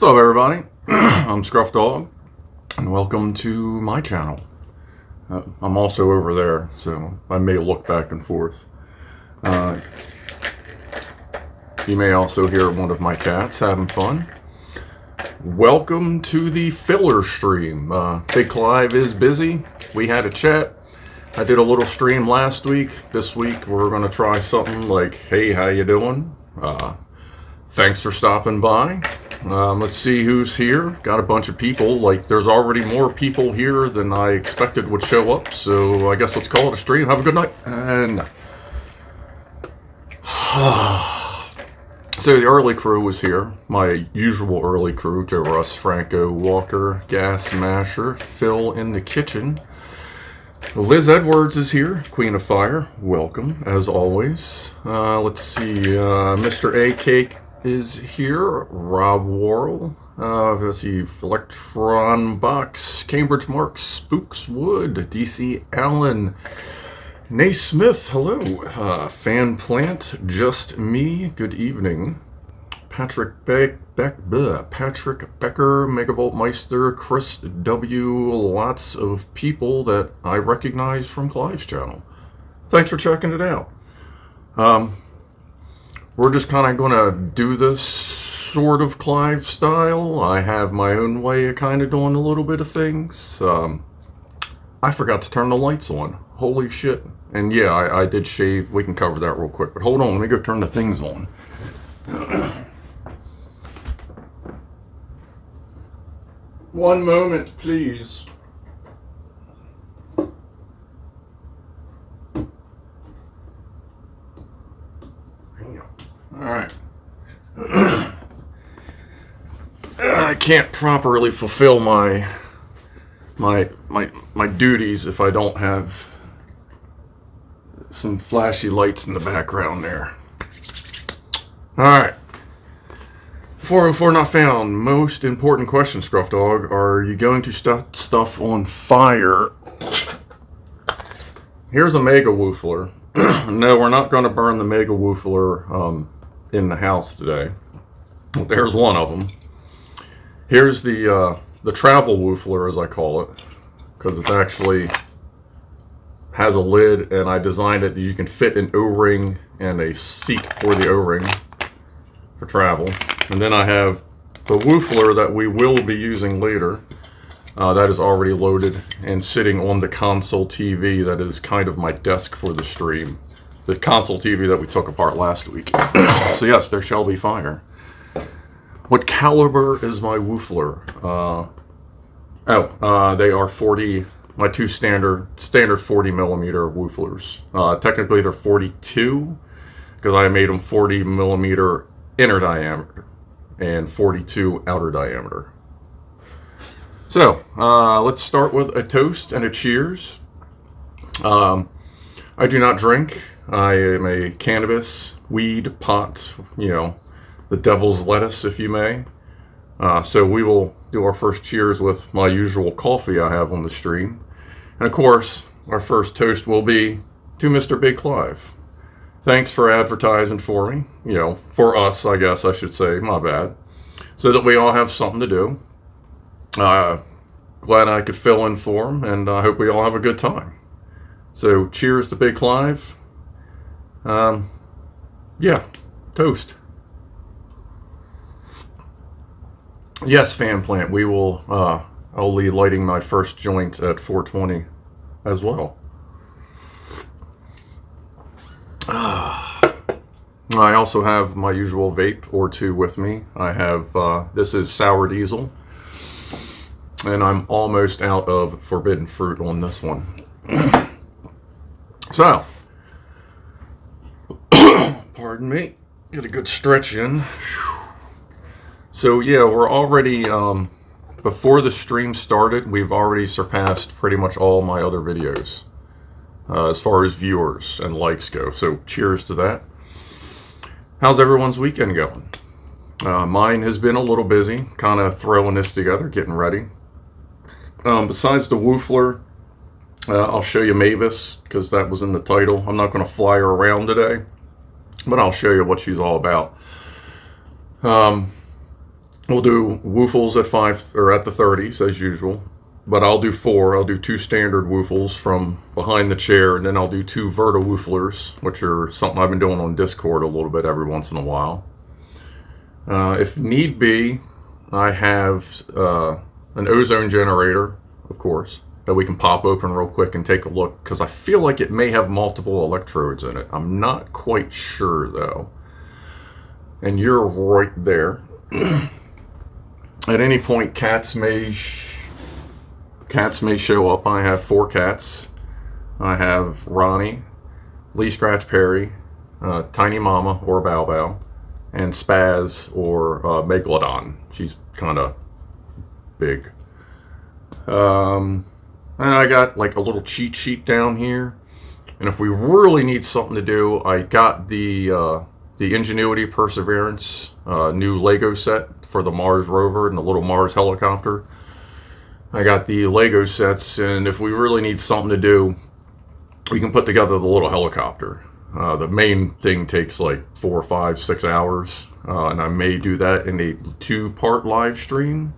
What's up, everybody? I'm Scruff Dog, and welcome to my channel. I'm also over there, so I may look back and forth. You may also hear one of my cats having fun. Welcome to the filler stream. Big Clive is busy. We had a chat. I did a little stream last week. This week we're going to try something like, hey, how you doing? Thanks for stopping by. Let's see who's here. Got a bunch of people. Like, there's already more people here than I expected would show up. So I guess let's call it a stream. Have a good night. And so the early crew was here. My usual early crew: Joe Russ, Franco, Walker, Gas Masher, Phil in the kitchen. Liz Edwards is here, Queen of Fire. Welcome, as always. Let's see. Mr. A Cake is here. Rob Worrell. Let's see. Electron Box. Cambridge Mark. Spooks Wood. DC Allen. Naismith. Hello. Fan Plant. Just Me. Good evening. Patrick Patrick Becker, Megavolt Meister, Chris W. Lots of people that I recognize from Clive's channel. Thanks for checking it out. We're just kind of going to do this sort of Clive style. I have my own way of kind of doing a little bit of things. I forgot to turn the lights on. Holy shit. And yeah, I did shave. We can cover that real quick. But hold on, let me go turn the things on. One moment, please. Alright. I can't properly fulfill my duties if I don't have some flashy lights in the background there. Alright. 404 not found. Most important question, Scruff Dog. Are you going to set stuff on fire? Here's a Mega Whoofler. No, we're not going to burn the Mega Whoofler in the house today. There's one of them. Here's the travel Whoofler, as I call it, because it actually has a lid, and I designed it that you can fit an O-ring and a seat for the O-ring for travel. And then I have the Whoofler that we will be using later. That is already loaded and sitting on the console TV that is kind of my desk for the stream. The console TV that we took apart last week. So yes, there shall be fire. What caliber is my Whoofler? They are 40, my two standard 40 millimeter Whooflers. Technically they're 42 because I made them 40 millimeter inner diameter and 42 outer diameter. So, let's start with a toast and a cheers. I do not drink. I am a cannabis, weed, pot, the devil's lettuce, if you may. So we will do our first cheers with my usual coffee I have on the stream. And of course, our first toast will be to Mr. Big Clive. Thanks for advertising for me. For us, I guess I should say, my bad. So that we all have something to do. Glad I could fill in for him, and I hope we all have a good time. So, cheers to Big Clive. Yeah, toast. Yes, Fan Plant, we will, I'll be lighting my first joint at 420 as well. I also have my usual vape or two with me. I have, this is Sour Diesel. And I'm almost out of forbidden fruit on this one. So, pardon me, get a good stretch in. So yeah, we're already, before the stream started, we've already surpassed pretty much all my other videos. As far as viewers and likes go. So cheers to that. How's everyone's weekend going? Mine has been a little busy, kind of throwing this together, getting ready. Besides the Whoofler, I'll show you Mavis, because that was in the title. I'm not going to fly her around today, but I'll show you what she's all about. We'll do Whoofles at 5 or at the 30s as usual, but I'll do 4. I'll do 2 standard Whoofles from behind the chair, and then I'll do 2 Verta Whooflers, which are something I've been doing on Discord a little bit every once in a while. If need be, I have an ozone generator, of course, that we can pop open real quick and take a look, because I feel like it may have multiple electrodes in it. I'm not quite sure though. And you're right there. At any point, cats may show up. I have 4 cats. I have Ronnie, Lee Scratch Perry, Tiny Mama or Bow Bow, and Spaz or Megalodon. She's kind of big. And I got like a little cheat sheet down here. And if we really need something to do, I got the Ingenuity Perseverance new Lego set for the Mars rover and the little Mars helicopter. I got the Lego sets, and if we really need something to do, we can put together the little helicopter. The main thing takes like 4, 5, 6 hours, and I may do that in a 2-part live stream.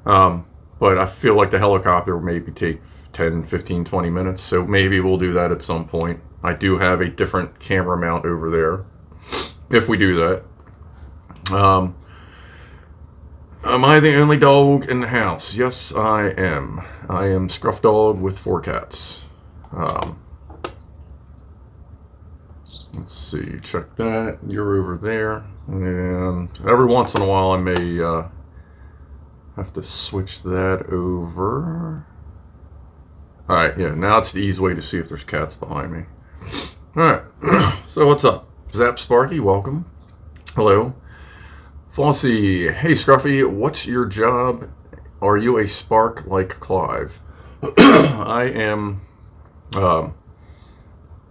But I feel like the helicopter will maybe take 10, 15, 20 minutes, so maybe we'll do that at some point. I do have a different camera mount over there, if we do that. Am I the only dog in the house? Yes, I am. I am Scruff Dog with 4 cats. Let's see, check that. You're over there. And every once in a while I may have to switch that over. Alright, yeah, now it's the easy way to see if there's cats behind me. Alright, so what's up? Zap Sparky, welcome. Hello. Flossie, hey Scruffy, what's your job? Are you a spark like Clive? I am,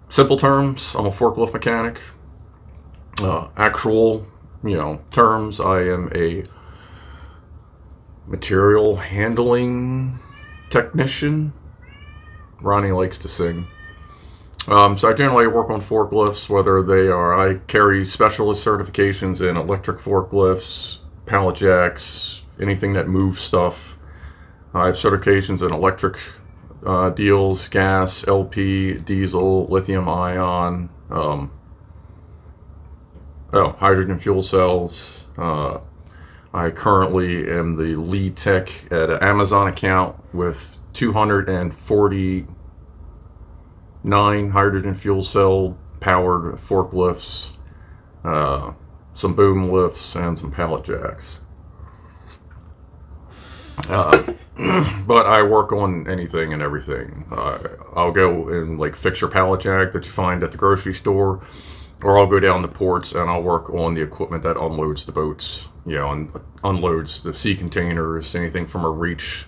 simple terms, I'm a forklift mechanic. Actual, terms, I am a material handling technician. Ronnie likes to sing. So I generally work on forklifts, whether I carry specialist certifications in electric forklifts, pallet jacks, anything that moves stuff. I have certifications in electric deals, gas, LP, diesel, lithium ion, hydrogen fuel cells. I currently am the lead tech at an Amazon account with 249 hydrogen fuel cell powered forklifts, some boom lifts, and some pallet jacks. But I work on anything and everything. I'll go and fix your pallet jack that you find at the grocery store, or I'll go down the ports and I'll work on the equipment that unloads the boats, and unloads the sea containers, anything from a reach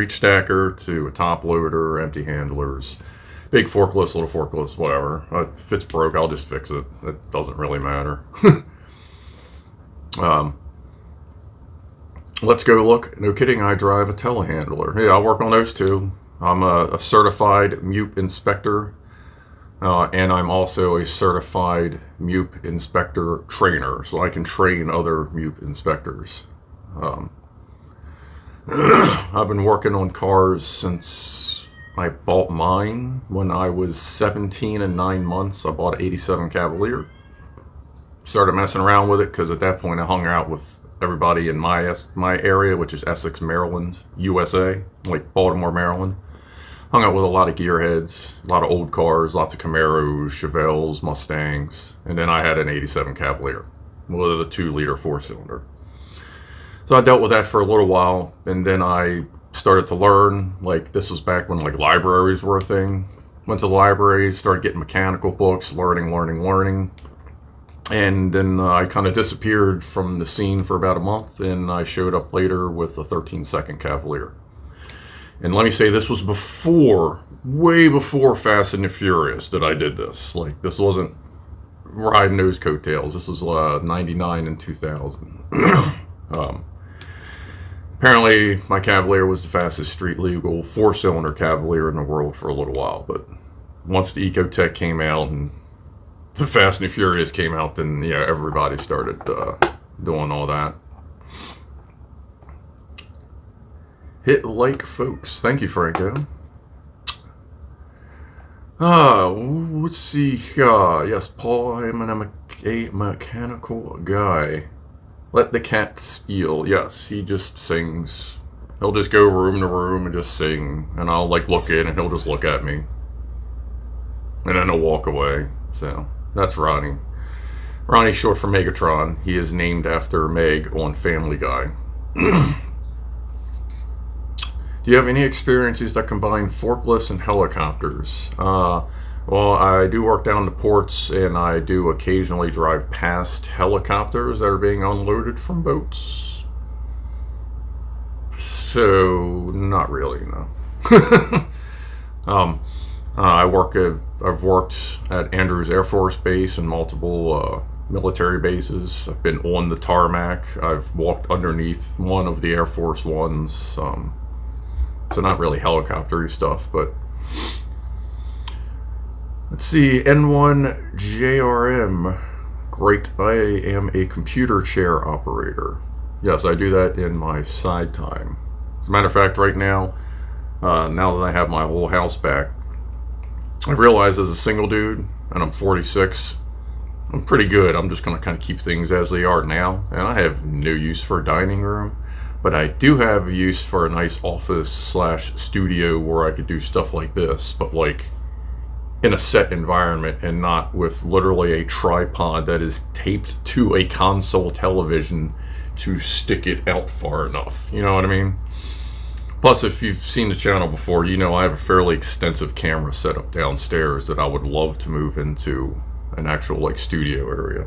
stacker to a top loader, empty handlers, big forklifts, little forklifts, whatever. If it's broke, I'll just fix it. It doesn't really matter. Let's go look. No kidding, I drive a telehandler. Yeah, I work on those too. I'm a certified MUP inspector, and I'm also a certified MUP inspector trainer, so I can train other MUP inspectors. I've been working on cars since I bought mine when I was 17 and 9 months. I bought an 87 Cavalier. Started messing around with it because at that point I hung out with everybody in my area, which is Essex, Maryland, USA, like Baltimore, Maryland. Hung out with a lot of gearheads, a lot of old cars, lots of Camaros, Chevelles, Mustangs, and then I had an 87 Cavalier with a 2-liter 4-cylinder. So I dealt with that for a little while, and then I started to learn, this was back when libraries were a thing. Went to the library, started getting mechanical books, learning. And then I kind of disappeared from the scene for about a month, and I showed up later with a 13-second Cavalier. And let me say, this was way before Fast and the Furious that I did this. This wasn't riding those coattails. This was 99 and 2000. Apparently, my Cavalier was the fastest street-legal 4-cylinder Cavalier in the world for a little while. But once the Ecotech came out and the Fast and the Furious came out, then everybody started doing all that. Hit like, folks. Thank you, Franco. Let's see. Yes, Paul, I'm a mechanical guy. Let the cat spiel. Yes, he just sings. He'll just go room to room and just sing. And I'll like look in and he'll just look at me. And then he'll walk away. So, that's Ronnie. Ronnie's short for Megatron. He is named after Meg on Family Guy. Do you have any experiences that combine forklifts and helicopters? Well, I do work down the ports, and I do occasionally drive past helicopters that are being unloaded from boats. So, not really, no. I've worked at Andrews Air Force Base and multiple military bases. I've been on the tarmac. I've walked underneath one of the Air Force ones. So not really helicopter-y stuff, but let's see. N1JRM. Great. I am a computer chair operator. Yes, I do that in my side time. As a matter of fact, right now, now that I have my whole house back, I realize as a single dude, and I'm 46, I'm pretty good. I'm just going to kind of keep things as they are now, and I have no use for a dining room. But I do have use for a nice office / studio where I could do stuff like this, but like in a set environment and not with literally a tripod that is taped to a console television to stick it out far enough. You know what I mean? Plus, if you've seen the channel before, you know I have a fairly extensive camera setup downstairs that I would love to move into an actual like studio area.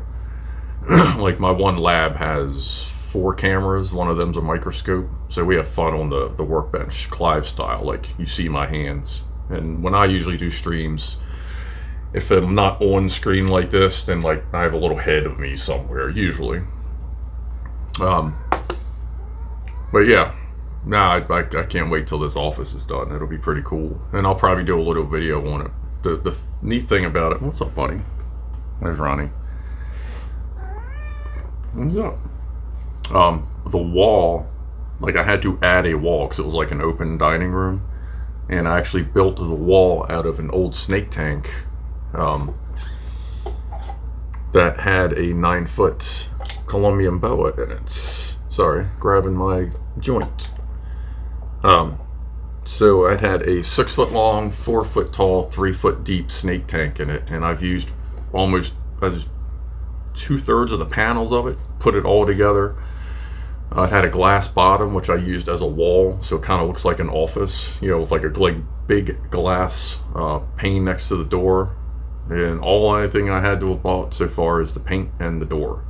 Like my one lab has 4 cameras, one of them's a microscope, so we have fun on the workbench, Clive style, like you see my hands. And when I usually do streams, if I'm not on screen like this, then like I have a little head of me somewhere, usually. But yeah, nah, I can't wait till this office is done. It'll be pretty cool, and I'll probably do a little video on it. The neat thing about it, what's up, buddy? There's Ronnie. What's up? The wall, like I had to add a wall because it was like an open dining room, and I actually built the wall out of an old snake tank that had a 9-foot Colombian boa in it. Sorry, grabbing my joint. So it had a 6-foot long, 4-foot tall, 3-foot deep snake tank in it, and I've used almost 2/3 of the panels of it, put it all together. It had a glass bottom, which I used as a wall, so it kind of looks like an office, you know, with like a big glass pane next to the door. And anything I had to have bought so far is the paint and the door.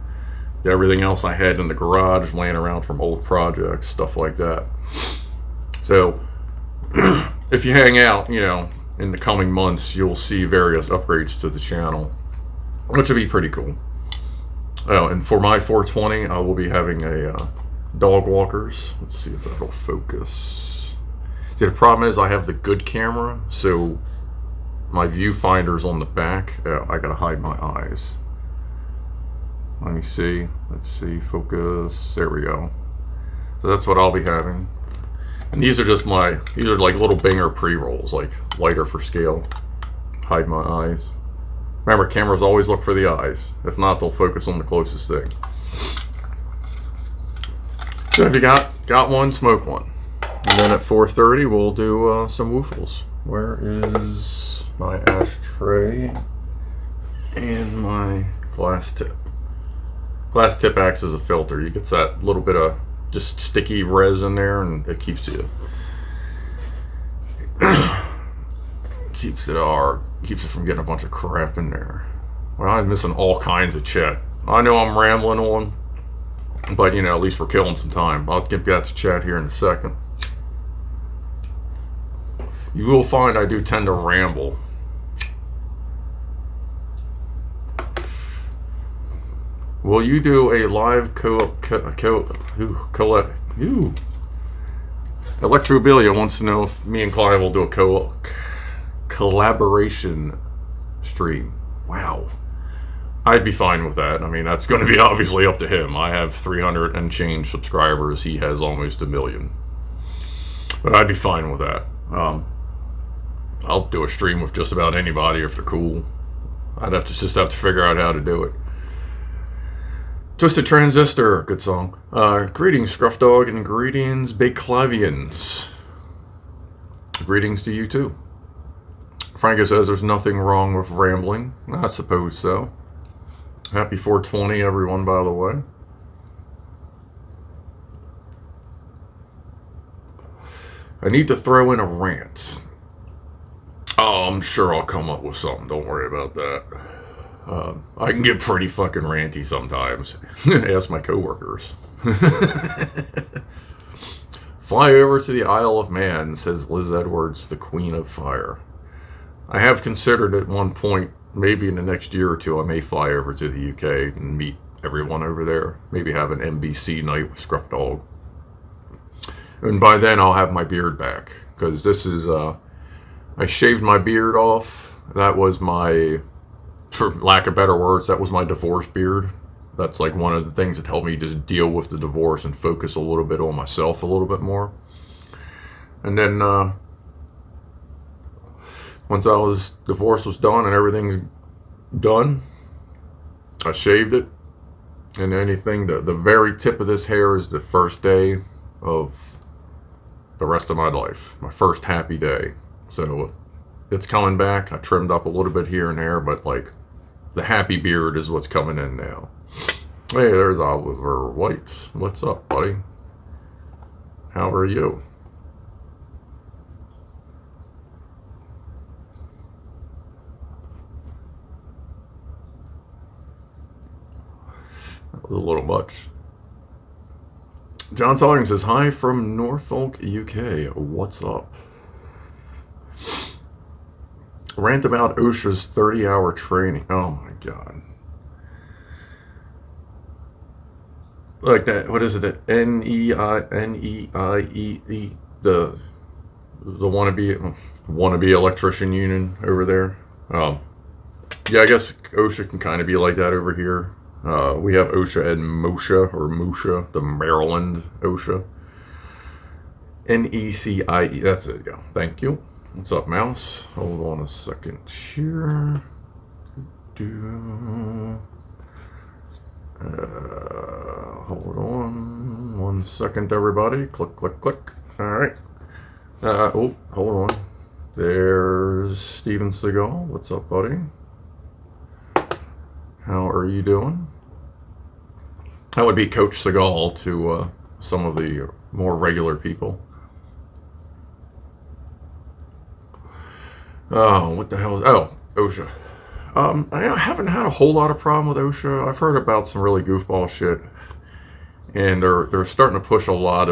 Everything else I had in the garage, laying around from old projects, stuff like that. So, if you hang out, you know, in the coming months, you'll see various upgrades to the channel, which would be pretty cool. Oh, and for my 420, I will be having a dog walkers. Let's see if that'll focus. See, the problem is I have the good camera, so my viewfinder's on the back. I gotta hide my eyes. Let me see. Let's see. Focus. There we go. So that's what I'll be having. And these are like little Binger pre-rolls, like lighter for scale. Hide my eyes. Remember, cameras always look for the eyes. If not, they'll focus on the closest thing. So if you got one, smoke one. And then at 4:30, we'll do some Whoofles. Where is my ashtray and my glass tip? Glass tip acts as a filter. You get that little bit of just sticky resin there, and it keeps it from getting a bunch of crap in there. Well, I'm missing all kinds of chat. I know I'm rambling on, but you know, at least we're killing some time. I'll get back to chat here in a second. You will find I do tend to ramble. Will you do a live Electrobilia wants to know if me and Clive will do a collaboration stream. Wow. I'd be fine with that. I mean, that's going to be obviously up to him. I have 300 and change subscribers. He has almost 1 million. But I'd be fine with that. I'll do a stream with just about anybody if they're cool. I'd just have to figure out how to do it. Twisted Transistor, good song. Greetings, Scruff Dog, and greetings, Big Clivians. Greetings to you too. Franco says there's nothing wrong with rambling. I suppose so. Happy 420, everyone, by the way. I need to throw in a rant. Oh, I'm sure I'll come up with something. Don't worry about that. I can get pretty fucking ranty sometimes. Ask my coworkers. Fly over to the Isle of Man, says Liz Edwards, the Queen of Fire. I have considered at one point, maybe in the next year or two, I may fly over to the UK and meet everyone over there. Maybe have an NBC night with Scruff Dog. And by then I'll have my beard back. Because this is, I shaved my beard off. That was my, for lack of better words, that was my divorce beard. That's like one of the things that helped me just deal with the divorce and focus a little bit on myself a little bit more. And then, once divorce was done and everything's done, I shaved it. And anything, the very tip of this hair is the first day of the rest of my life. My first happy day. So it's coming back. I trimmed up a little bit here and there, but like the happy beard is what's coming in now. Hey, there's Oliver White. What's up, buddy? How are you? That was a little much. John Sullivan says, hi from Norfolk, UK. What's up? Rant about OSHA's 30-hour training. Oh my god. Like that, what is it? The NEIEE, the wannabe electrician union over there. Yeah, I guess OSHA can kind of be like that over here. We have OSHA and MOSHA, the Maryland OSHA. NECIE, that's it, yeah. Thank you. What's up, mouse? Hold on a second here. Hold on 1 second, everybody. Click, click, click. All right. Oh, hold on. There's Steven Seagal. What's up, buddy? How are you doing? That would be Coach Seagal to some of the more regular people. Oh, what the hell is... Oh, OSHA. I haven't had a whole lot of problem with OSHA. I've heard about some really goofball shit. And they're starting to push a lot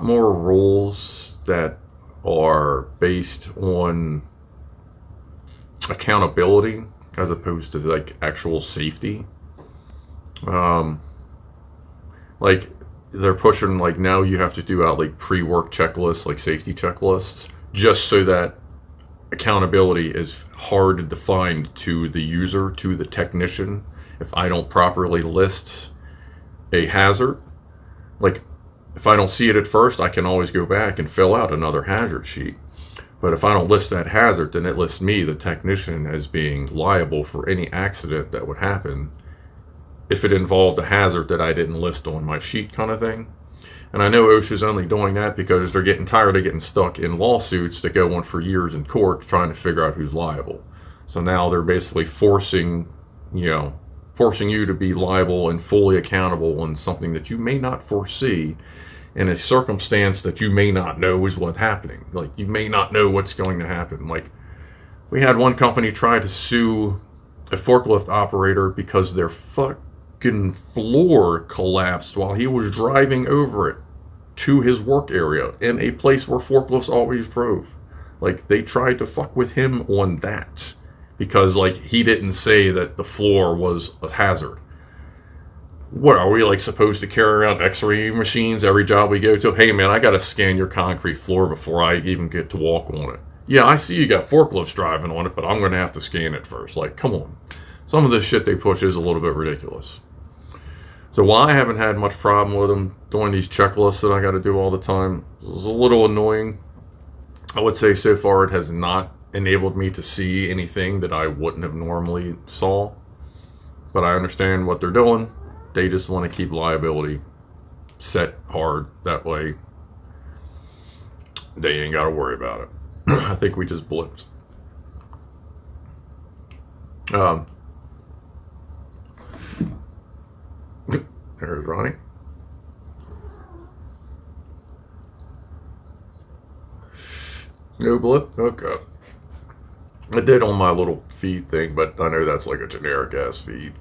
more rules that are based on accountability as opposed to like actual safety. Like they're pushing like now you have to do out like pre-work checklists, like safety checklists, just so that accountability is hard to define to the user, to the technician. If I don't properly list a hazard, like if I don't see it at first, I can always go back and fill out another hazard sheet. But if I don't list that hazard, then it lists me, the technician, as being liable for any accident that would happen if it involved a hazard that I didn't list on my sheet, kind of thing. And I know OSHA's only doing that because they're getting tired of getting stuck in lawsuits that go on for years in court trying to figure out who's liable. So now they're basically forcing you to be liable and fully accountable on something that you may not foresee in a circumstance that you may not know is what's happening. Like, you may not know what's going to happen. Like, we had one company try to sue a forklift operator because their fucking floor collapsed while he was driving over it to his work area in a place where forklifts always drove. Like, they tried to fuck with him on that because, like, he didn't say that the floor was a hazard. What, are we, like, supposed to carry around x-ray machines every job we go to? Hey, man, I gotta scan your concrete floor before I even get to walk on it. Yeah, I see you got forklifts driving on it, but I'm going to have to scan it first. Like, come on. Some of this shit they push is a little bit ridiculous. So while I haven't had much problem with them doing these checklists that I got to do all the time, it's a little annoying. I would say so far it has not enabled me to see anything that I wouldn't have normally saw. But I understand what they're doing. They just want to keep liability set hard. That way they ain't got to worry about it. I think we just blipped. There's Ronnie. No blip? Okay. I did on my little feed thing, but I know that's like a generic ass feed.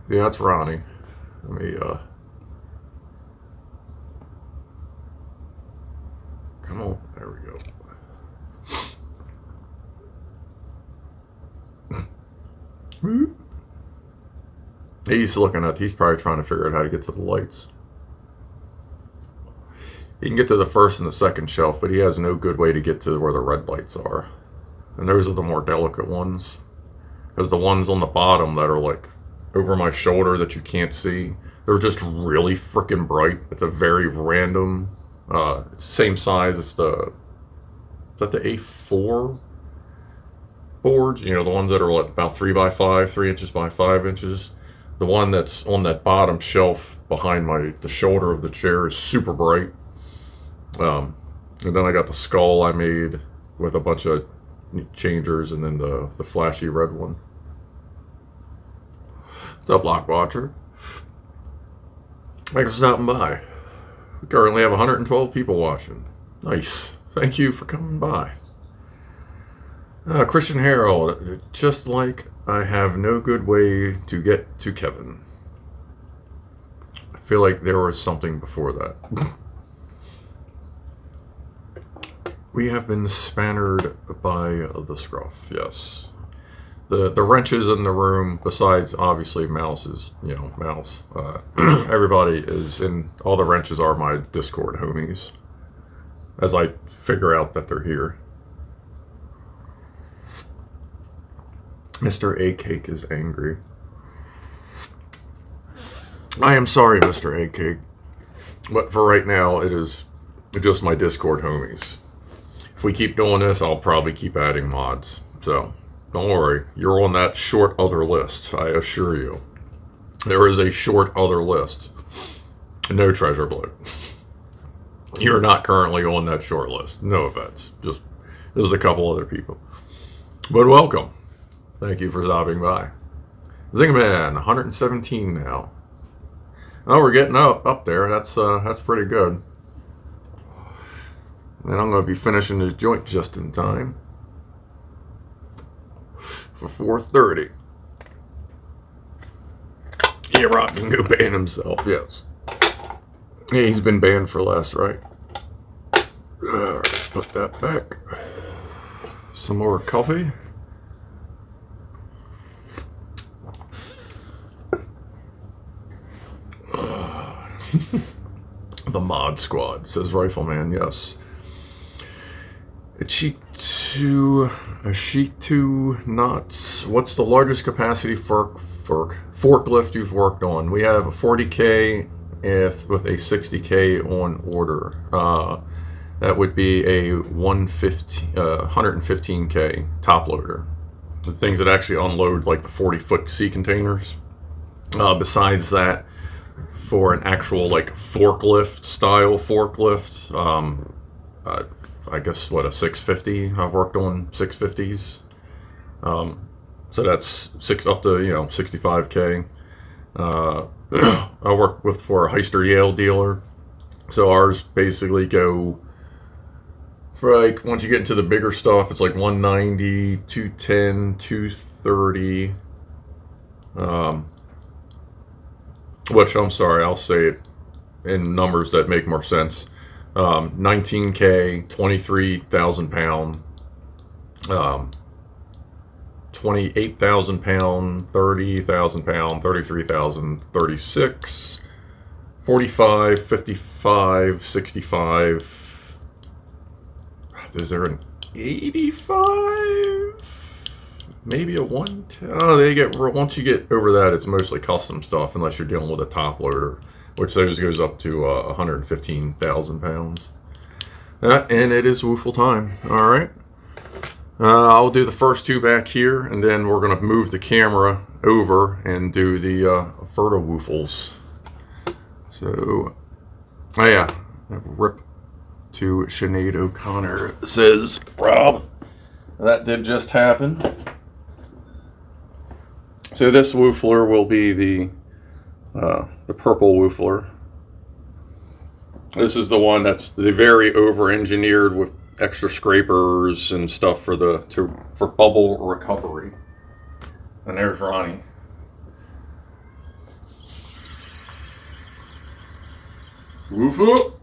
Yeah, that's Ronnie. Let me, come on. There we go. He's looking at, he's probably trying to figure out how to get to the lights. He can get to the first and the second shelf, but he has no good way to get to where the red lights are. And those are the more delicate ones. Because the ones on the bottom that are like over my shoulder that you can't see, they're just really freaking bright. It's a very random, it's the same size as the, is that the A4 boards? You know, the ones that are like about 3 by 5, 3 inches by 5 inches. The one that's on that bottom shelf behind the shoulder of the chair is super bright. And then I got the skull I made with a bunch of changers, and then the flashy red one. What's up, Lock Watcher? Thanks for stopping by. We currently have 112 people watching. Nice. Thank you for coming by. Christian Harold, just like I have no good way to get to Kevin. I feel like there was something before that. We have been spannered by the scruff, yes. The wrenches in the room, besides obviously Mouse's, Mouse, everybody is in, all the wrenches are my Discord homies, as I figure out that they're here. Mr. A Cake is angry. I am sorry, Mr. A Cake, but for right now, it is just my Discord homies. If we keep doing this, I'll probably keep adding mods. So, don't worry. You're on that short other list, I assure you. There is a short other list. No Treasure Bloat. You're not currently on that short list. No offense. Just a couple other people. But welcome. Thank you for stopping by. Zingman, 117 now. Oh, we're getting up there. That's pretty good. And I'm going to be finishing this joint just in time for 4:30. Yeah, Rob can go ban himself, yes. Yeah, he's been banned for last, right? Alright, put that back. Some more coffee. The mod squad, says Rifleman, yes. A sheet two knots. What's the largest capacity forklift you've worked on? We have a 40K with a 60K on order. That would be a 115K top loader. The things that actually unload like the 40-foot sea containers. Besides that, for an actual like forklift style forklift, I guess what, a 650. I've worked on 650s, so that's up to 65K. I work for a Heister Yale dealer, so ours basically go for like, once you get into the bigger stuff, it's like 190, 210, 230. Which, I'm sorry, I'll say it in numbers that make more sense. 19K, 23,000 pound, 28,000 pound, 30,000 pound, 33,000, 36, 45, 55, 65. Is there an 85, maybe a 110. Oh, they get, once you get over that, it's mostly custom stuff unless you're dealing with a top loader, which those goes up to 115,000 pounds. And it is woofle time. All right. I'll do the first two back here, and then we're going to move the camera over and do the Verta Whoofles. So, oh yeah, rip to Sinead O'Connor, says Rob. That did just happen. So this woofler will be the purple woofler. This is the one that's the very over-engineered with extra scrapers and stuff for bubble recovery. And there's Ronnie. Woof whoop.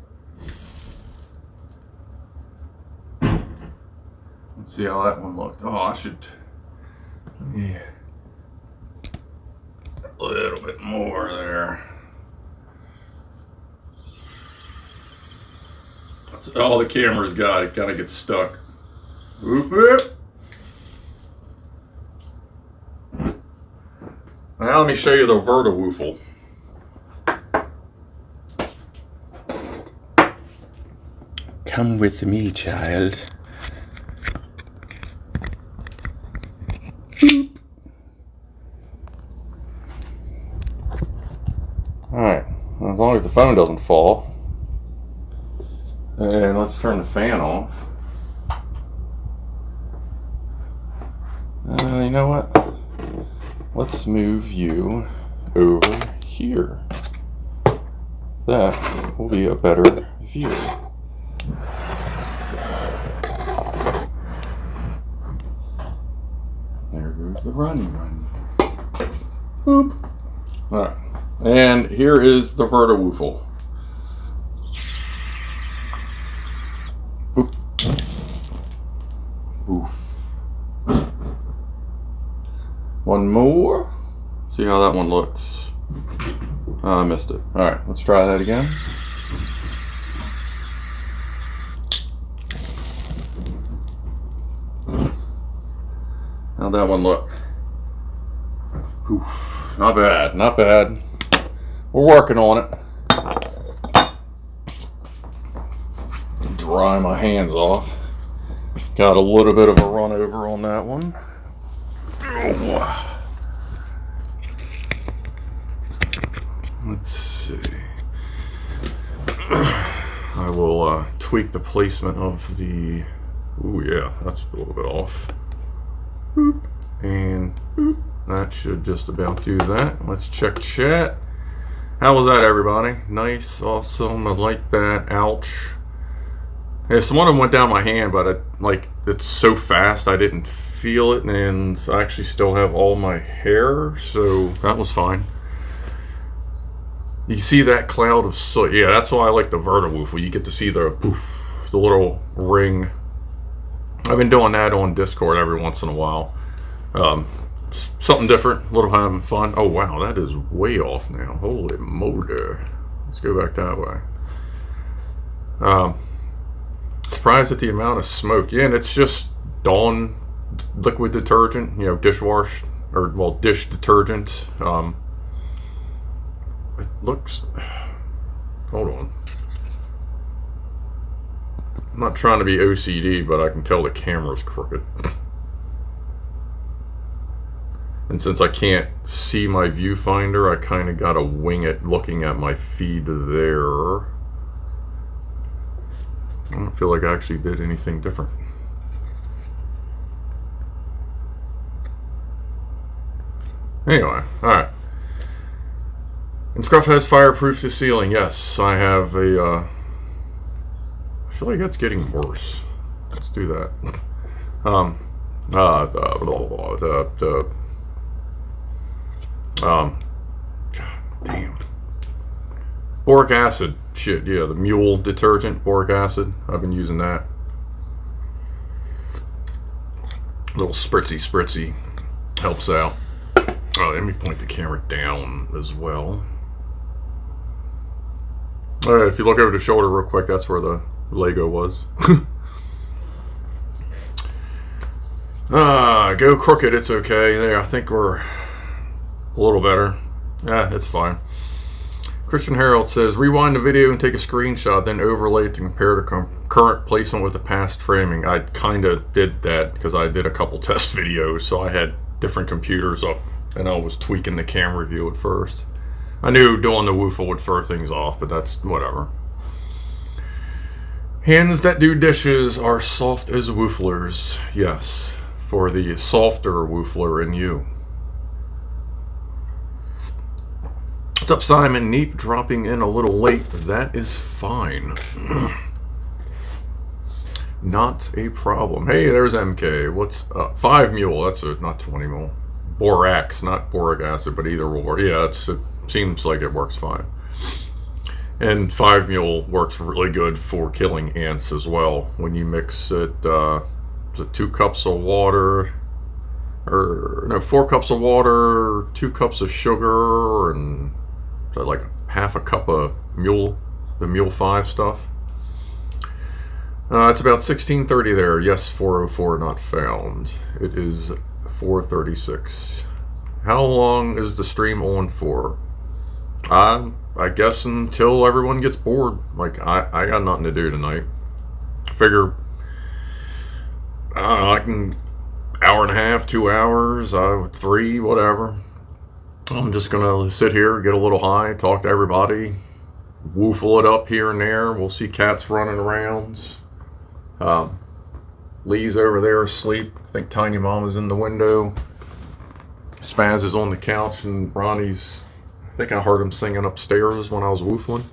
Let's see how that one looked. Oh, I should. Yeah. A little bit more there. That's all the camera's got. It kind of gets stuck. Whoop whoop. Now let me show you the Verta Woofle. Come with me, child. Boop. Alright, as long as the phone doesn't fall. And let's turn the fan off. You know what? Let's move you over here. That will be a better view. There goes the run. Boop. Alright. And here is the Verta Woofle. Oop. Oof. One more. See how that one looks. Oh, I missed it. Alright, let's try that again. How'd that one look? Oof. Not bad, not bad. We're working on it. Dry my hands off. Got a little bit of a run over on that one. Let's see. I will tweak the placement of the. Ooh, yeah, that's a little bit off. Boop and boop. That should just about do that. Let's check chat. How was that, everybody? Nice, awesome. I like that. Ouch. Yeah, some of them went down my hand, but it's so fast I didn't feel it, and I actually still have all my hair, so that was fine. You see that cloud of soot? Yeah, that's why I like the Verta Woofle. You get to see the little ring. I've been doing that on Discord every once in a while. Something different, a little having fun. Oh wow, that is way off now. Holy moly. Let's go back that way. Surprised at the amount of smoke. Yeah, and it's just Dawn liquid detergent, you know, dishwash, or well, dish detergent. It looks, hold on. I'm not trying to be OCD, but I can tell the camera's crooked. And since I can't see my viewfinder, I kind of got to wing it looking at my feed there. I don't feel like I actually did anything different. Anyway, alright. And Scruff has fireproof the ceiling. Yes, I have a, I feel like that's getting worse. Let's do that. God damn. Boric acid. Shit, yeah, the mule detergent, boric acid. I've been using that. A little spritzy helps out. Oh, let me point the camera down as well. Alright, if you look over the shoulder real quick, that's where the Lego was. Go crooked, it's okay. There, I think we're a little better. Yeah, it's fine. Christian Harold says, rewind the video and take a screenshot, then overlay it to compare the current placement with the past framing. I kind of did that because I did a couple test videos, so I had different computers up, and I was tweaking the camera view at first. I knew doing the woofle would throw things off, but that's whatever. Hands that do dishes are soft as wooflers. Yes, for the softer woofler in you. What's up, Simon? Neat, dropping in a little late. That is fine. Not a problem. Hey, there's MK. What's 5 mule? That's not 20 mule. Borax, not boric acid, but either will work. Yeah, it seems like it works fine. And 5 mule works really good for killing ants as well. When you mix it, is it 2 cups of water? Or no, 4 cups of water, 2 cups of sugar, and like half a cup of mule, the mule 5 stuff. It's about 16:30 there. Yes, 404 not found. It is 4:36. How long is the stream on for? I guess until everyone gets bored. Like, I got nothing to do tonight. Figure, I don't know, I can hour and a half, 2 hours, 3, whatever. I'm just gonna sit here, get a little high, talk to everybody, woofle it up here and there. We'll see cats running around. Lee's over there asleep. I think Tiny Mama's in the window. Spaz is on the couch, and Ronnie's, I think I heard him singing upstairs when I was woofling.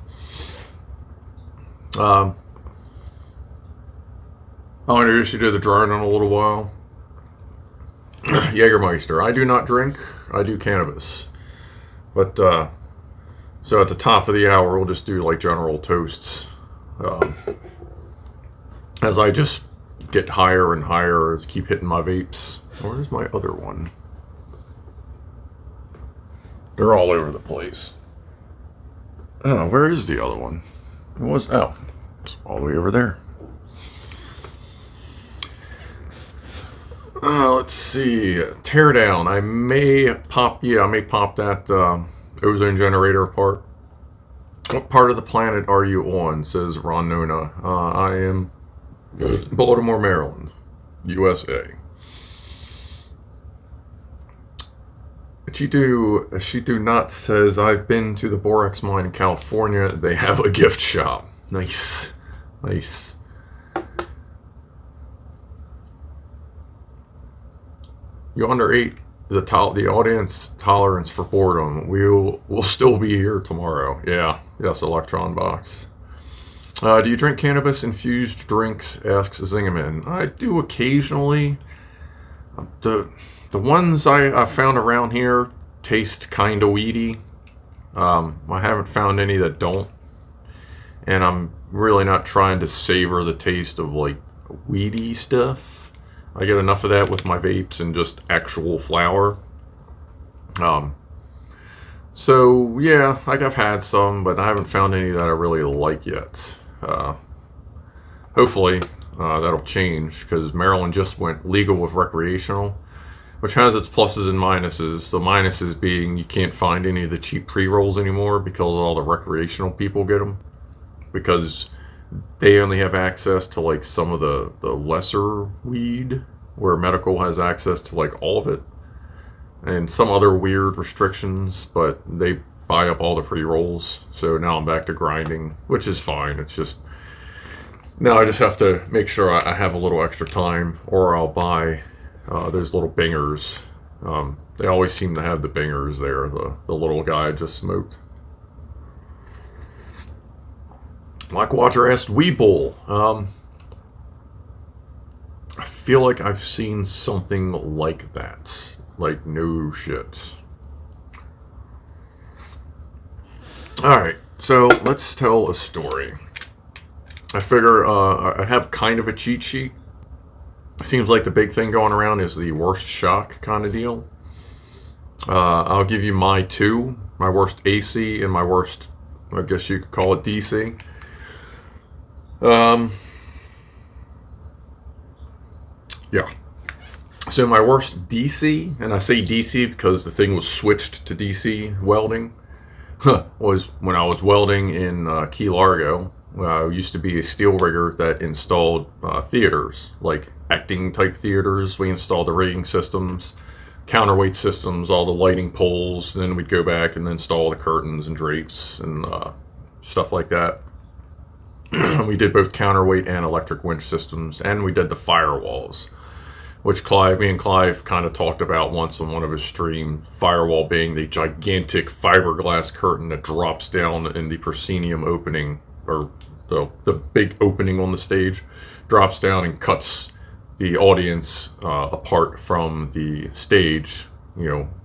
I introduced you to the drone in a little while. Jägermeister. I do not drink. I do cannabis. But, so at the top of the hour, we'll just do like general toasts. As I just get higher and higher, as keep hitting my vapes. Where's my other one? They're all over the place. Oh, where is the other one? It was, oh, it's all the way over there. Let's see. Teardown. I may pop that ozone generator apart. What part of the planet are you on? Says Ron Nona. I am Baltimore, Maryland, USA. Shitu Nut says, I've been to the Borax mine in California. They have a gift shop. Nice. Nice. You underrate the audience tolerance for boredom. We'll still be here tomorrow. Yeah. Yes, Electron Box. Do you drink cannabis-infused drinks? Asks Zingaman. I do occasionally. The ones I found around here taste kind of weedy. I haven't found any that don't. And I'm really not trying to savor the taste of like weedy stuff. I get enough of that with my vapes and just actual flower. So yeah, like I've had some, but I haven't found any that I really like yet. Hopefully that'll change, because Maryland just went legal with recreational, which has its pluses and minuses. The minuses being you can't find any of the cheap pre-rolls anymore because all the recreational people get them, because they only have access to like some of the lesser weed, where medical has access to like all of it, and some other weird restrictions, but they buy up all the pre-rolls. So now I'm back to grinding, which is fine. It's just, now I just have to make sure I have a little extra time, or I'll buy those little bingers. They always seem to have the bingers there, the little guy I just smoked. Mike Watcher asked, Weed Bowl. I feel like I've seen something like that. Like, no shit. Alright, so let's tell a story. I figure I have kind of a cheat sheet. Seems like the big thing going around is the worst shock kind of deal. I'll give you my two. My worst AC and my worst, I guess you could call it DC. Yeah. So my worst DC, and I say DC because the thing was switched to DC welding, was when I was welding in Key Largo. I used to be a steel rigger that installed theaters, like acting type theaters. We installed the rigging systems, counterweight systems, all the lighting poles. Then we'd go back and install the curtains and drapes and stuff like that. We did both counterweight and electric winch systems, and we did the firewalls, which me and Clive kind of talked about once on one of his streams. Firewall being the gigantic fiberglass curtain that drops down in the proscenium opening, or the big opening on the stage, drops down and cuts the audience apart from the stage,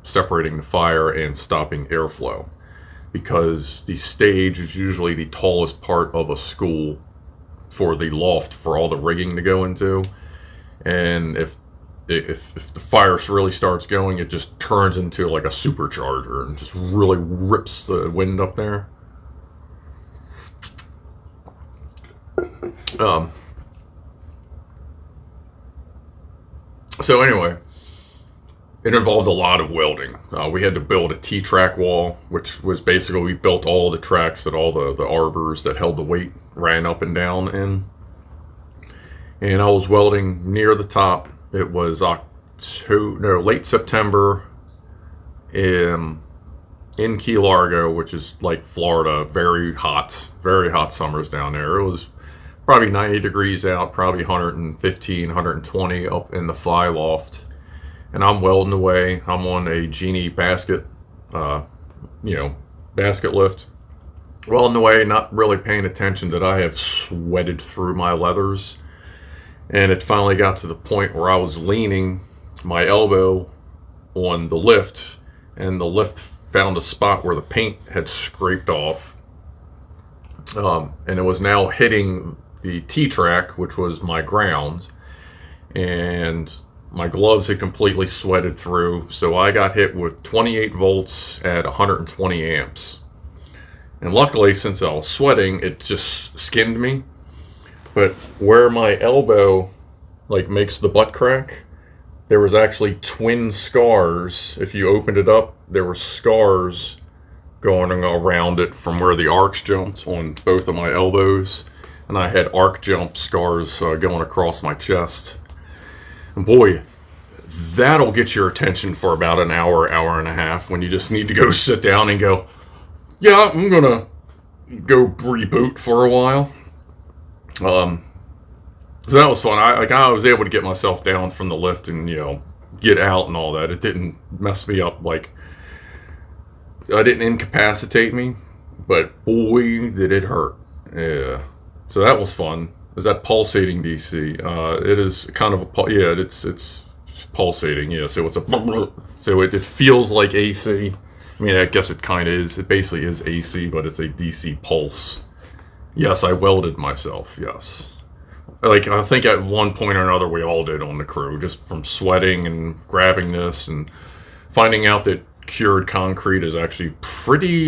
separating the fire and stopping airflow. Because the stage is usually the tallest part of a school for the loft for all the rigging to go into. And if the fire really starts going, it just turns into like a supercharger and just really rips the wind up there. So anyway, it involved a lot of welding. We had to build a T-track wall, which was basically, we built all the tracks that all the arbors that held the weight ran up and down in. And I was welding near the top. It was late September in Key Largo, which is like Florida, very hot summers down there. It was probably 90 degrees out, probably 115, 120 up in the fly loft. And I'm welding away. I'm on a Genie basket, basket lift. Welding away, not really paying attention that I have sweated through my leathers. And it finally got to the point where I was leaning my elbow on the lift, and the lift found a spot where the paint had scraped off. And it was now hitting the T-track, which was my ground. And my gloves had completely sweated through, so I got hit with 28 volts at 120 amps. And luckily, since I was sweating, it just skinned me. But where my elbow makes the butt crack, there was actually twin scars. If you opened it up, there were scars going around it from where the arcs jumped on both of my elbows. And I had arc jump scars going across my chest. And boy, that'll get your attention for about an hour, hour and a half, when you just need to go sit down and go, yeah, I'm going to go reboot for a while. So that was fun. I was able to get myself down from the lift and, get out and all that. It didn't mess me up. It didn't incapacitate me, but boy, did it hurt. Yeah. So that was fun. Is that pulsating DC? It is kind of it's pulsating. Yeah. So it's it feels like AC. I mean, I guess it kind of is. It basically is AC, but it's a DC pulse. Yes, I welded myself. Yes. I think at one point or another we all did on the crew, just from sweating and grabbing this and finding out that cured concrete is actually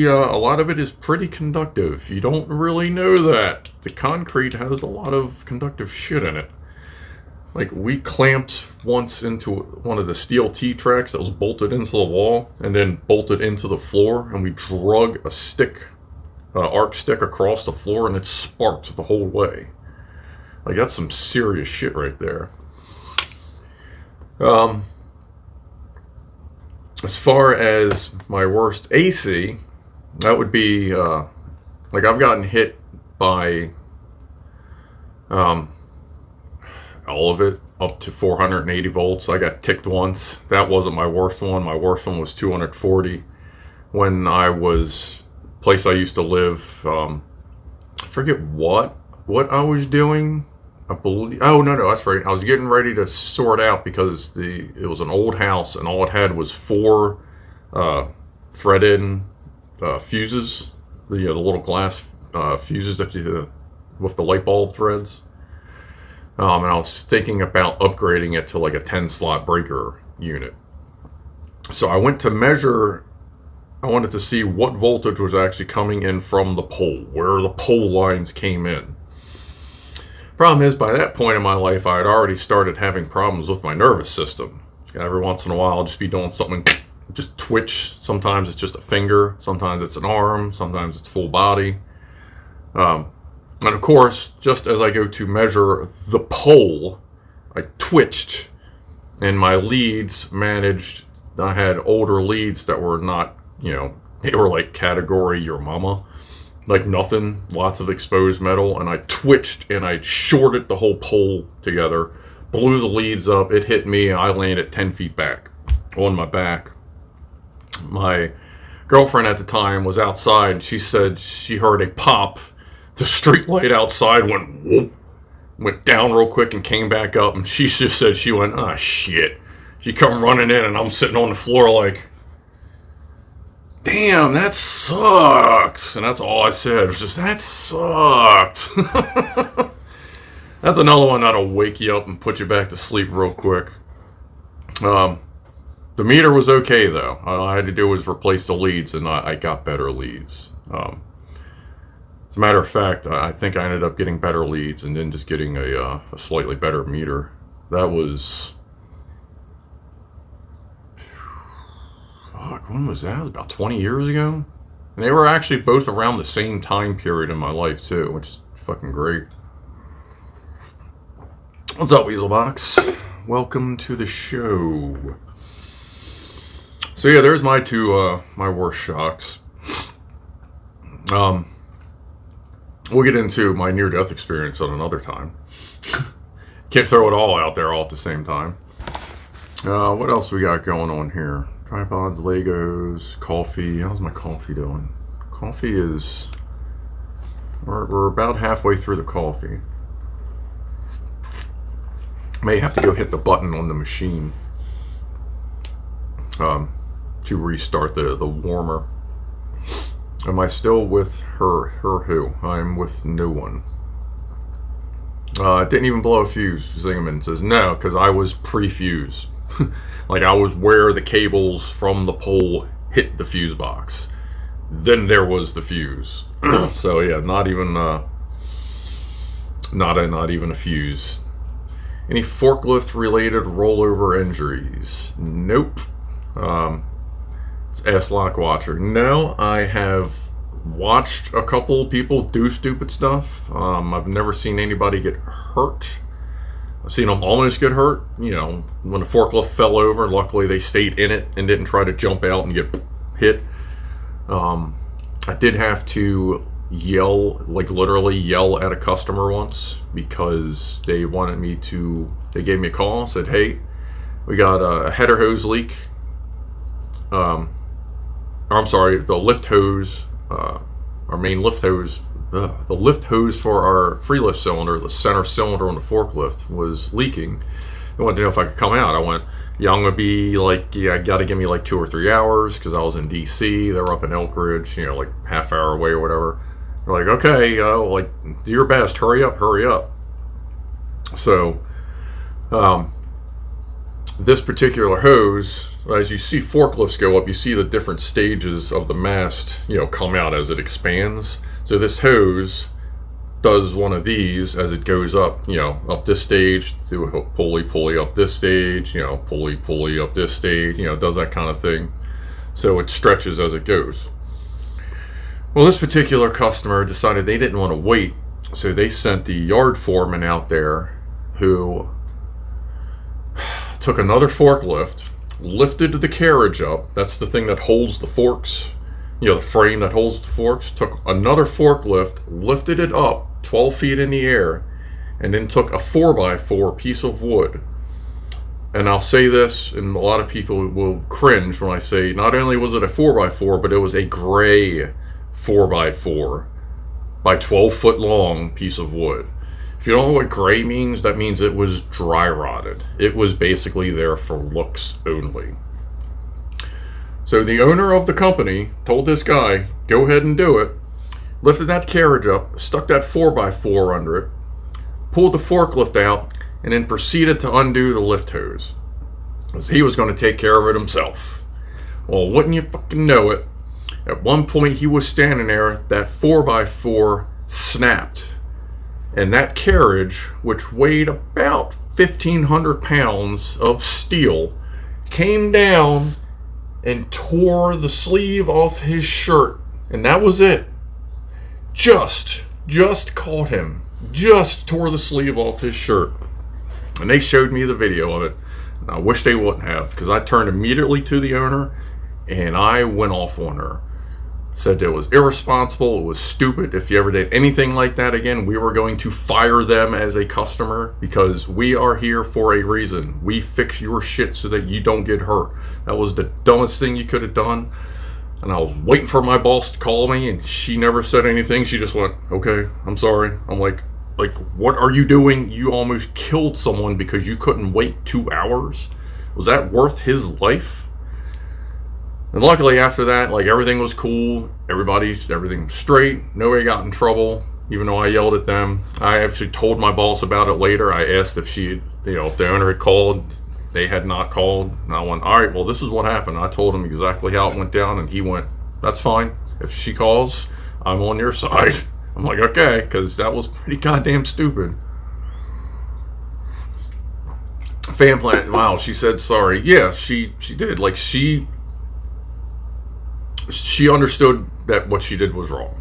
a lot of it is pretty conductive. You don't really know that. The concrete has a lot of conductive shit in it. We clamped once into one of the steel T-tracks that was bolted into the wall and then bolted into the floor, and we drug a arc stick across the floor, and it sparked the whole way. That's some serious shit right there. As far as my worst AC, that would be I've gotten hit by all of it up to 480 volts. I got ticked once. That wasn't my worst one. My worst one was 240 when I was place I used to live. I forget what I was doing. I believe. Oh no, that's right. I was getting ready to sort out because it was an old house and all it had was 4 thread-in fuses, the little glass fuses that you with the light bulb threads. And I was thinking about upgrading it to a 10-slot breaker unit. So I went to measure. I wanted to see what voltage was actually coming in from the pole, where the pole lines came in. Problem is, by that point in my life, I had already started having problems with my nervous system. Every once in a while, I'll just be doing something, just twitch. Sometimes it's just a finger, sometimes it's an arm, sometimes it's full body. And of course, just as I go to measure the pole, I twitched, and my leads managed. I had older leads that were not, they were like category your mama, like nothing, lots of exposed metal, and I twitched and I shorted the whole pole together, blew the leads up, it hit me, and I landed 10 feet back on my back. My girlfriend at the time was outside, and she said she heard a pop. The street light outside went whoop, went down real quick and came back up, and she just said she went, ah, shit. She come running in, and I'm sitting on the floor like, damn, that sucks. And that's all I said. It was just, that sucked. That's another one that'll wake you up and put you back to sleep real quick. The meter was okay, though. All I had to do was replace the leads, and I got better leads. As a matter of fact, I think I ended up getting better leads and then just getting a slightly better meter. That was... Fuck, when was that? It was about 20 years ago? And they were actually both around the same time period in my life, too, which is fucking great. What's up, Weaselbox? Welcome to the show. So yeah, there's my two, my worst shocks. We'll get into my near-death experience on another time. Can't throw it all out there all at the same time. What else we got going on here? Tripods, Legos, coffee. How's my coffee doing? Coffee is... We're about halfway through the coffee. May have to go hit the button on the machine to restart the warmer. Am I still with her who? I'm with no one. Didn't even blow a fuse. Zingerman says no, because I was pre-fuse. Like I was where the cables from the pole hit the fuse box. Then there was the fuse. So yeah, not even a fuse. Any forklift related rollover injuries? Nope. S-Lock Watcher. No, I have watched a couple people do stupid stuff. I've never seen anybody get hurt. I've seen them almost get hurt. You know, when the forklift fell over, luckily they stayed in it and didn't try to jump out and get hit. I did have to yell, like literally yell at a customer once because they wanted me to, they gave me a call, said, hey, we got a header hose leak. I'm sorry, the lift hose, our main lift hose, the lift hose for our free lift cylinder, the center cylinder on the forklift was leaking. They wanted to know if I could come out. I went, yeah, I'm going to be like, yeah, got to give me like 2 or 3 hours because I was in DC. They were up in Elk Ridge, you know, like half hour away or whatever. They're like, okay, like, do your best, hurry up, hurry up. So, this particular hose, as you see forklifts go up, you see the different stages of the mast, you know, come out as it expands. So this hose does one of these as it goes up, you know, up this stage, through a pulley up this stage, you know, pulley up this stage, you know, it does that kind of thing. So it stretches as it goes. Well, this particular customer decided they didn't want to wait, so they sent the yard foreman out there who took another forklift, lifted the carriage up, that's the thing that holds the forks, you know, the frame that holds the forks, took another forklift, lifted it up 12 feet in the air, and then took a 4x4 piece of wood. And I'll say this, and a lot of people will cringe when I say, not only was it a 4x4, but it was a gray 4x4 by 12 foot long piece of wood. If you don't know what gray means, that means it was dry rotted. It was basically there for looks only. So the owner of the company told this guy, go ahead and do it, lifted that carriage up, stuck that 4x4 under it, pulled the forklift out, and then proceeded to undo the lift hose, because he was going to take care of it himself. Well, wouldn't you fucking know it, at one point he was standing there, that 4x4 snapped, and that carriage, which weighed about 1,500 pounds of steel, came down and tore the sleeve off his shirt, and that was it. Just caught him. Just tore the sleeve off his shirt. And they showed me the video of it. And I wish they wouldn't have, because I turned immediately to the owner and I went off on her. Said it was irresponsible, it was stupid. If you ever did anything like that again, we were going to fire them as a customer, because we are here for a reason. We fix your shit so that you don't get hurt. That was the dumbest thing you could have done. And I was waiting for my boss to call me, and she never said anything. She just went, okay, I'm sorry. I'm like, what are you doing? You almost killed someone because you couldn't wait 2 hours. Was that worth his life? And luckily after that, like, everything was cool. Everything was straight. Nobody got in trouble, even though I yelled at them. I actually told my boss about it later. I asked if if the owner had called. They had not called. And I went, all right, well, this is what happened. I told him exactly how it went down, and he went, that's fine. If she calls, I'm on your side. I'm like, okay, because that was pretty goddamn stupid. Fan plant, wow, she said sorry. Yeah, she did. Like, she understood that what she did was wrong.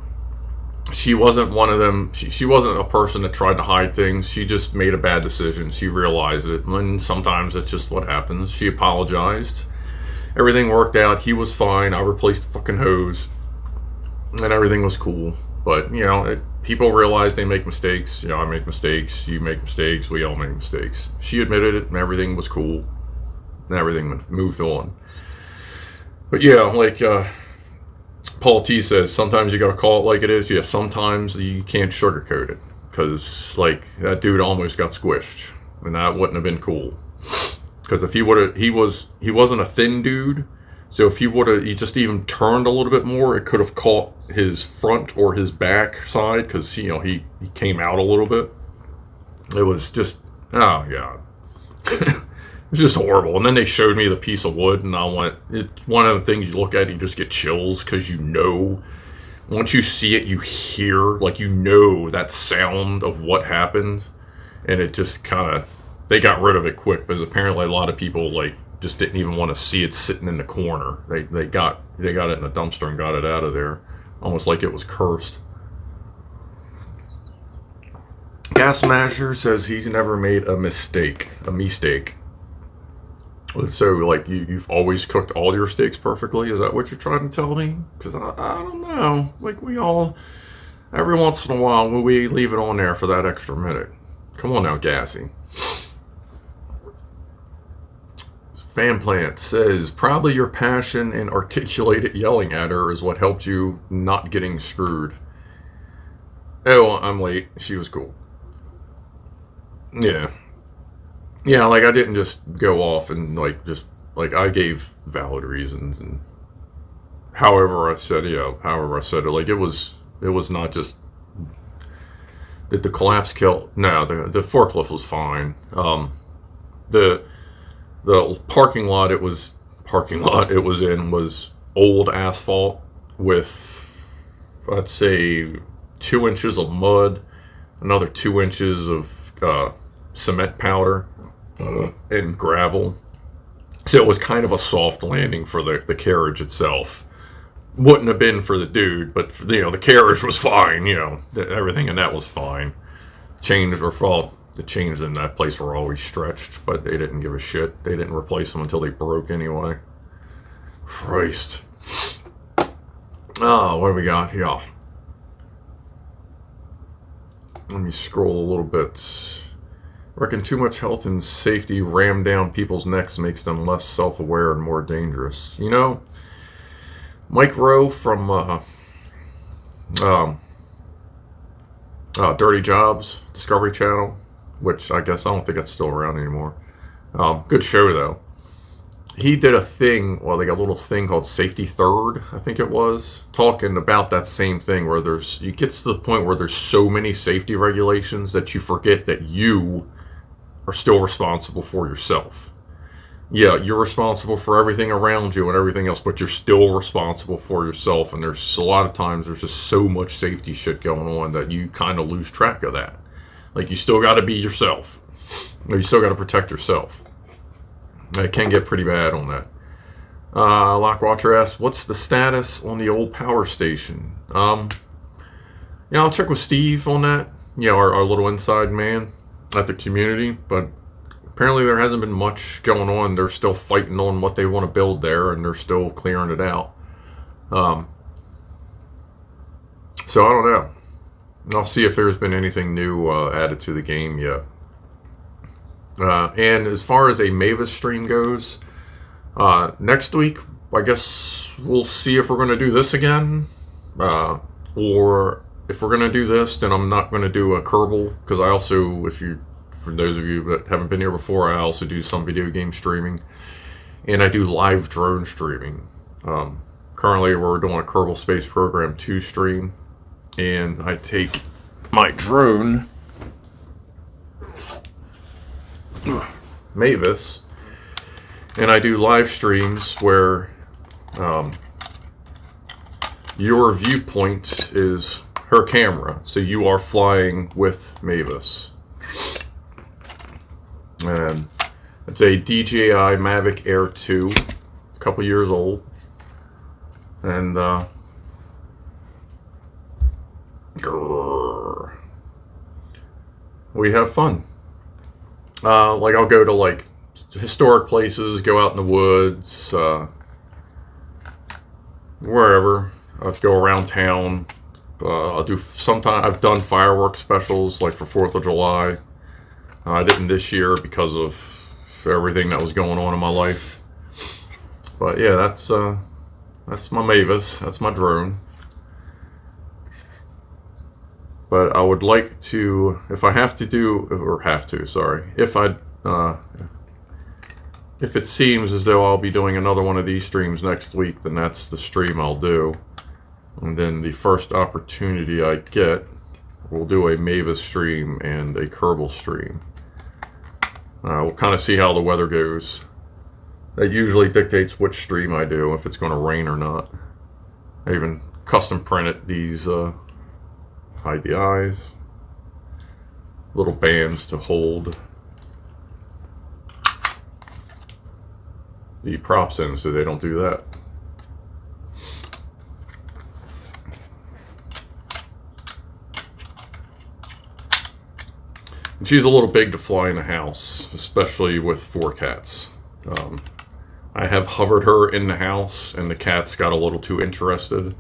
She wasn't one of them. She wasn't a person that tried to hide things. She just made a bad decision. She realized it, and sometimes that's just what happens. She apologized. Everything worked out. He was fine. I replaced the fucking hose, and everything was cool. But, people realize they make mistakes. I make mistakes. You make mistakes. We all make mistakes. She admitted it, and everything was cool, and everything moved on. But yeah, like Paul T says, sometimes you gotta call it like it is. Yeah, sometimes you can't sugarcoat it, because, like, that dude almost got squished, and that wouldn't have been cool. Because if he wasn't a thin dude, so if he just even turned a little bit more, it could have caught his front or his back side, because he came out a little bit. It was just, oh god. It was just horrible. And then they showed me the piece of wood, and I went, it's one of the things you look at, you just get chills, because once you see it, you hear, like, that sound of what happened, and it just kind of, they got rid of it quick, because apparently a lot of people, like, just didn't even want to see it sitting in the corner. They got it in a dumpster and got it out of there, almost like it was cursed. Gas Masher says he's never made a mistake. So, like, you've always cooked all your steaks perfectly? Is that what you're trying to tell me? Because I don't know. Like, every once in a while, we leave it on there for that extra minute. Come on now, Gassy. Fan Plant says, probably your passion and articulated yelling at her is what helped you not getting screwed. Oh, I'm late. She was cool. Yeah. Yeah, like, I didn't just go off and, I gave valid reasons, and however I said it, like, it was not just, did the collapse kill? No, the forklift was fine. The parking lot it was in was old asphalt with, let's say, 2 inches of mud, another 2 inches of cement powder, and gravel. So it was kind of a soft landing for the carriage itself. Wouldn't have been for the dude, but the carriage was fine. Everything in that was fine. The chains in that place were always stretched, but they didn't give a shit. They didn't replace them until they broke anyway. Christ. Oh, what do we got here? Let me scroll a little bit. Reckon too much health and safety rammed down people's necks makes them less self-aware and more dangerous. Mike Rowe from Dirty Jobs, Discovery Channel, which I don't think that's still around anymore. Good show, though. He did a thing, they got a little thing called Safety Third, I think it was, talking about that same thing where you get to the point where there's so many safety regulations that you forget that you are still responsible for yourself. Yeah, you're responsible for everything around you and everything else, but you're still responsible for yourself. And there's a lot of times there's just so much safety shit going on that you kind of lose track of that. Like, you still got to be yourself, or you still got to protect yourself. It can get pretty bad on that. Lockwatcher asks, what's the status on the old power station? Yeah, I'll check with Steve on that. Yeah, our little inside man at the community. But apparently there hasn't been much going on. They're still fighting on what they want to build there, and they're still clearing it out. So I don't know. I'll see if there's been anything new added to the game yet. And as far as a Mavis stream goes, next week, I guess we'll see if we're going to do this again. Or if we're going to do this, then I'm not going to do a Kerbal. Because I also, for those of you that haven't been here before, I also do some video game streaming. And I do live drone streaming. Currently, we're doing a Kerbal Space Program 2 stream. And I take my drone, Mavis, and I do live streams where your viewpoint is her camera. So you are flying with Mavis. And it's a DJI Mavic Air 2, a couple years old. And we have fun. Like I'll go to like historic places, go out in the woods, wherever. I'll go around town. I'll do sometimes. I've done fireworks specials like for 4th of July. I didn't this year because of everything that was going on in my life. But yeah, that's my Mavis. That's my drone. But I would like to, if I have to do, or have to, sorry, if it seems as though I'll be doing another one of these streams next week, then that's the stream I'll do. And then the first opportunity I get, we'll do a Mavis stream and a Kerbal stream. We'll kind of see how the weather goes. That usually dictates which stream I do, if it's going to rain or not. I even custom printed these, hide the eyes, little bands to hold the props in so they don't do that. And she's a little big to fly in a house, especially with 4 cats. I have hovered her in the house and the cats got a little too interested.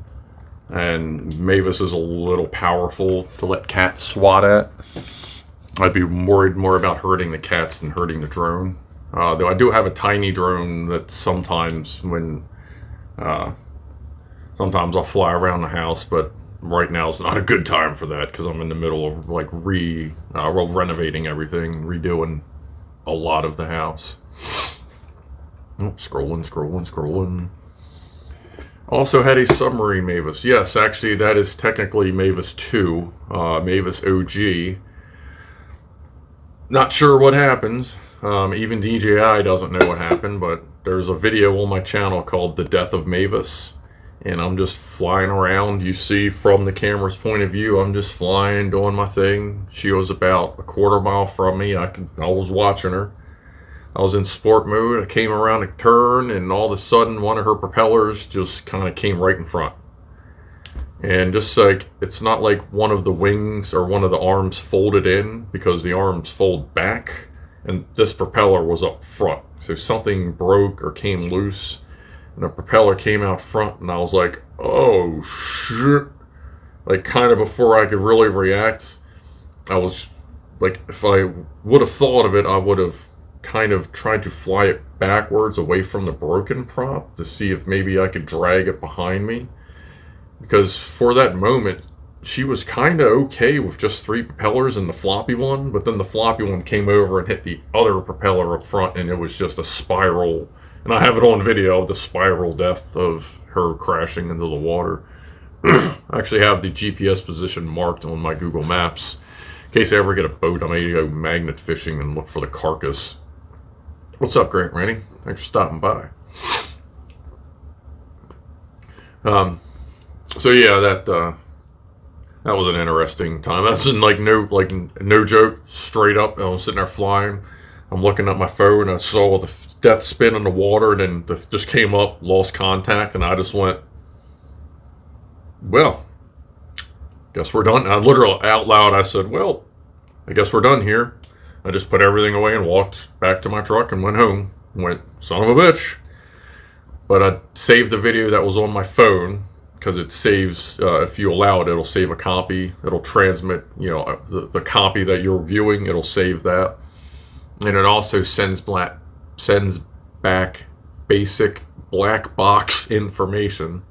And Mavis is a little powerful to let cats swat at. I'd be worried more about hurting the cats than hurting the drone. Though I do have a tiny drone that sometimes sometimes I'll fly around the house, but right now is not a good time for that because I'm in the middle of like renovating everything, redoing a lot of the house. Oh, scrolling. Also had a submarine Mavis. Yes, actually that is technically Mavis 2, Mavis OG. Not sure what happens. Even DJI doesn't know what happened, but there's a video on my channel called The Death of Mavis. And I'm just flying around. You see from the camera's point of view, I'm just flying, doing my thing. She was about a quarter mile from me. I was watching her. I was in sport mode. I came around a turn, and all of a sudden, one of her propellers just kind of came right in front. And just like, it's not like one of the wings or one of the arms folded in, because the arms fold back, and this propeller was up front. So something broke or came loose, and the propeller came out front, and I was like, oh shit. Like, kind of before I could really react, I was like, if I would have thought of it, I would have kind of tried to fly it backwards away from the broken prop to see if maybe I could drag it behind me. Because for that moment, she was kind of okay with just 3 propellers and the floppy one, but then the floppy one came over and hit the other propeller up front, and it was just a spiral. And I have it on video, the spiral death of her crashing into the water. I actually have the GPS position marked on my Google Maps. In case I ever get a boat, I may go magnet fishing and look for the carcass. What's up, Grant Rennie? Thanks for stopping by. So yeah, that was an interesting time. That's in no joke, straight up. I was sitting there flying. I'm looking at my phone. I saw the death spin in the water, and then just came up, lost contact, and I just went, well, guess we're done. I literally out loud, I said, well, I guess we're done here. I just put everything away and walked back to my truck and went home. Went, son of a bitch. But I saved the video that was on my phone, because it saves, if you allow it, it'll save a copy. It'll transmit, the copy that you're viewing, it'll save that. And it also sends back basic black box information.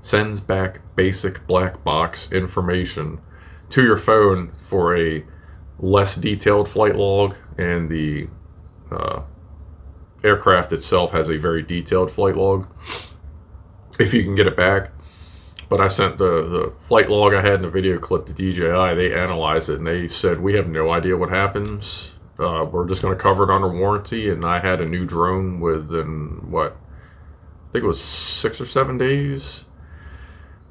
Sends back basic black box information to your phone for a less detailed flight log, and the aircraft itself has a very detailed flight log, if you can get it back. But I sent the flight log I had in the video clip to DJI. They analyzed it, and they said, we have no idea what happens. We're just going to cover it under warranty. And I had a new drone within, I think it was 6 or 7 days.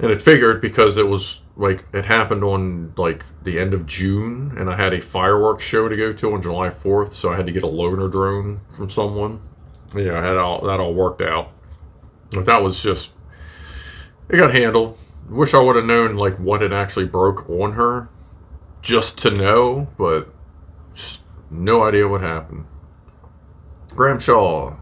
And it figured, because it was it happened on the end of June, and I had a fireworks show to go to on July 4th, so I had to get a loaner drone from someone. Yeah, I had that all worked out. But that was just, it got handled. Wish I would have known what had actually broke on her, just to know, but just no idea what happened. Graham Shaw.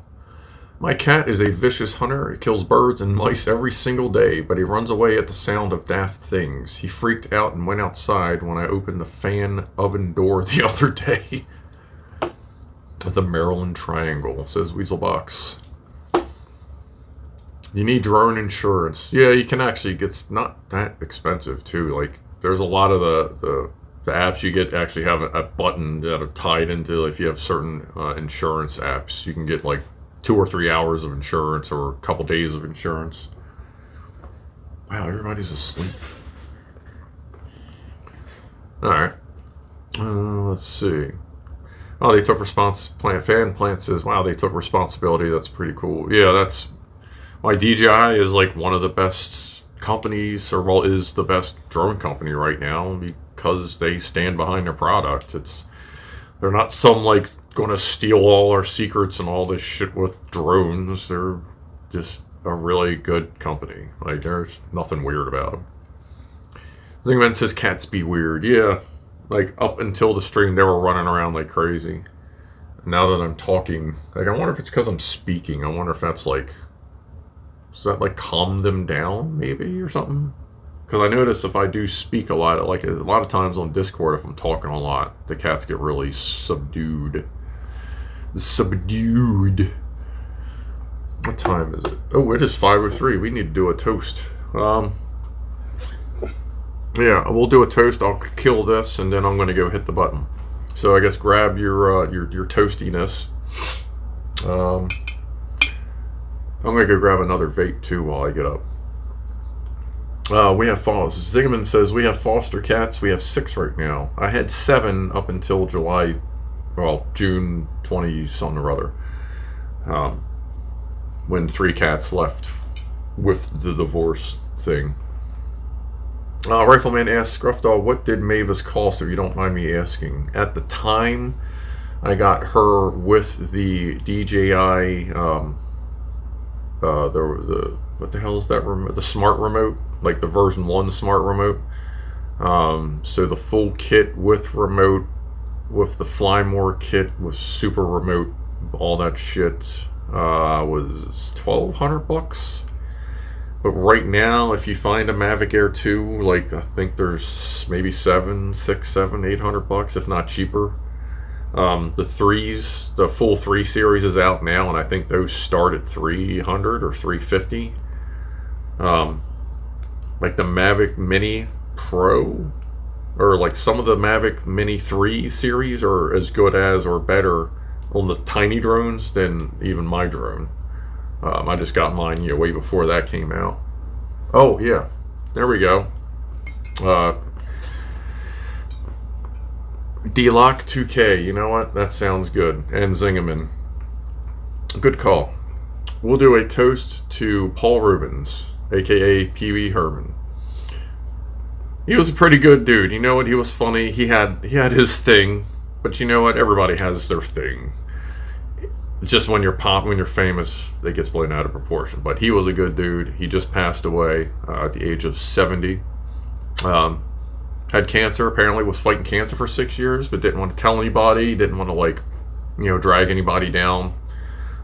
My cat is a vicious hunter. He kills birds and mice every single day, but he runs away at the sound of daft things. He freaked out and went outside when I opened the fan oven door the other day. The Maryland Triangle, says Weaselbox. You need drone insurance. Yeah, you can actually get, it's not that expensive too. There's a lot of the apps you get actually have a button that are tied into, if you have certain insurance apps, you can get 2 or 3 hours of insurance, or a couple days of insurance. Wow, everybody's asleep. Alright. Let's see. Oh, they took Fan Plant says, wow, they took responsibility. That's pretty cool. Yeah, that's why DJI is one of the best companies, or is the best drone company right now, because they stand behind their product. They're not some going to steal all our secrets and all this shit with drones. They're just a really good company. There's nothing weird about them. Zingman says cats be weird. Yeah, up until the stream they were running around like crazy. Now that I'm talking, I wonder if it's because I'm speaking. I wonder if that's does that calm them down maybe or something? Because I notice if I do speak a lot, a lot of times on Discord, if I'm talking a lot, the cats get really subdued. What time is it? Oh, it is 5:03. We need to do a toast. Yeah, we'll do a toast. I'll kill this, and then I'm going to go hit the button. So I guess grab your toastiness. I'm going to go grab another vape too while I get up. We have Zingerman says we have foster cats. We have 6 right now. I had 7 up until June 20 something or other. When 3 cats left with the divorce thing. Rifleman asks Scruffdog, what did Mavis cost, if you don't mind me asking? At the time, I got her with the DJI. There was what the hell is that remote? The smart remote, the version 1 smart remote. So the full kit with remote, with the Fly More kit with super remote, all that shit, was $1,200. But right now, if you find a Mavic Air 2, I think there's maybe $800, if not cheaper. The 3s, the full 3 series is out now, and I think those start at $300 or $350. The Mavic Mini Pro, or some of the Mavic Mini 3 series are as good as or better on the tiny drones than even my drone. I just got mine way before that came out. Oh yeah, there we go. D-Lock 2K, you know what? That sounds good. And Zingerman. Good call. We'll do a toast to Paul Rubens, aka Pee Wee Herman. He was a pretty good dude. You know what? He was funny. He had his thing, But you know what? Everybody has their thing. It's just when you're when you're famous, it gets blown out of proportion. But he was a good dude. He just passed away at the age of 70. Had cancer. Apparently, was fighting cancer for 6 years, but didn't want to tell anybody. Didn't want to drag anybody down.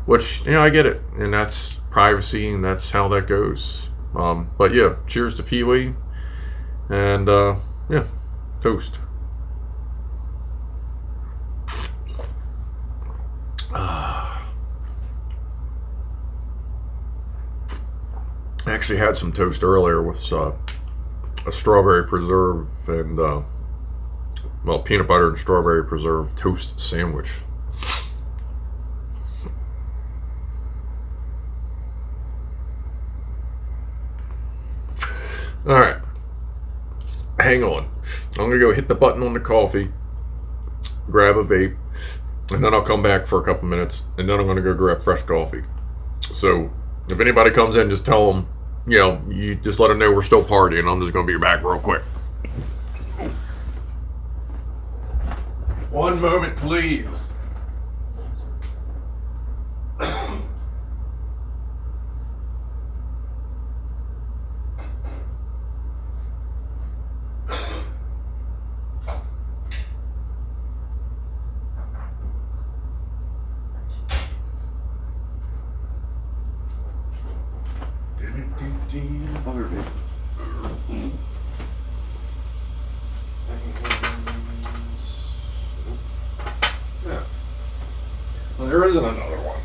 Which I get it, and that's privacy, and that's how that goes. But yeah, cheers to Pee Wee, and yeah, toast. I actually had some toast earlier with a strawberry preserve and peanut butter and strawberry preserve toast sandwich. All right, hang on. I'm gonna go hit the button on the coffee, grab a vape, and then I'll come back for a couple minutes, and then I'm gonna go grab fresh coffee. So if anybody comes in, just tell them, you just let them know we're still partying. I'm just gonna be back real quick. One moment, please. Well, there isn't another one.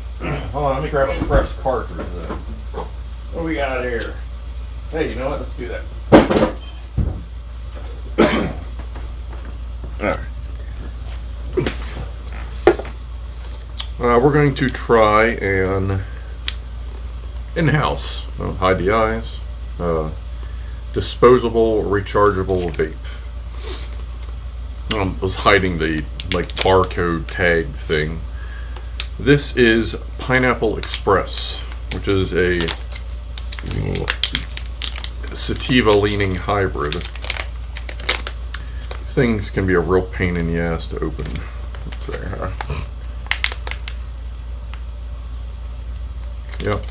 Hold on, let me grab a fresh cartridge then. What do we got here? Hey, you know what? Let's do that. Alright. We're going to try an in-house, hide the eyes, disposable, rechargeable vape. I was hiding the barcode tag thing. This is Pineapple Express, which is a sativa-leaning hybrid. These things can be a real pain in the ass to open. Let's see, Yep.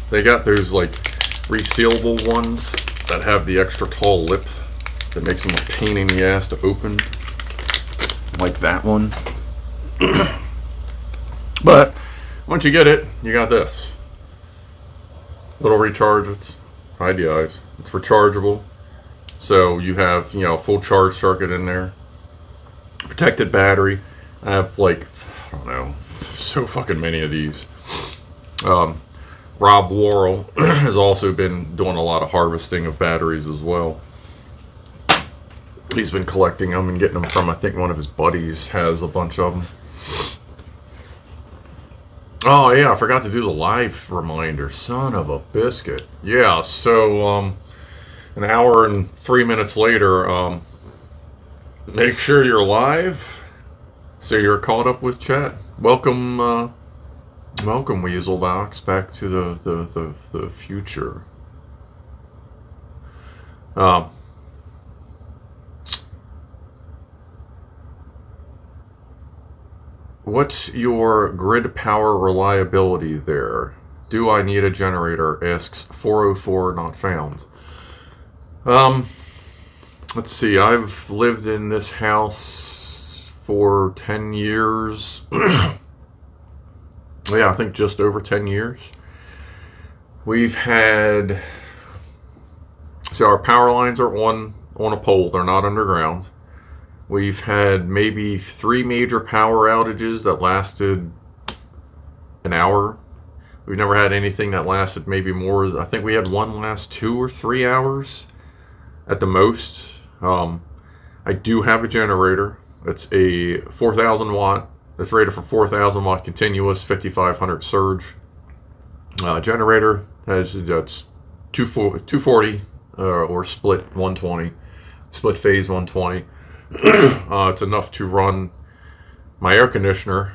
They got those resealable ones that have the extra tall lip that makes them a pain in the ass to open, like that one. But once you get it, you got this little recharge. It's hide the eyes. It's rechargeable, so you have full charge circuit in there. Protected battery. I have I don't know, so fucking many of these. Rob Worrell has also been doing a lot of harvesting of batteries as well. He's been collecting them and getting them from, I think one of his buddies has a bunch of them. Oh yeah, I forgot to do the live reminder. Son of a biscuit. Yeah, so an hour and 3 minutes later, make sure you're live so you're caught up with chat. Welcome Weaselbox back to the future. What's your grid power reliability there? Do I need a generator? Asks 404 not found. Let's see. I've lived in this house for 10 years. Yeah, I think just over 10 years. We've had... So our power lines are on a pole. They're not underground. We've had maybe 3 major power outages that lasted an hour. We've never had anything that lasted maybe more. I think we had one last 2 or 3 hours at the most. I do have a generator. It's a 4,000 watt. It's rated for 4,000 watt continuous, 5,500 surge. Generator has 240 or split 120, split phase 120. It's enough to run my air conditioner.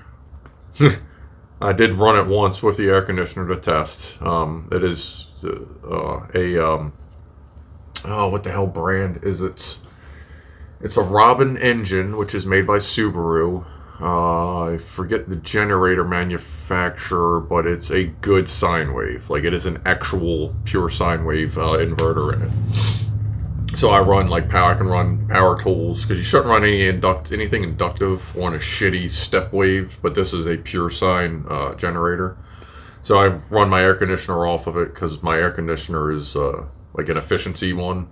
I did run it once with the air conditioner to test. It is what the hell brand is it? It's a Robin engine, which is made by Subaru. I forget the generator manufacturer, but it's a good sine wave. Like, it is an actual pure sine wave inverter in it. So I run like power. I can run power tools because you shouldn't run anything inductive on a shitty step wave. But this is a pure sine generator. So I run my air conditioner off of it because my air conditioner is like an efficiency one.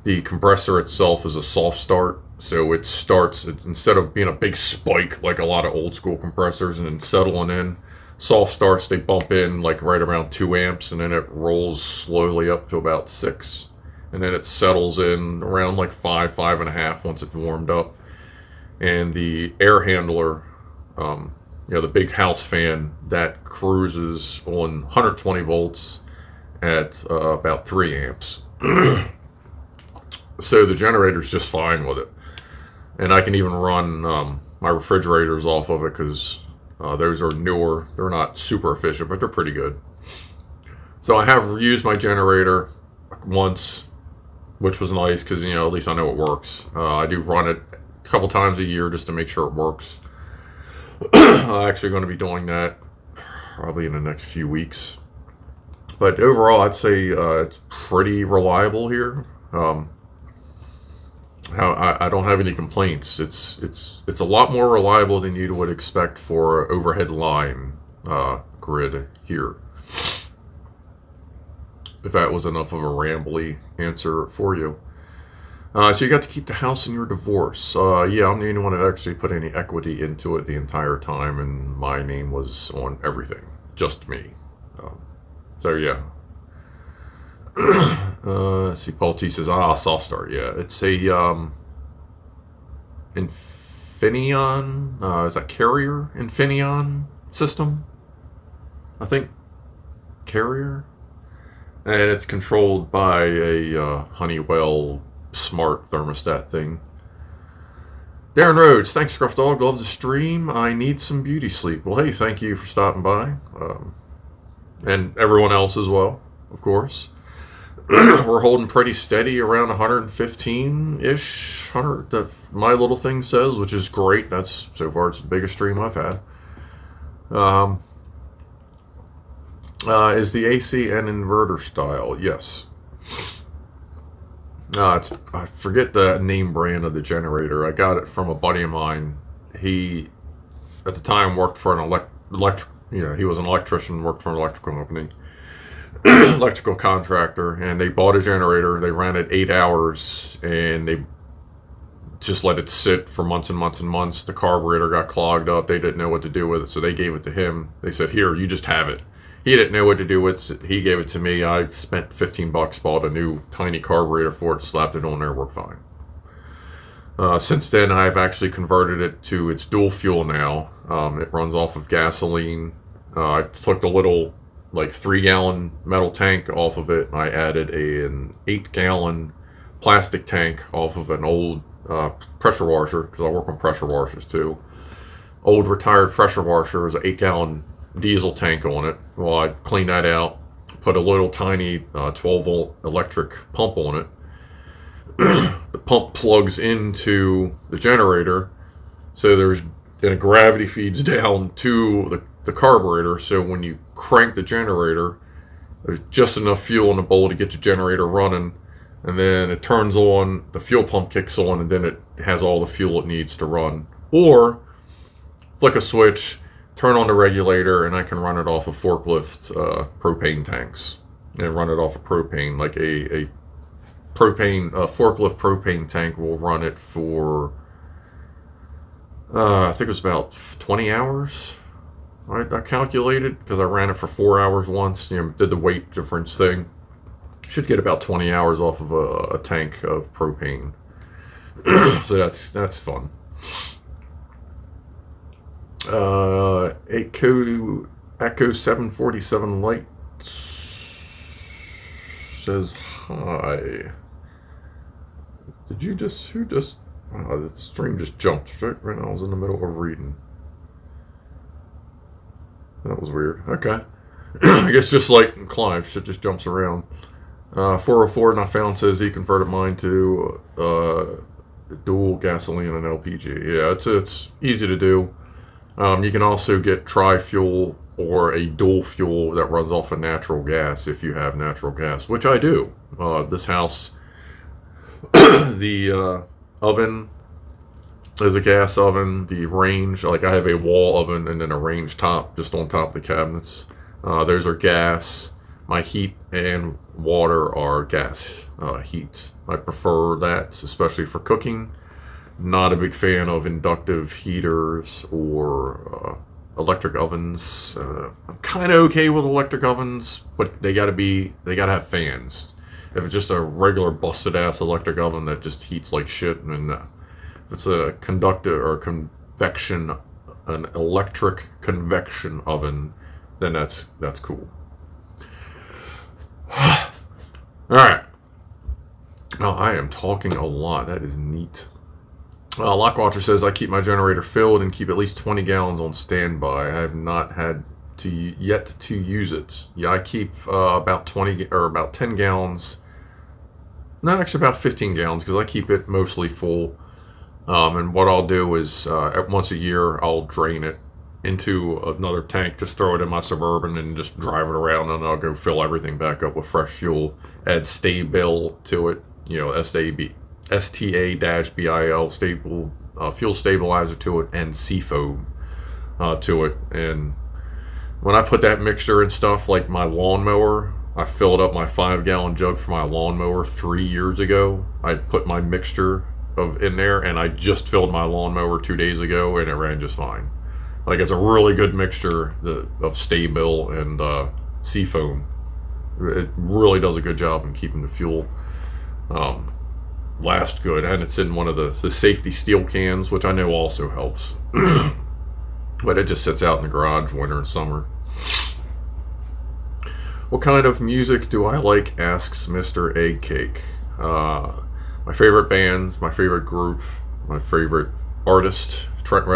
The compressor itself is a soft start, so it starts, instead of being a big spike like a lot of old school compressors and then settling in, soft starts, they bump in like right around 2 amps, and then it rolls slowly up to about 6. And then it settles in around like 5, 5.5 once it's warmed up. And the air handler, the big house fan, that cruises on 120 volts at about 3 amps. So the generator's just fine with it. And I can even run my refrigerators off of it because those are newer. They're not super efficient, but they're pretty good. So I have used my generator once, which was nice because, at least I know it works. I do run it a couple times a year just to make sure it works. I'm actually going to be doing that probably in the next few weeks. But overall, I'd say it's pretty reliable here. I don't have any complaints. It's a lot more reliable than you would expect for an overhead line grid here. If that was enough of a rambly answer for you. So you got to keep the house in your divorce. Yeah, I'm the only one that actually put any equity into it the entire time, and my name was on everything. Just me. So yeah. Let's see, Paul T says, soft start. Yeah, it's a Infineon. Is that Carrier Infineon system? I think Carrier, and it's controlled by a Honeywell smart thermostat thing. Darren Rhodes, thanks, Scruff Dog. Love the stream. I need some beauty sleep. Well, hey, thank you for stopping by, and everyone else as well, of course. We're holding pretty steady around 115-ish, that my little thing says, which is great. That's, so far, it's the biggest stream I've had. Is the AC an inverter style? Yes. I forget the name brand of the generator. I got it from a buddy of mine. He, at the time, worked for an he was an electrician, worked for an electrical company. Electrical contractor, and they bought a generator. They ran it 8 hours, and they just let it sit for months and months and months. The carburetor got clogged up. They didn't know what to do with it, so they gave it to him. They said, "Here, you just have it." He didn't know what to do with it. He gave it to me. I spent $15, bought a new tiny carburetor for it, slapped it on there, worked fine. Since then, I've actually converted it to its dual fuel now. It runs off of gasoline. I took the little 3-gallon metal tank off of it. I added an 8-gallon plastic tank off of an old pressure washer, because I work on pressure washers too. Old retired pressure washer is an 8-gallon diesel tank on it. Well, I cleaned that out, put a little tiny 12-volt electric pump on it. The pump plugs into the generator, so and gravity feeds down to the carburetor, so when you crank the generator, there's just enough fuel in the bowl to get the generator running, and then it turns on, the fuel pump kicks on, and then it has all the fuel it needs to run. Or flick a switch, turn on the regulator, and I can run it off of forklift propane tanks, and run it off of propane. Like a forklift propane tank will run it for I think it was about 20 hours. I calculated, because I ran it for 4 hours once, did the weight difference thing. Should get about 20 hours off of a tank of propane. So that's fun. Echo 747 Light says hi. Who just, the stream just jumped right when I was in the middle of reading. That was weird. Okay. I guess just like Clive, shit just jumps around. 404 Not Found says he converted mine to dual gasoline and LPG. Yeah, it's easy to do. You can also get tri-fuel or a dual fuel that runs off of natural gas if you have natural gas, which I do. This house, the oven is a gas oven. The range, like I have a wall oven and then a range top just on top of the cabinets. Those are gas. My heat and water are gas heats. I prefer that, especially for cooking. Not a big fan of inductive heaters or electric ovens. I'm kind of okay with electric ovens, but they gotta have fans. If it's just a regular busted ass electric oven that just heats like shit, and if it's a conductive or convection, an electric convection oven, then that's cool. All right. Oh, I am talking a lot. That is neat. Lockwatcher says, I keep my generator filled and keep at least 20 gallons on standby. I have not had yet to use it. Yeah, I keep about 20 or about 10 gallons. No, actually about 15 gallons because I keep it mostly full. And what I'll do is once a year I'll drain it into another tank, just throw it in my Suburban and just drive it around, and I'll go fill everything back up with fresh fuel. Add Stabil to it, STA-BIL stable fuel stabilizer to it, and Seafoam to it. And when I put that mixture and stuff, like my lawnmower, I filled up my 5-gallon jug for my lawnmower 3 years ago. I put my mixture in there, and I just filled my lawnmower 2 days ago, and it ran just fine. Like, it's a really good mixture of Stabil and Seafoam. It really does a good job in keeping the fuel last good, and it's in one of the safety steel cans, which I know also helps. But it just sits out in the garage winter and summer. What kind of music do I like? Asks Mr. Egg Cake. My favorite bands, my favorite group, my favorite artist, Trent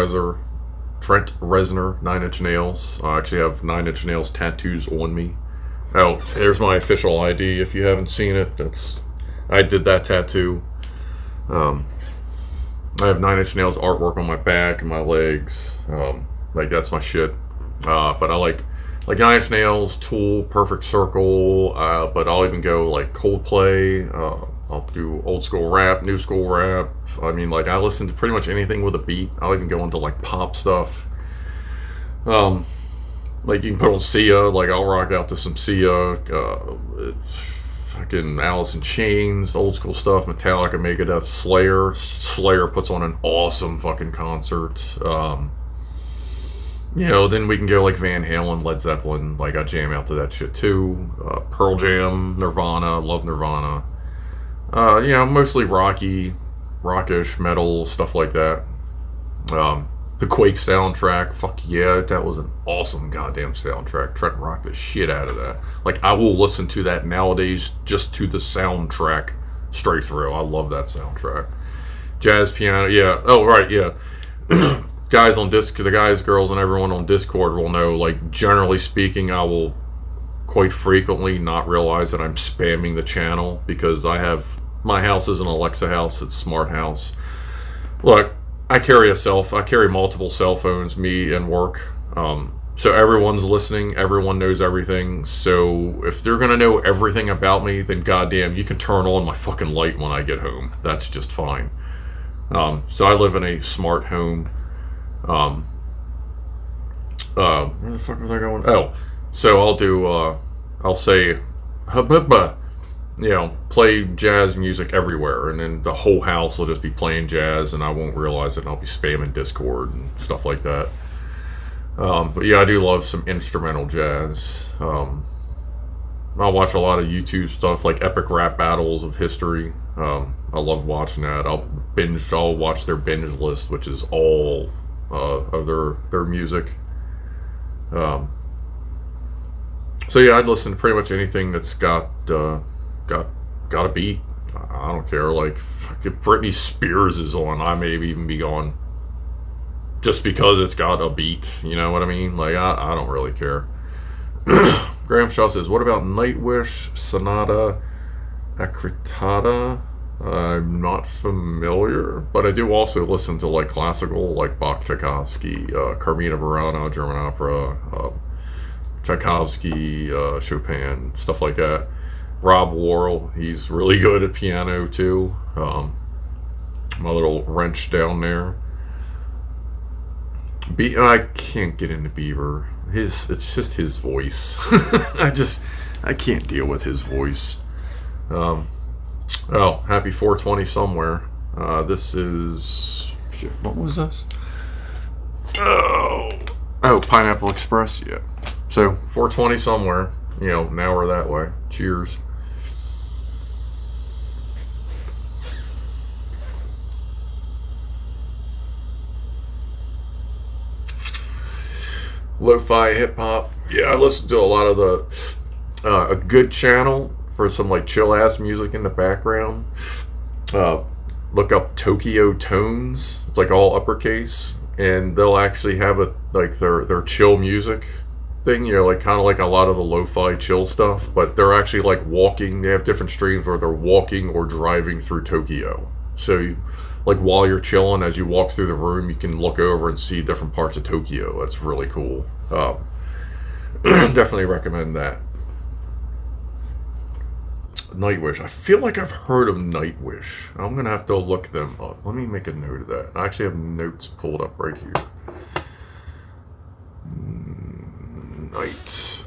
Reznor, 9 Inch Nails. I actually have 9 Inch Nails tattoos on me. Oh, here's my official ID. If you haven't seen it, I did that tattoo. I have 9 Inch Nails artwork on my back and my legs. Like, that's my shit. But I like 9 Inch Nails, Tool, Perfect Circle. But I'll even go like Coldplay. I'll do old school rap, new school rap. I mean, like, I listen to pretty much anything with a beat. I'll even go into like pop stuff. Like, you can put on Sia. Like, I'll rock out to some Sia. Fucking Alice in Chains, old school stuff. Metallica, Megadeth, Slayer. Slayer puts on an awesome fucking concert. Then we can go like Van Halen, Led Zeppelin. Like, I jam out to that shit too. Pearl Jam, Nirvana. Love Nirvana. Mostly rockish metal, stuff like that. The Quake soundtrack, fuck yeah, that was an awesome goddamn soundtrack. Trent rocked the shit out of that. Like, I will listen to that nowadays just to the soundtrack straight through. I love that soundtrack. Jazz piano, yeah. Oh, right, yeah. The guys, girls, and everyone on Discord will know, like, generally speaking, I will quite frequently not realize that I'm spamming the channel because my house is an Alexa house, it's a smart house. Look, I carry multiple cell phones, me and work. So everyone's listening, everyone knows everything. So if they're gonna know everything about me, then goddamn, you can turn on my fucking light when I get home. That's just fine. So I live in a smart home. Where the fuck was I going? Oh, so I'll say, play jazz music everywhere, and then the whole house will just be playing jazz, and I won't realize it, and I'll be spamming Discord and stuff like that. But yeah, I do love some instrumental jazz. I'll watch a lot of YouTube stuff, like epic rap battles of history. I love watching that. I'll watch their binge list, which is all of their music. So yeah, I'd listen to pretty much anything that's got a beat. I don't care. Like, if Britney Spears is on, I may even be going just because it's got a beat. You know what I mean? Like, I don't really care. Graham Shaw says, what about Nightwish, Sonata, Acritada? I'm not familiar, but I do also listen to like classical, like Bach, Tchaikovsky, Carmina Burana, German opera, Tchaikovsky, Chopin, stuff like that. Rob Worrell, he's really good at piano too. My little wrench down there. I can't get into Bieber. It's just his voice. I can't deal with his voice. Oh, happy 420 somewhere. This is shit. What was this? Oh, Pineapple Express. Yeah. So 420 somewhere. Now we're that way. Cheers. Lo-fi hip hop. Yeah, I listen to a lot of a good channel for some like chill ass music in the background. Look up Tokyo Tones. It's like all uppercase, and they'll actually have their chill music thing. Like kind of like a lot of the lo-fi chill stuff, but they're actually like walking. They have different streams where they're walking or driving through Tokyo. So like while you're chilling, as you walk through the room, you can look over and see different parts of Tokyo. That's really cool. Definitely recommend that. Nightwish. I feel like I've heard of Nightwish. I'm gonna have to look them up. Let me make a note of that. I actually have notes pulled up right here. Nightwish.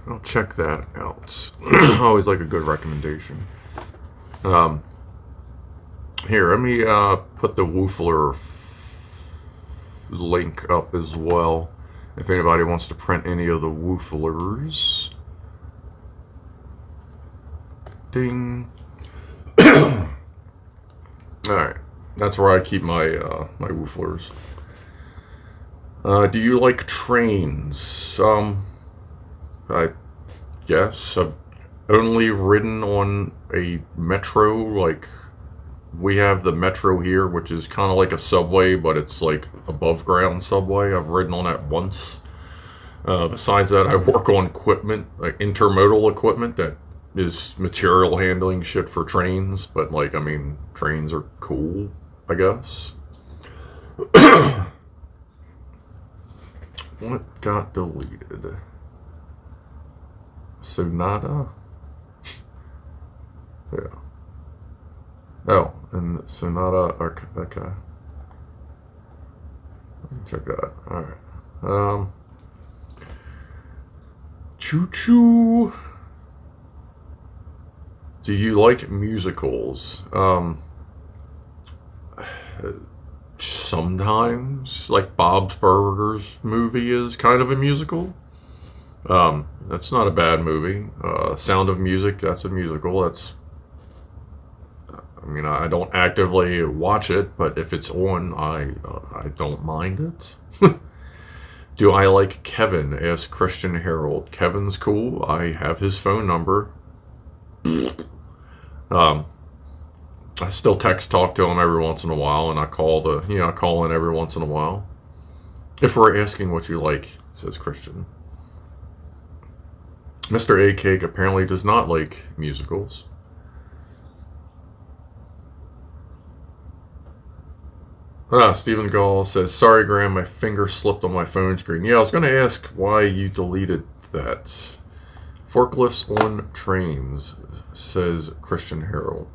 I'll check that out. Always like a good recommendation. Here, let me put the Whoofler link up as well. If anybody wants to print any of the Whooflers. Ding. Alright, that's where I keep my my Whooflers. Do you like trains? I guess. I've only ridden on a metro, like we have the metro here, which is kind of like a subway, but it's like above ground subway. I've ridden on that once. Besides that, I work on equipment, like intermodal equipment that is material handling shit for trains. But trains are cool, I guess. What got deleted? Sonata? Yeah. Oh, and Sonata. Okay. Check that. Alright. Choo choo. Do you like musicals? Sometimes. Like Bob's Burgers movie is kind of a musical. That's not a bad movie. Sound of Music, that's a musical. I don't actively watch it, but if it's on, I don't mind it. Do I like Kevin? Asked Christian Harold. Kevin's cool. I have his phone number. I still talk to him every once in a while, and I call in every once in a while. If we're asking what you like, says Christian. Mr. A Cake apparently does not like musicals. Stephen Gall says, sorry, Graham, my finger slipped on my phone screen. Yeah, I was going to ask why you deleted that. Forklifts on trains, says Christian Harold.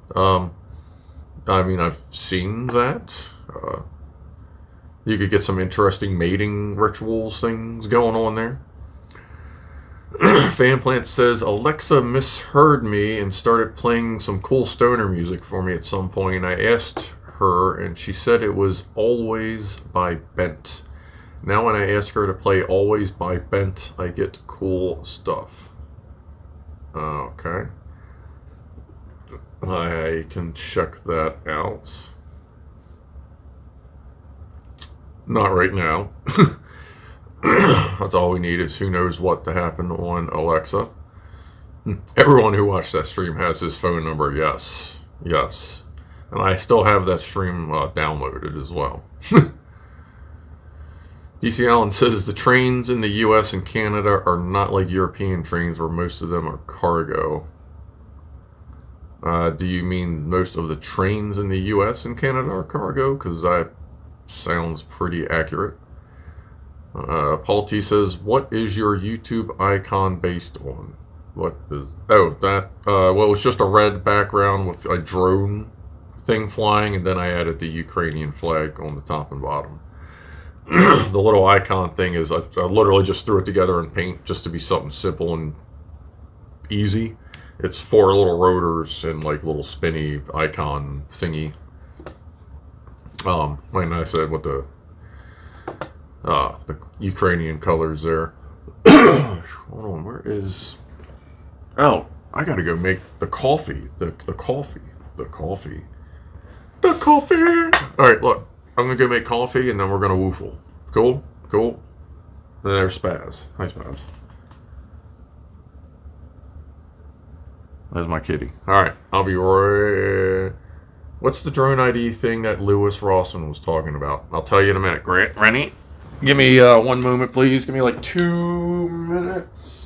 I've seen that. You could get some interesting mating rituals things going on there. Fanplant says, Alexa misheard me and started playing some cool stoner music for me at some point. I asked her, and she said it was Always by Bent. Now when I ask her to play Always by Bent, I get cool stuff. Okay. I can check that out. Not right now. That's all we need is who knows what to happen on Alexa. Everyone who watched that stream has his phone number, yes. Yes. And I still have that stream downloaded as well. DC Allen says the trains in the US and Canada are not like European trains where most of them are cargo. Do you mean most of the trains in the U.S. and Canada are cargo? Because that sounds pretty accurate. Paul T says, what is your YouTube icon based on? What is... Oh, that... well, it's just a red background with a drone thing flying, and then I added the Ukrainian flag on the top and bottom. The little icon thing is... I literally just threw it together in paint just to be something simple and easy. It's 4 little rotors and like little spinny icon thingy. Like I said, with the Ukrainian colors there. Hold on, where is... Oh, I gotta go make the coffee. The coffee. Alright, look. I'm gonna go make coffee and then we're gonna woofle. Cool? Cool. And there's Spaz. Hi, Spaz. There's my kitty. Alright, I'll be right... What's the drone ID thing that Lewis Rawson was talking about? I'll tell you in a minute. Grant, Rennie, give me 1 moment, please. Give me like 2 minutes.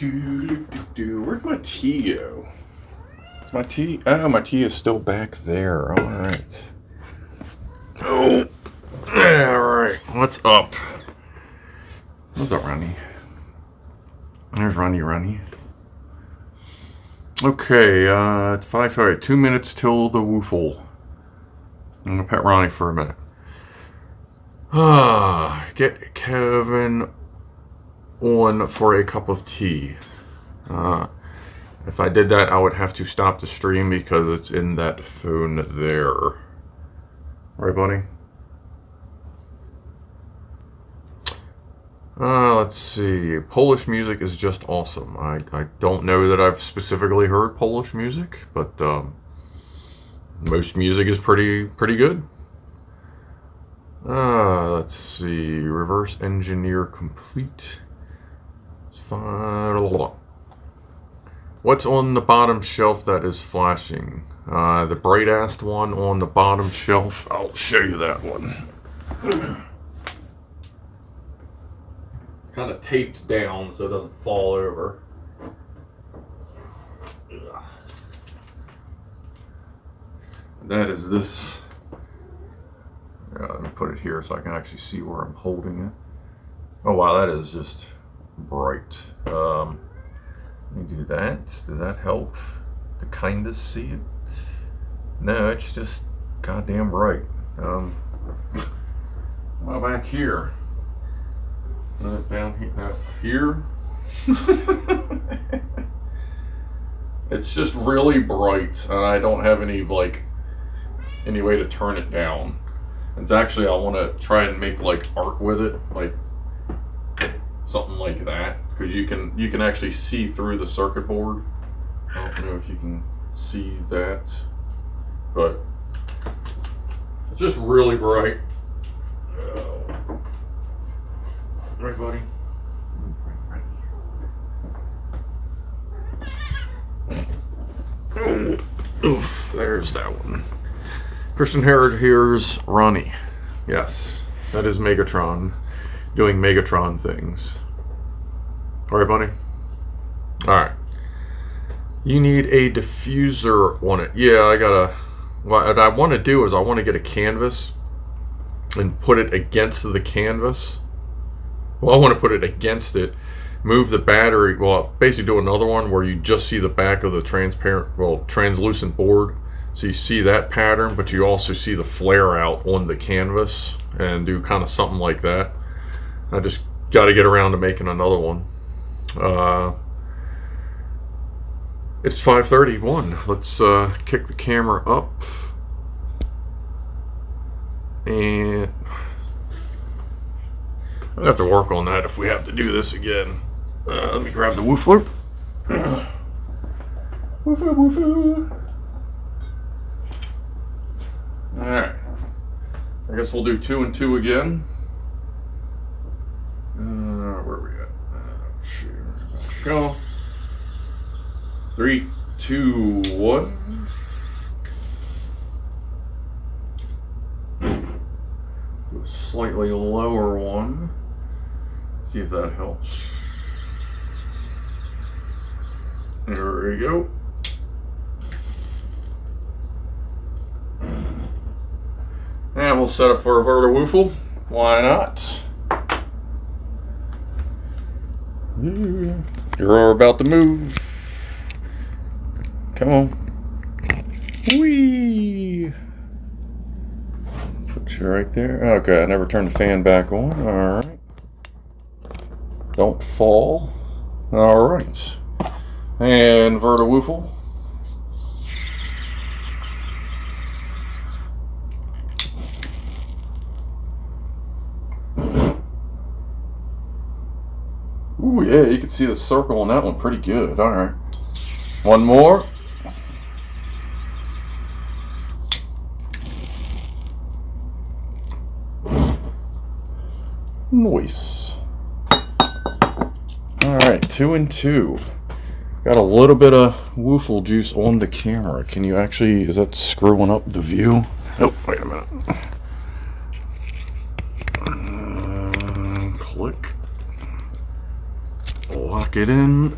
Where'd my tea go? Is my tea? Oh, my tea is still back there. All right. Oh, all right. What's up? What's up, Ronnie? There's Ronnie. Okay, 5:30. 2 minutes till the woofle. I'm gonna pet Ronnie for a minute. Get Kevin on for a cup of tea. If I did that, I would have to stop the stream because it's in that phone there. Right, buddy? Let's see. Polish music is just awesome. I don't know that I've specifically heard Polish music, but most music is pretty good. Let's see. Reverse engineer complete. What's on the bottom shelf that is flashing? The bright-assed one on the bottom shelf. I'll show you that one. It's kind of taped down so it doesn't fall over. That is this. Let me put it here so I can actually see where I'm holding it. Oh wow, that is just bright. Let me do that. Does that help to kind of see it? No, it's just goddamn bright. Well, back here. Down here. It's just really bright, and I don't have any way to turn it down. It's actually, I want to try and make like art with it, like something like that, because you can actually see through the circuit board. I don't know if you can see that, but it's just really bright. Right, buddy? Oof, there's that one. Christian Herod here's Ronnie. Yes, that is Megatron doing Megatron things. All right, buddy. All right. You need a diffuser on it. Yeah, I gotta. What I want to do is I want to get a canvas and put it against the canvas. Well, I want to put it against it, move the battery. Well, basically do another one where you just see the back of the translucent board. So you see that pattern, but you also see the flare out on the canvas, and do kind of something like that. I just got to get around to making another one. It's 5:31. Let's kick the camera up. And I'll have to work on that if we have to do this again. Let me grab the woofler. Woofler, woofler. Alright. I guess we'll do 2 and 2 again. Where are we at? Go. 3, 2, 1. Do a slightly lower one. See if that helps. There we go. And we'll set up for a Verta Woofle. Why not? You're about to move. Come on. Whee! Put you right there. Okay, I never turned the fan back on. Alright. Don't fall. Alright. And Verta Woofle. Ooh, yeah, you can see the circle on that one pretty good. Alright. One more. Nice. Alright, 2 and 2. Got a little bit of woofle juice on the camera. Can you actually, is that screwing up the view? Oh, wait a minute. Click. Lock it in.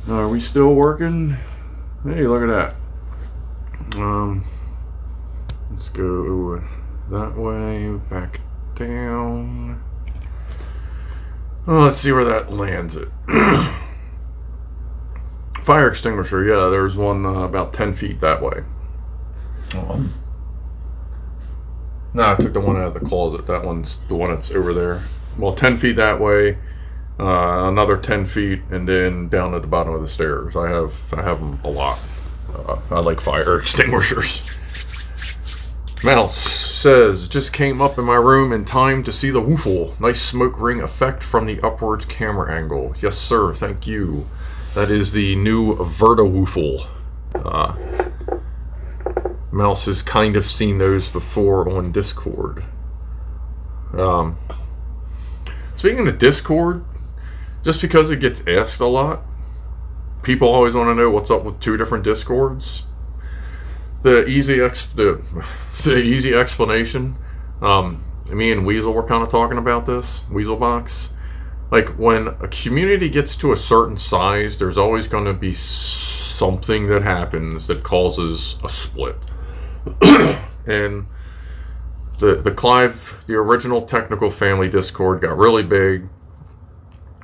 Are we still working? Hey, look at that. Let's go that way, back down. Let's see where that lands it. Fire extinguisher, yeah, there's one about 10 feet that way. No, I took the one out of the closet. That one's the one that's over there. Well, 10 feet that way, another 10 feet, and then down at the bottom of the stairs. I have them a lot. I like fire extinguishers. Mouse says, just came up in my room in time to see the woofle. Nice smoke ring effect from the upward camera angle. Yes, sir. Thank you. That is the new Verta Woofle. Mouse has kind of seen those before on Discord. Speaking of Discord, just because it gets asked a lot, people always want to know what's up with 2 different Discords. The easy explanation, me and Weasel were kind of talking about this, Weaselbox. Like, when a community gets to a certain size, there's always going to be something that happens that causes a split. And the Clive, the original technical family Discord, got really big.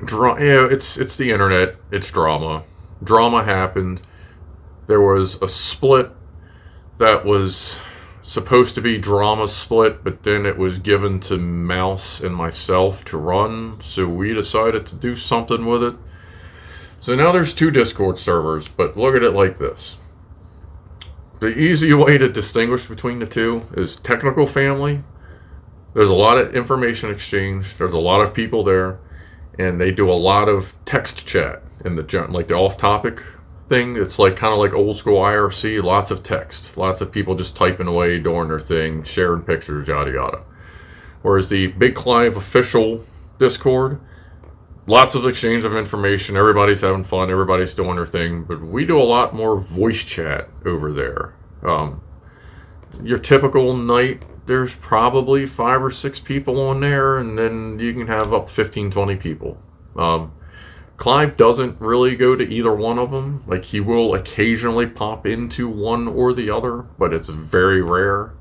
It's the internet. It's drama. Drama happened. There was a split that was supposed to be drama split, but then it was given to Mouse and myself to run, so we decided to do something with it. So now there's 2 Discord servers, but look at it like this. The easy way to distinguish between the 2 is technical family. There's a lot of information exchange. There's a lot of people there, and they do a lot of text chat in the off-topic thing. It's like kind of like old school IRC. Lots of text, lots of people just typing away, doing their thing, sharing pictures, yada yada. Whereas the Big Clive official Discord, lots of exchange of information. Everybody's having fun. Everybody's doing their thing. But we do a lot more voice chat over there. Your typical night there's probably 5 or 6 people on there, and then you can have up to 15, 20 people. Clive doesn't really go to either one of them. Like, he will occasionally pop into one or the other, but it's very rare.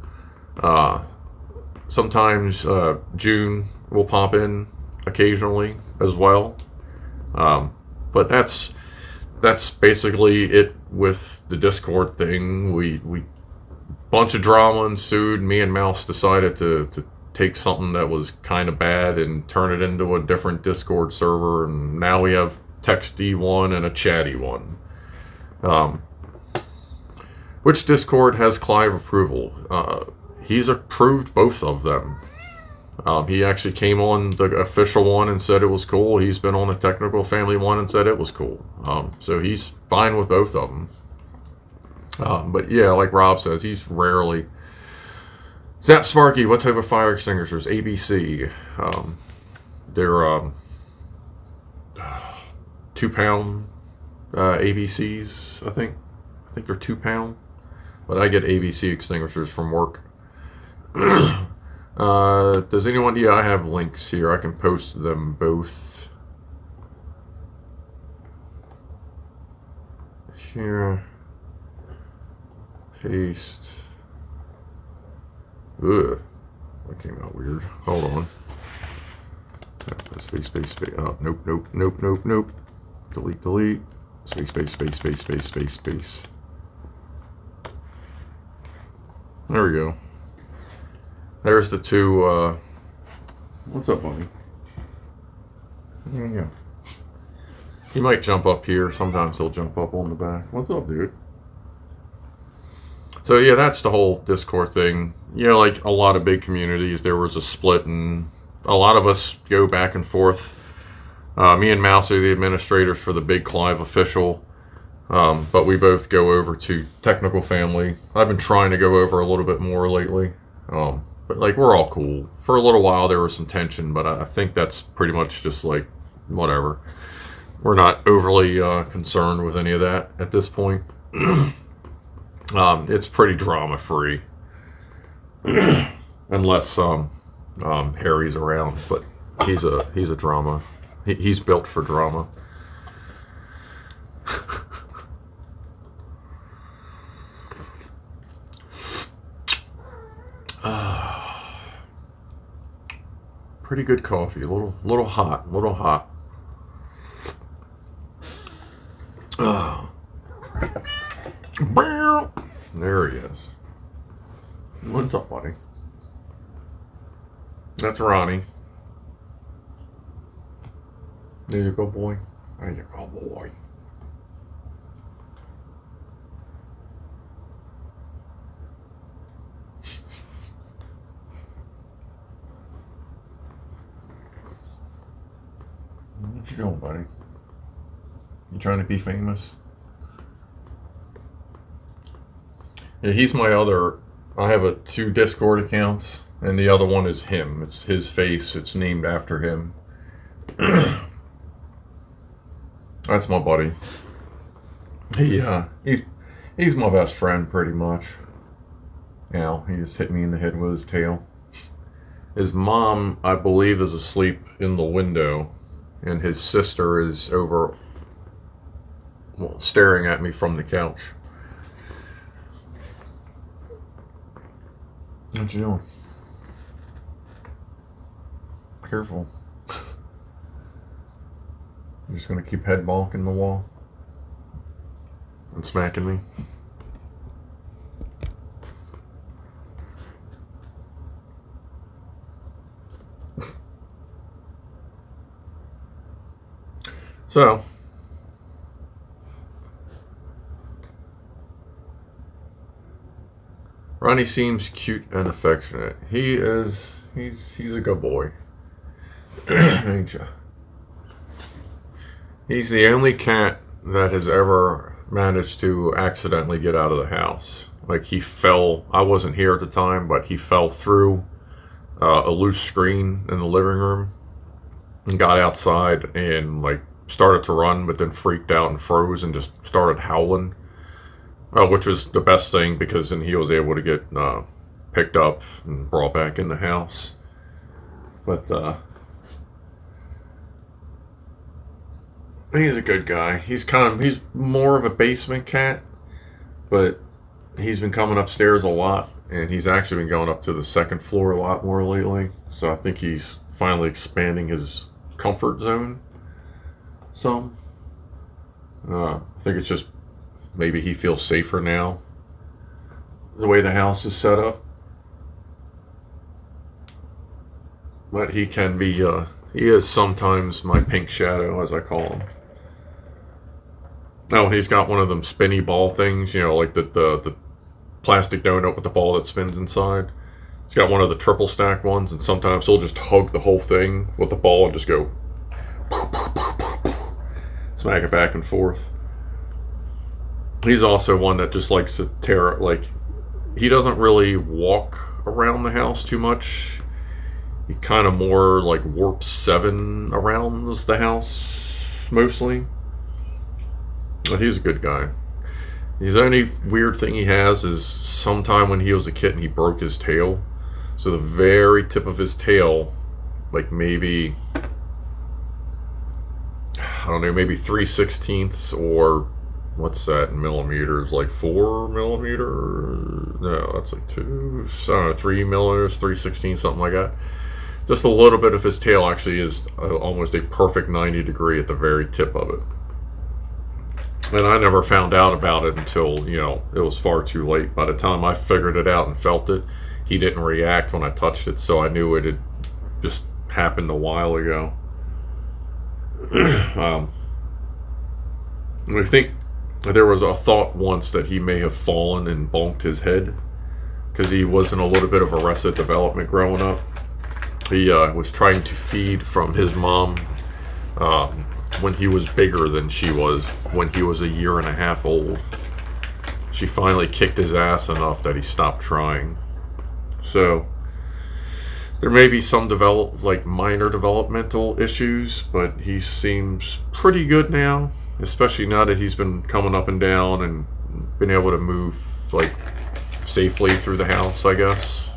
Sometimes June will pop in occasionally as well. But that's basically it with the Discord thing. We bunch of drama ensued. Me and Mouse decided to take something that was kind of bad and turn it into a different Discord server, and now we have texty one and a chatty one. Which Discord has Clive approval? He's approved both of them. He actually came on the official one and said it was cool. He's been on the technical family one and said it was cool. So he's fine with both of them. But yeah, like Rob says, he's rarely... Zap Sparky, what type of fire extinguishers? ABC. They're 2-pound ABCs, I think. I think they're 2-pound. But I get ABC extinguishers from work. Does anyone... Yeah, I have links here. I can post them both. Here. Paste. Ugh. That came out weird. Hold on. Space. Oh, nope. Delete. Space. There we go. There's the two, what's up, buddy? There you go. He might jump up here. Sometimes he'll jump up on the back. What's up, dude? So yeah, that's the whole Discord thing. You know, like a lot of big communities, there was a split, and a lot of us go back and forth. Me and Mouse are the administrators for the big Clive official, but we both go over to Technical Family. I've been trying to go over a little bit more lately, but like we're all cool. For a little while there was some tension, but I think that's pretty much just like whatever. We're not overly concerned with any of that at this point. It's pretty drama-free, unless Harry's around. But he's a drama. He's built for drama. Pretty good coffee. A little hot. There he is. What's up, buddy? That's Ronnie. There you go, boy. There you go, boy. What you doing, buddy? You trying to be famous? Yeah, he's my other... I have 2 Discord accounts, and the other one is him. It's his face. It's named after him. That's my buddy. He's my best friend, pretty much. You know, he just hit me in the head with his tail. His mom, I believe, is asleep in the window, and his sister is over, well, staring at me from the couch. What you doing? Careful. You're just gonna keep head bonking the wall and smacking me. So, Ronnie seems cute and affectionate. He is. He's a good boy. Ain't ya? He's the only cat that has ever managed to accidentally get out of the house. Like, he fell. I wasn't here at the time, but he fell through a loose screen in the living room and got outside and like started to run, but then freaked out and froze and just started howling. Which was the best thing, because then he was able to get picked up and brought back in the house. But he's a good guy. He's more of a basement cat, but he's been coming upstairs a lot, and he's actually been going up to the second floor a lot more lately. So I think he's finally expanding his comfort zone some. I think it's just maybe he feels safer now, the way the house is set up. But he can be, he is sometimes my pink shadow, as I call him. Oh, he's got one of them spinny ball things, you know, like the plastic donut with the ball that spins inside. He's got one of the triple stack ones, and sometimes he'll just hug the whole thing with the ball and just go smack it back and forth. He's also one that just likes to tear, like, he doesn't really walk around the house too much. He kind of more like warp 7 around the house mostly. But he's a good guy. His only weird thing he has is sometime when he was a kitten, he broke his tail. So the very tip of his tail, like maybe, I don't know, maybe 3/16 or what's that in millimeters? Like 4 millimeters? No, that's like 2, I don't know, 3 millimeters, 3/16, something like that. Just a little bit of his tail actually is almost a perfect 90 degree at the very tip of it. And I never found out about it until, you know, it was far too late. By the time I figured it out and felt it, he didn't react when I touched it, so I knew it had just happened a while ago. I think there was a thought once that he may have fallen and bonked his head, because he was in a little bit of arrested development growing up. He was trying to feed from his mom when he was bigger than she was, when he was 1.5 years old. She finally kicked his ass enough that he stopped trying. So there may be some minor developmental issues, but he seems pretty good now, especially now that he's been coming up and down and been able to move like safely through the house, I guess.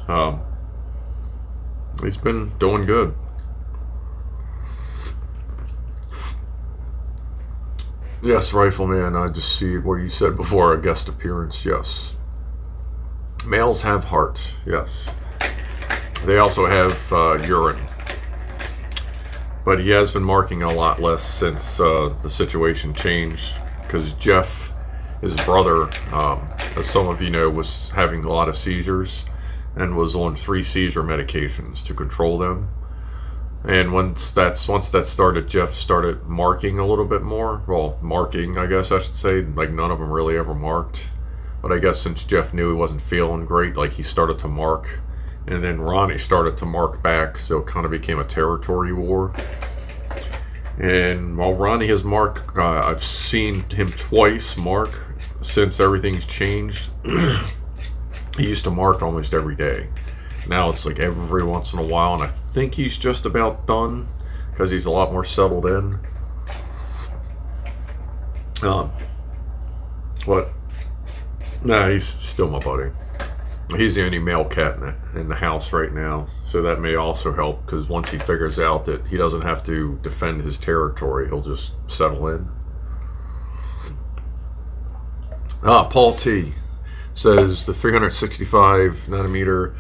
He's been doing good. Yes, Rifleman, I just see where you said before a guest appearance. Yes. Males have heart. Yes. They also have urine. But he has been marking a lot less since the situation changed, because Jeff, his brother, as some of you know, was having a lot of seizures and was on 3 seizure medications to control them. And once that started, Jeff started marking a little bit more. Well, marking, I guess I should say. Like, none of them really ever marked. But I guess since Jeff knew he wasn't feeling great, like, he started to mark. And then Ronnie started to mark back, so it kind of became a territory war. And while Ronnie has marked, I've seen him twice mark since everything's changed. He used to mark almost every day. Now it's like every once in a while, and I think he's just about done because he's a lot more settled in. But nah, he's still my buddy. He's the only male cat in the house right now, so that may also help, because once he figures out that he doesn't have to defend his territory, he'll just settle in. Paul T says the 365 nanometer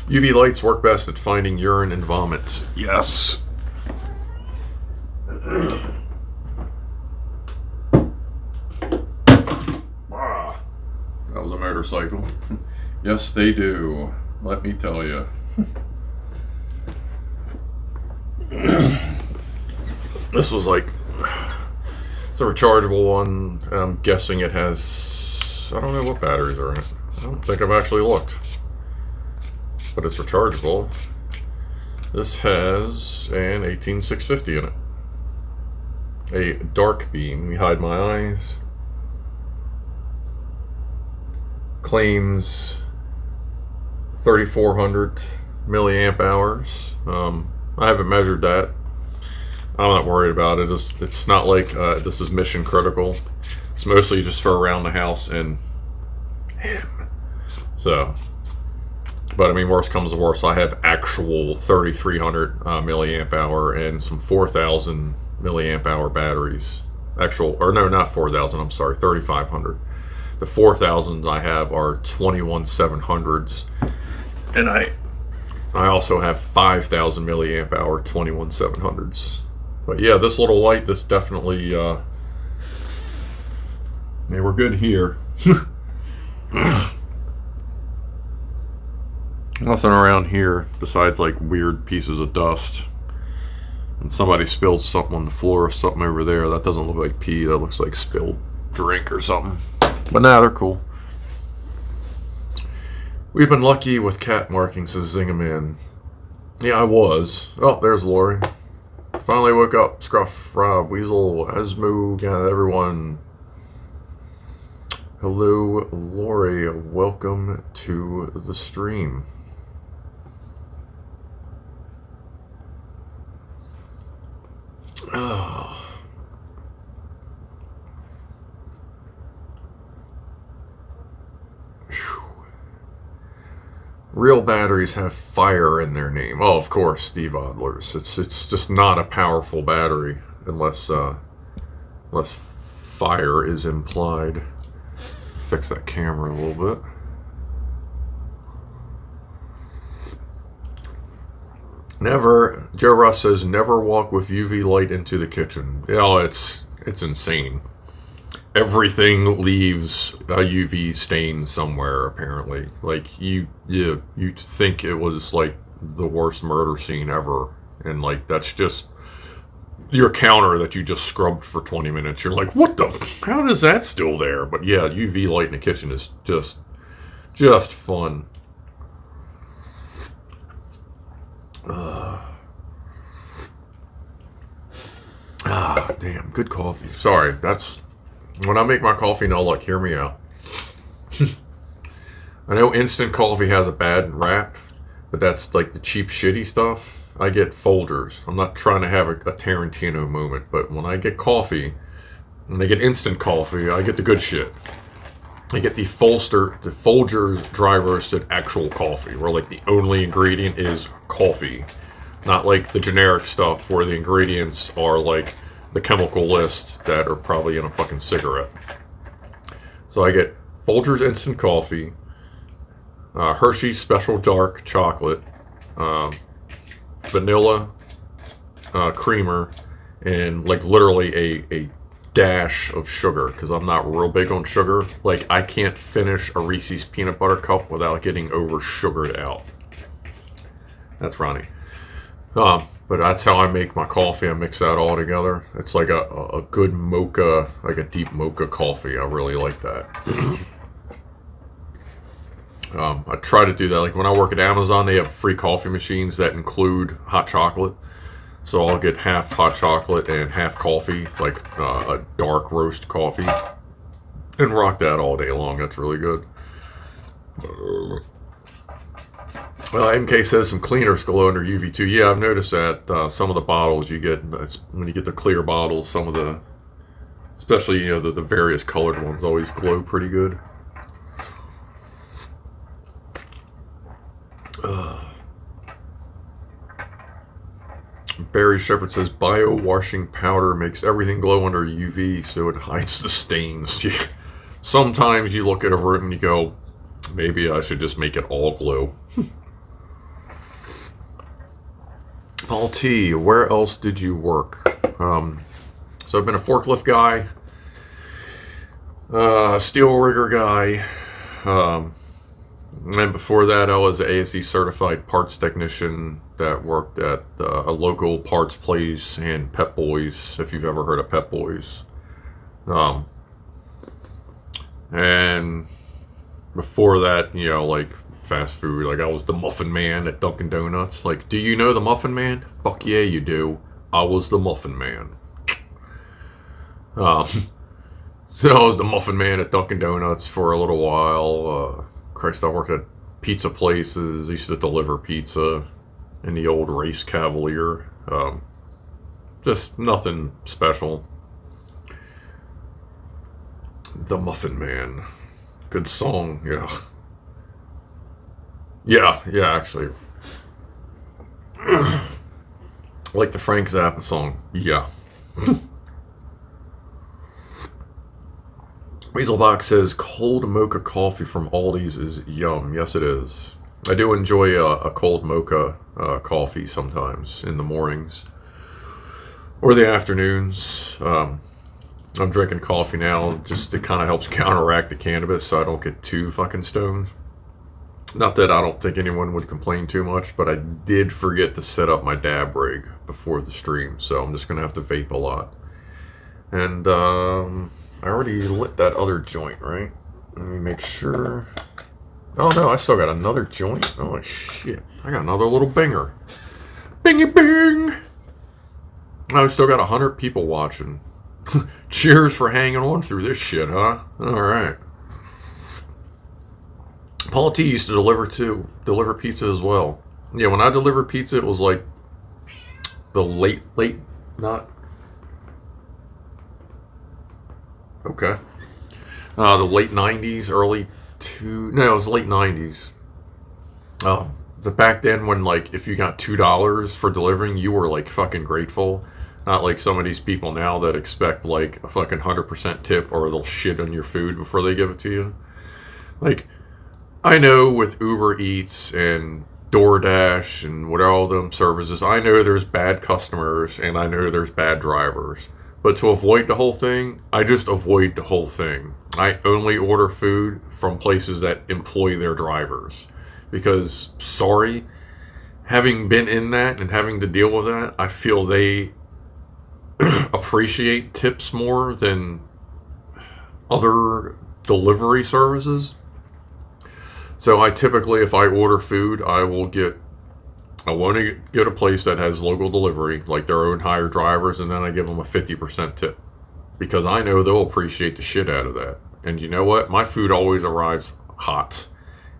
UV lights work best at finding urine and vomit. Yes. That was a motorcycle. Yes, they do. Let me tell you. This was like, it's a rechargeable one. I'm guessing it has, I don't know what batteries are in it. I don't think I've actually looked. But it's rechargeable. This has an 18650 in it. A dark beam. Let me hide my eyes. Claims 3,400 milliamp hours. I haven't measured that. I'm not worried about it. It's not like this is mission critical. It's mostly just for around the house and him. So, But I mean, worst comes to worst, I have actual 3,300 milliamp hour and some 4,000 milliamp hour batteries. Actual, or no, not 4,000. I'm sorry, 3,500. The 4,000s I have are 21,700s, and I also have 5,000 milliamp hour 21,700s. But yeah, this little light, this definitely. Yeah, we're good here. Nothing around here besides like weird pieces of dust. And somebody spilled something on the floor or something over there. That doesn't look like pee. That looks like spilled drink or something. But nah, they're cool. We've been lucky with cat markings, says Zingaman. Yeah, I was. Oh, there's Lori. Finally woke up. Scruff, Rob, Weasel, Asmo, got everyone. Hello, Lori. Welcome to the stream. Oh. Real batteries have fire in their name. Oh, of course, Steve Adler's. It's just not a powerful battery unless fire is implied. Fix that camera a little bit. Never, Joe Russ says, never walk with UV light into the kitchen. You know, it's insane. Everything leaves a UV stain somewhere, apparently. Like, you think it was, like, the worst murder scene ever. And, like, that's just your counter that you just scrubbed for 20 minutes. You're like, what the? How is that still there? But, yeah, UV light in the kitchen is just fun. Damn, good coffee. Sorry, that's when I make my coffee. No, like, hear me out. I know instant coffee has a bad rap, but that's like the cheap, shitty stuff. I get Folgers. I'm not trying to have a Tarantino moment, but when I get coffee, and I get instant coffee, I get the good shit. I get the Folgers dry roasted actual coffee, where like the only ingredient is coffee. Not like the generic stuff where the ingredients are like the chemical list that are probably in a fucking cigarette. So I get Folgers instant coffee, Hershey's special dark chocolate, vanilla creamer, and like literally a dash of sugar, because I'm not real big on sugar. Like, I can't finish a Reese's peanut butter cup without getting over sugared out. That's Ronnie. But that's how I make my coffee. I mix that all together. It's like a good mocha, like a deep mocha coffee. I really like that. I try to do that. Like when I work at Amazon, they have free coffee machines that include hot chocolate. So I'll get half hot chocolate and half coffee, like a dark roast coffee, and rock that all day long. That's really good. MK says some cleaners glow under UV too. Yeah, I've noticed that some of the bottles you get, when you get the clear bottles, some of the, especially, you know, the various colored ones always glow pretty good. Barry Shepherd says bio-washing powder makes everything glow under UV so it hides the stains. Sometimes you look at a room and you go, maybe I should just make it all glow. Paul T, where else did you work? So I've been a forklift guy, steel rigger guy, and before that I was an ASE certified parts technician that worked at a local parts place and Pep Boys, if you've ever heard of Pep Boys. And before that, you know, like fast food, like I was the muffin man at Dunkin' Donuts. Like, do you know the muffin man? Fuck yeah, you do. I was the muffin man. So I was the muffin man at Dunkin' Donuts for a little while. Christ, I worked at pizza places. I used to deliver pizza in the old race Cavalier. Just nothing special. The Muffin Man. Good song, yeah. Yeah, actually. Like the Frank Zappa song. Yeah. Weaselbox says cold mocha coffee from Aldi's is yum. Yes, it is. I do enjoy a cold mocha coffee sometimes in the mornings or the afternoons. I'm drinking coffee now just it kind of helps counteract the cannabis so I don't get too fucking stoned. Not that I don't think anyone would complain too much, but I did forget to set up my dab rig before the stream, so I'm just going to have to vape a lot. And I already lit that other joint, right? Let me make sure. Oh no, I still got another joint. Oh shit, I got another little binger. Bingy bing! I still got 100 people watching. Cheers for hanging on through this shit, huh? Alright. Paul T used to deliver pizza as well. Yeah, when I delivered pizza, it was like the late, not. Okay. The late 90s, no, it was late 90s. But back then when, like, if you got $2 for delivering, you were, like, fucking grateful. Not like some of these people now that expect, like, a fucking 100% tip or they'll shit on your food before they give it to you. Like, I know with Uber Eats and DoorDash and what all them services, I know there's bad customers and I know there's bad drivers. But to avoid the whole thing, I just avoid the whole thing. I only order food from places that employ their drivers. Because, sorry, having been in that and having to deal with that, I feel they appreciate tips more than other delivery services. So I typically, if I order food, I want to get a place that has local delivery, like their own hired drivers, and then I give them a 50% tip. Because I know they'll appreciate the shit out of that. And you know what? My food always arrives hot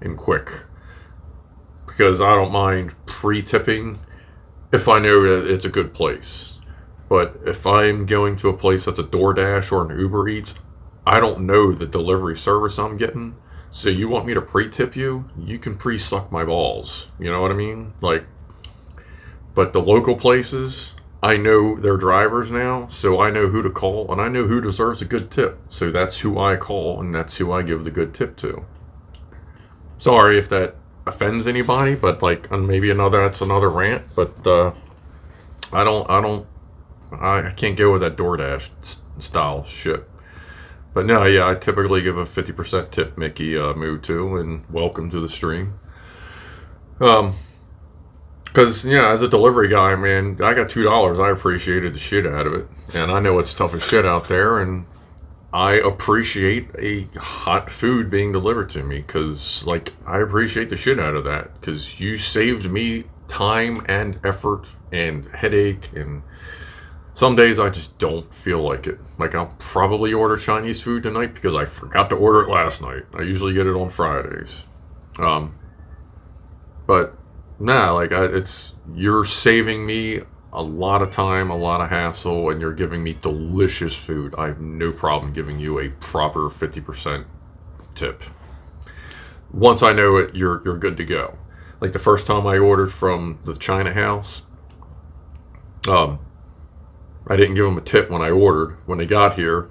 and quick. Because I don't mind pre-tipping if I know that it's a good place. But if I'm going to a place that's a DoorDash or an Uber Eats, I don't know the delivery service I'm getting. So you want me to pre-tip you? You can pre-suck my balls. You know what I mean? Like, but the local places, I know their drivers now, so I know who to call, and I know who deserves a good tip. So that's who I call, and that's who I give the good tip to. Sorry if that offends anybody, but like, and maybe that's another rant, but I can't go with that DoorDash style shit. But no, yeah, I typically give a 50% tip Mickey Moo too, and welcome to the stream. Because, yeah, as a delivery guy, man, I got $2. I appreciated the shit out of it. And I know it's tough as shit out there, and I appreciate a hot food being delivered to me. Because, like, I appreciate the shit out of that. Because you saved me time and effort and headache, and some days I just don't feel like it. Like, I'll probably order Chinese food tonight because I forgot to order it last night. I usually get it on Fridays. But, nah, like, you're saving me a lot of time, a lot of hassle, and you're giving me delicious food. I have no problem giving you a proper 50% tip. Once I know it, you're good to go. Like, the first time I ordered from the China house, I didn't give him a tip when I ordered. When they got here,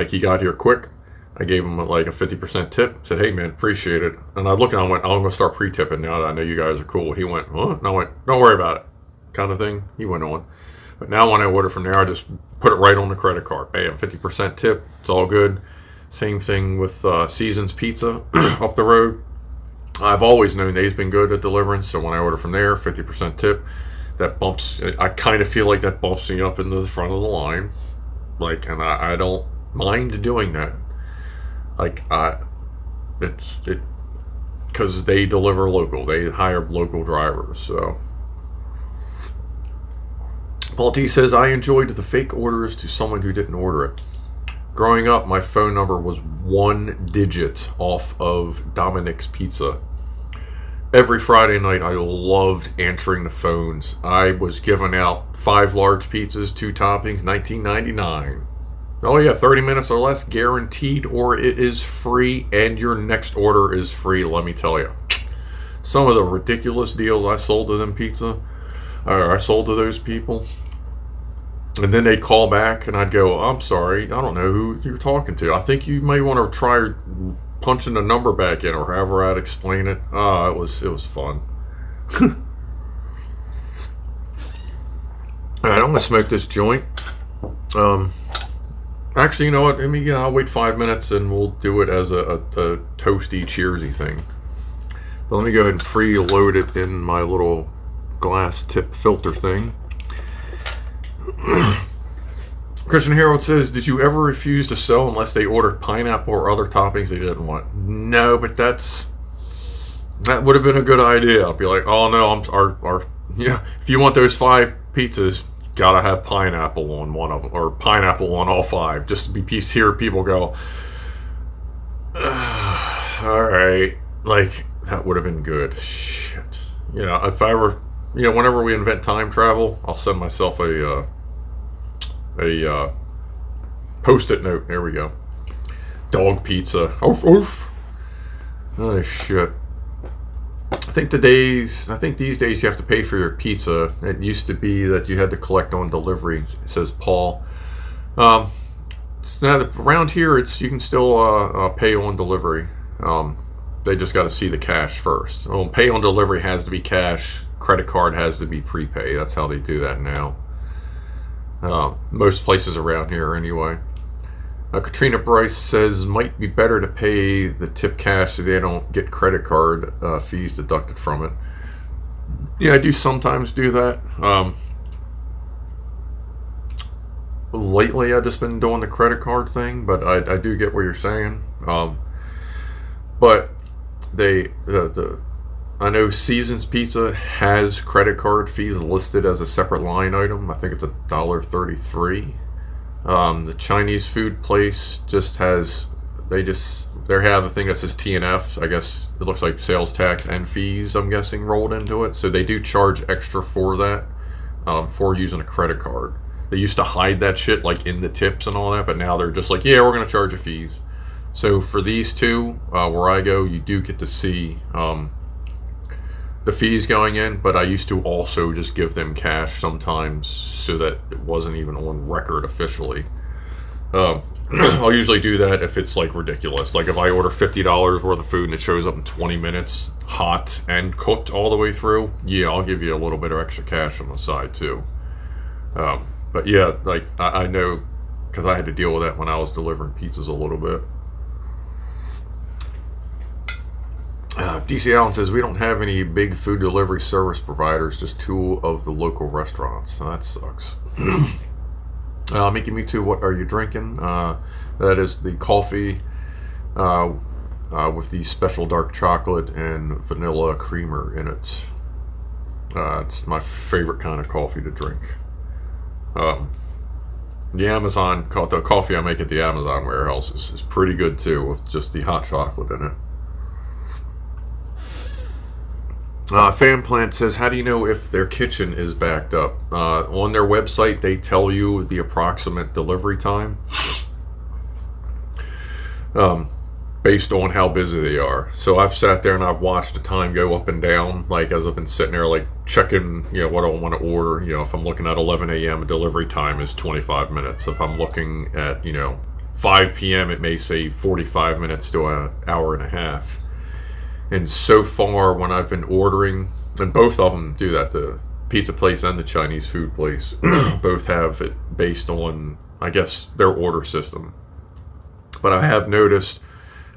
he got here quick. I gave him like a 50% tip. Said, hey man, appreciate it. And I looked and I went, I'm going to start pre-tipping now that I know you guys are cool. He went, huh? And I went, don't worry about it. Kind of thing. He went on. But now when I order from there, I just put it right on the credit card. Bam, 50% tip. It's all good. Same thing with Seasons Pizza up the road. I've always known they've been good at delivering. So when I order from there, 50% tip. That bumps, I kind of feel like that bumps me up into the front of the line. Like, and I don't mind doing that. Like, because they deliver local. They hire local drivers, so. Paul T says, I enjoyed the fake orders to someone who didn't order it. Growing up, my phone number was 1 digit off of Dominic's Pizza. Every Friday night, I loved answering the phones. I was giving out 5 large pizzas, 2 toppings, $19.99. Oh yeah, 30 minutes or less, guaranteed, or it is free, and your next order is free, let me tell you. some of the ridiculous deals I sold to them pizza, or I sold to those people. And then they'd call back, and I'd go, I'm sorry, I don't know who you're talking to. I think you may want to try punching the number back in, or however I'd explain it. It was fun. All right, I'm gonna smoke this joint. Actually, you know what? I'll wait 5 minutes, and we'll do it as a toasty, cheersy thing. But let me go ahead and preload it in my little glass tip filter thing. Christian Harold says, did you ever refuse to sell unless they ordered pineapple or other toppings they didn't want? No, but that would have been a good idea. I'll be like, oh no, if you want those 5 pizzas, gotta have pineapple on one of them, or pineapple on all 5, just to be hear people go, all right, like that would have been good. Shit, if I ever, whenever we invent time travel, I'll send myself a post-it note. There we go. Dog pizza. Oof, oof. Oh shit. I think these days you have to pay for your pizza. It used to be that you had to collect on delivery, says Paul. It's not, around here you can still pay on delivery. They just got to see the cash first. Pay on delivery has to be cash. Credit card has to be prepaid. That's how they do that now. Most places around here anyway. Katrina Bryce says might be better to pay the tip cash so they don't get credit card fees deducted from it. Yeah, I do sometimes do that. Lately I've just been doing the credit card thing, but I do get what you're saying. But I know Seasons Pizza has credit card fees listed as a separate line item. I think it's $1.33. The Chinese food place just has, they have a thing that says TNF. I guess it looks like sales tax and fees, I'm guessing, rolled into it. So they do charge extra for that, for using a credit card. They used to hide that shit like in the tips and all that, but now they're just like, yeah, we're going to charge you fees. So for these two, where I go, you do get to see the fees going in, but I used to also just give them cash sometimes so that it wasn't even on record officially. I'll usually do that if it's like ridiculous. Like if I order $50 worth of food and it shows up in 20 minutes, hot and cooked all the way through, yeah, I'll give you a little bit of extra cash on the side too. But yeah, like I know, because I had to deal with that when I was delivering pizzas a little bit. DC Allen says, we don't have any big food delivery service providers, just 2 of the local restaurants. So that sucks. Mickey Me Too, what are you drinking? That is the coffee with the special dark chocolate and vanilla creamer in it. It's my favorite kind of coffee to drink. The coffee I make at the Amazon warehouse is pretty good too, with just the hot chocolate in it. Fan Plant says, how do you know if their kitchen is backed up? On their website, they tell you the approximate delivery time based on how busy they are. So I've sat there and I've watched the time go up and down, like as I've been sitting there like checking, what I want to order. If I'm looking at 11 a.m., delivery time is 25 minutes. If I'm looking at, 5 p.m., it may say 45 minutes to an hour and a half. And so far, when I've been ordering, and both of them do that, the pizza place and the Chinese food place, both have it based on, I guess, their order system. But I have noticed,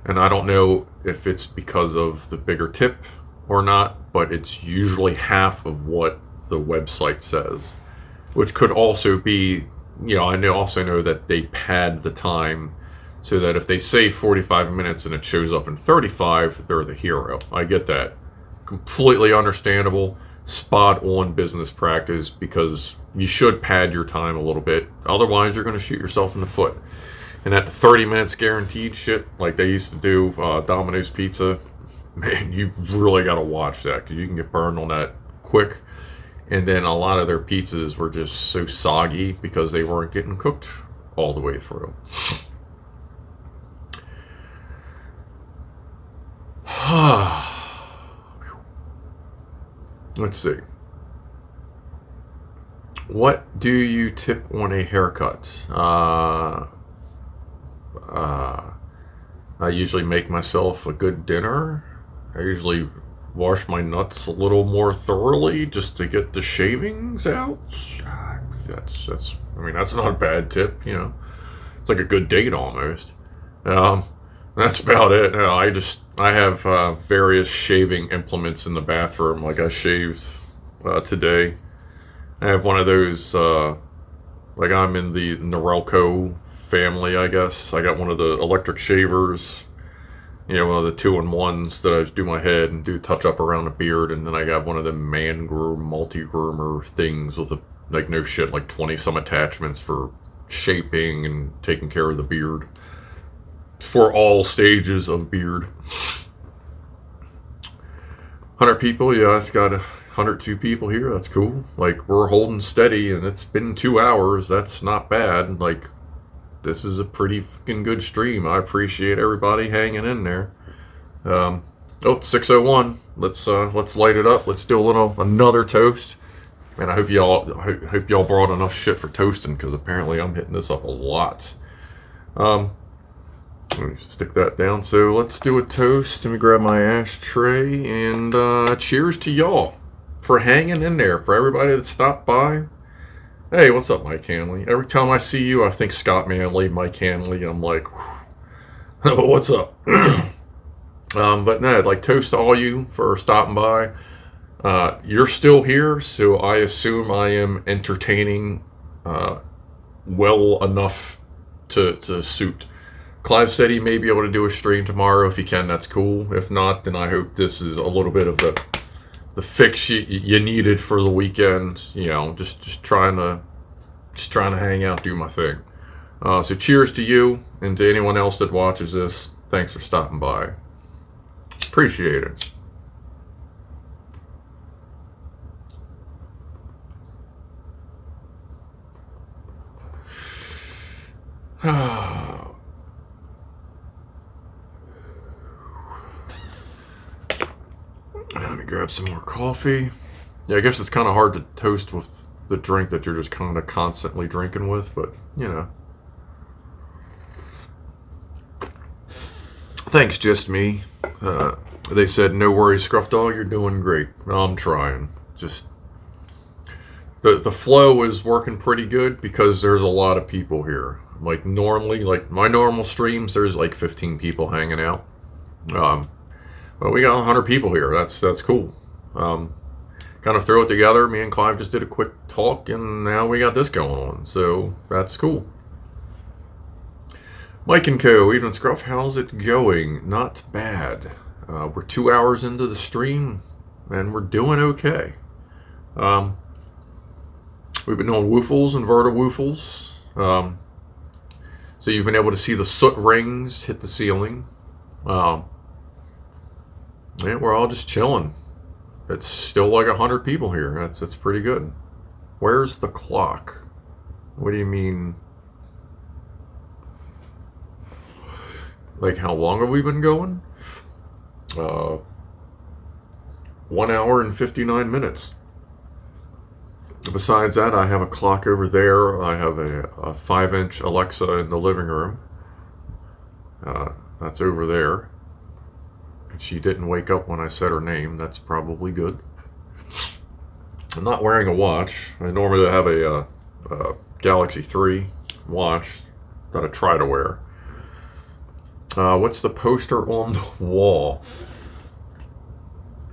and I don't know if it's because of the bigger tip or not, but it's usually half of what the website says, which could also be, I also know that they pad the time so that if they say 45 minutes and it shows up in 35, they're the hero. I get that. Completely understandable, spot on business practice, because you should pad your time a little bit. Otherwise, you're going to shoot yourself in the foot. And that 30 minutes guaranteed shit, like they used to do Domino's Pizza, man, you really got to watch that, because you can get burned on that quick. And then a lot of their pizzas were just so soggy because they weren't getting cooked all the way through. Let's see. What do you tip on a haircut? I usually make myself a good dinner. I usually wash my nuts a little more thoroughly just to get the shavings out. That's. I mean, that's not a bad tip. You know, it's like a good date almost. Um, that's about it. No, I have various shaving implements in the bathroom. Like I shaved today. I have one of those. Like I'm in the Norelco family, I guess. I got one of the electric shavers. You know, one of the 2-in-1s that I just do my head and do touch up around the beard, and then I got one of the man groom multi groomer things with like no shit, like 20 some attachments for shaping and taking care of the beard for all stages of beard. 100 people, yeah, it's got 102 people here. That's cool. Like we're holding steady, and it's been 2 hours. That's not bad. Like this is a pretty fucking good stream. I appreciate everybody hanging in there. Oh, it's 6:01. Let's light it up. Let's do another toast. Man, I hope y'all brought enough shit for toasting, because apparently I'm hitting this up a lot. Let me stick that down. So let's do a toast. Let me grab my ashtray, and cheers to y'all for hanging in there. For everybody that stopped by. Hey, what's up, Mike Hanley? Every time I see you, I think Scott Manley, Mike Hanley. I'm like, but what's up? But no, I'd like toast to all you for stopping by. You're still here, so I assume I am entertaining well enough to suit. Clive said he may be able to do a stream tomorrow. If he can, that's cool. If not, then I hope this is a little bit of the fix you needed for the weekend. You know, just trying to hang out, do my thing. So cheers to you, and to anyone else that watches this. Thanks for stopping by. Appreciate it. Let me grab some more coffee. Yeah, I guess it's kind of hard to toast with the drink that you're just kind of constantly drinking with, but, you know. Thanks, just me. They said, no worries, Scruff Dog, you're doing great. I'm trying. Just, the flow is working pretty good because there's a lot of people here. Like, normally, like, my normal streams, there's like 15 people hanging out. But we got 100 people here. That's cool. Kind of throw it together. Me and Clive just did a quick talk, and now we got this going on. So that's cool. Mike and Co. Even Scruff, how's it going? Not bad. We're 2 hours into the stream, and we're doing okay. We've been doing Whoofles and Whoofles. So you've been able to see the soot rings hit the ceiling. Yeah, we're all just chilling. It's still like 100 people here. That's pretty good. Where's the clock? What do you mean? Like, how long have we been going? 1 hour and 59 minutes. Besides that, I have a clock over there. I have a 5-inch Alexa in the living room. That's over there. She didn't wake up when I said her name. That's probably good. I'm not wearing a watch. I normally have a Galaxy 3 watch that I try to wear. What's the poster on the wall?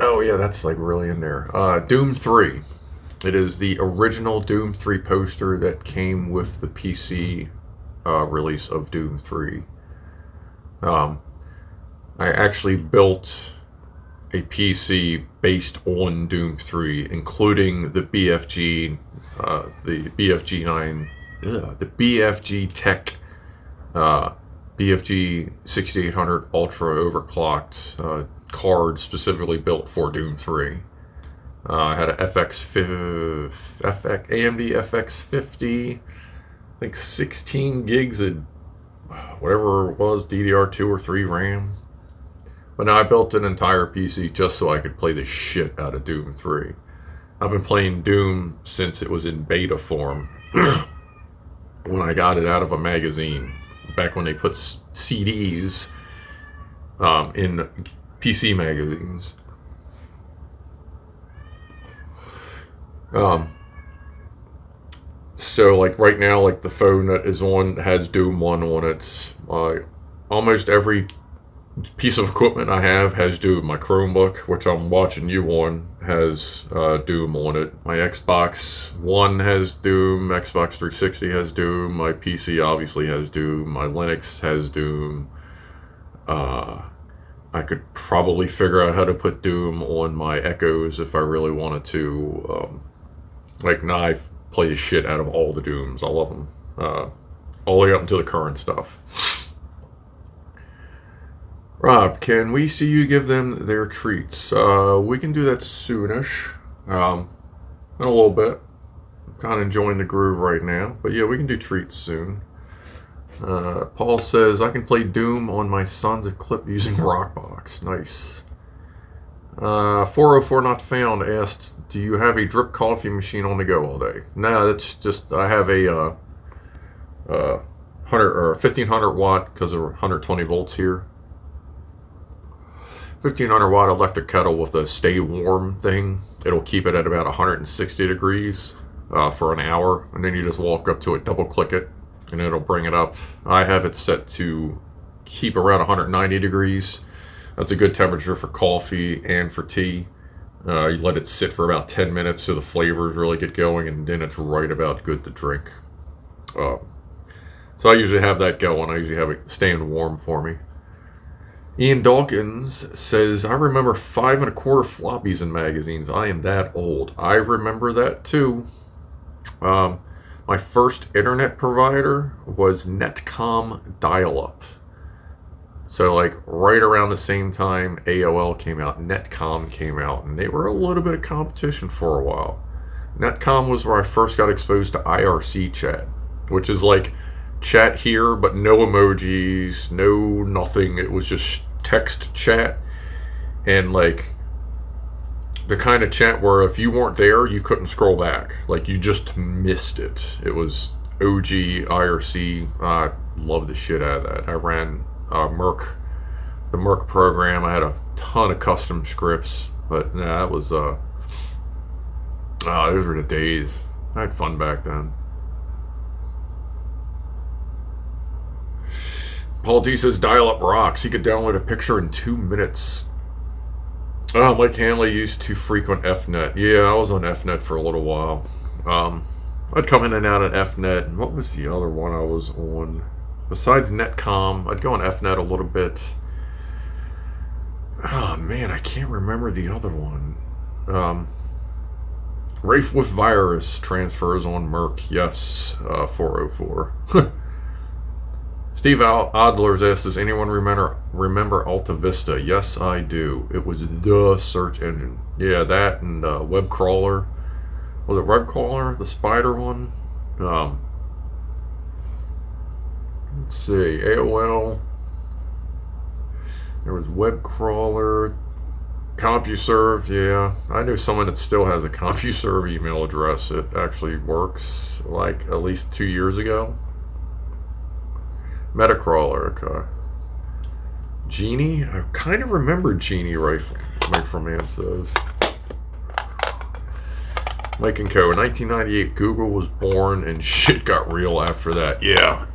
Oh yeah, that's like really in there. Doom 3. It is the original Doom 3 poster that came with the PC release of Doom 3. I actually built a PC based on Doom 3, including the BFG, the BFG Tech, BFG 6800 Ultra overclocked card specifically built for Doom 3. I had a AMD FX50, I think 16 gigs of whatever it was, DDR2 or 3 RAM. But now I built an entire PC just so I could play the shit out of Doom 3. I've been playing Doom since it was in beta form. When I got it out of a magazine, back when they put CDs in PC magazines. So like right now, like the phone that is on has Doom 1 on it. Almost every piece of equipment I have has Doom. My Chromebook, which I'm watching you on, has Doom on it. My Xbox One has Doom. Xbox 360 has Doom. My PC obviously has Doom. My Linux has Doom. I could probably figure out how to put Doom on my Echoes if I really wanted to. I play the shit out of all the Dooms. I love them. All the way up until the current stuff. Rob, can we see you give them their treats? We can do that soonish. In a little bit. I'm kind of enjoying the groove right now. But yeah, we can do treats soon. Paul says, I can play Doom on my son's Eclipse using Rockbox. Nice. 404 Not Found asked, do you have a drip coffee machine on the go all day? No, that's just, I have a 1500 watt, because of 120 volts here. 1500 watt electric kettle with a stay warm thing. It'll keep it at about 160 degrees for an hour, and then you just walk up to it, double click it, and it'll bring it up. I have it set to keep around 190 degrees. That's a good temperature for coffee and for tea. You let it sit for about 10 minutes so the flavors really get going, and then it's right about good to drink. So I usually have that going. I usually have it staying warm for me. Ian Dawkins says, I remember 5 1/4 floppies in magazines. I am that old. I remember that too. My first internet provider was Netcom dial-up. So like right around the same time AOL came out, Netcom came out, and they were a little bit of competition for a while. Netcom was where I first got exposed to IRC chat, which is like chat here, but no emojis, no nothing. It was just text chat, and like the kind of chat where if you weren't there, you couldn't scroll back. Like you just missed it. It was OG IRC. I loved the shit out of that. I ran the Merc program. I had a ton of custom scripts, but nah, that was those were the days. I had fun back then. Paul D says dial-up rocks. He could download a picture in 2 minutes. Mike Hanley used to frequent FNet. Yeah, I was on FNet for a little while. I'd come in and out of FNet. And what was the other one I was on? Besides Netcom, I'd go on FNet a little bit. Oh man, I can't remember the other one. Rafe with Virus transfers on Merc. Yes, 404. Steve Adler's asked, does anyone remember Alta Vista? Yes, I do. It was the search engine. Yeah, that and Web Crawler. Was it Web Crawler? The spider one? Let's see. AOL. There was Web Crawler. CompuServe. Yeah. I know someone that still has a CompuServe email address. It actually works like at least 2 years ago. Metacrawler, okay. Genie? I kind of remember Genie Rifle, Mike from Man says. Mike and Co. In 1998, Google was born and shit got real after that. Yeah.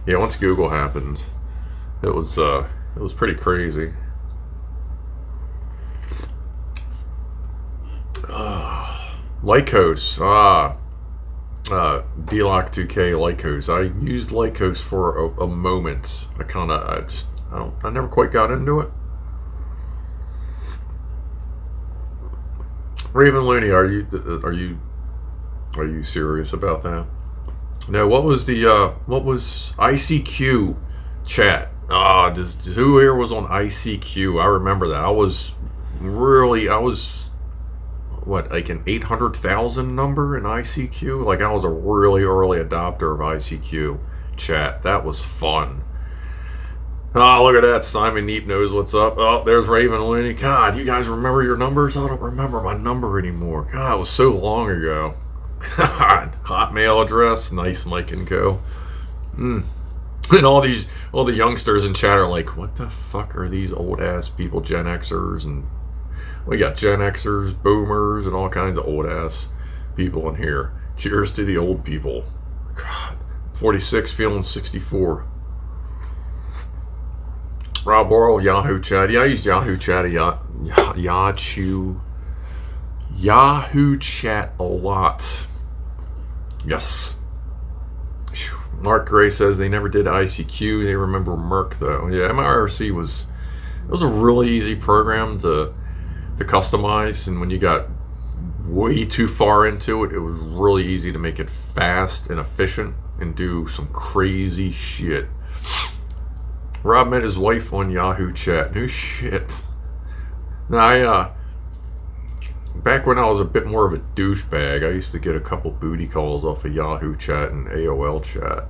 Yeah, once Google happened, it was pretty crazy. Lycos. DLock 2K Lycos. I used Lycos for a moment. I never quite got into it. Raven Looney, are you serious about that? No, what was ICQ chat? Who here was on ICQ? I remember that. I was like an 800,000 number in ICQ? Like I was a really early adopter of ICQ chat. That was fun. Oh, look at that. Simon Neep knows what's up. Oh, there's Raven Looney. God, you guys remember your numbers? I don't remember my number anymore. God, it was so long ago. God, Hotmail address. Nice, Mike and Co. And all the youngsters in chat are like, what the fuck are these old ass people, Gen Xers? And we got Gen Xers, boomers, and all kinds of old ass people in here. Cheers to the old people. God, 46 feeling 64. Rob Oral, Yahoo Chat. Yeah, I use Yahoo Chat. Yahoo Chat a lot. Yes. Mark Gray says they never did ICQ. They remember Merc though. Yeah, MIRC was a really easy program to customize, and when you got way too far into it, it was really easy to make it fast and efficient and do some crazy shit. Rob met his wife on Yahoo Chat. No shit. Now, back when I was a bit more of a douchebag, I used to get a couple booty calls off of Yahoo Chat and AOL Chat.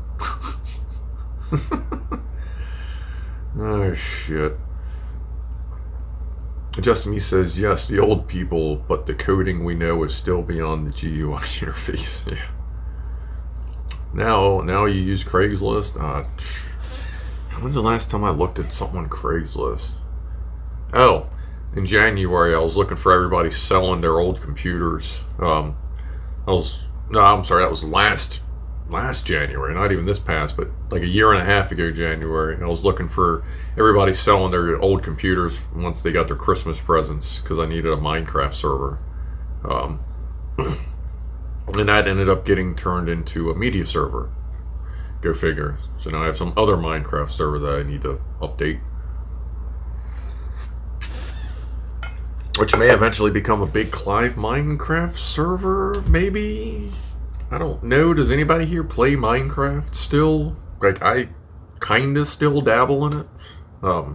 Oh, shit. Just Me says, yes, the old people, but the coding we know is still beyond the GUI interface. Yeah. Now you use Craigslist? When's the last time I looked at something on Craigslist? Oh, in January I was looking for everybody selling their old computers. I'm sorry, that was last January, not even this past, but like a year and a half ago January. I was looking for everybody selling their old computers once they got their Christmas presents because I needed a Minecraft server. And that ended up getting turned into a media server. Go figure. So now I have some other Minecraft server that I need to update, which may eventually become a big Clive Minecraft server, maybe? I don't know. Does anybody here play Minecraft still? Like, I kinda still dabble in it. I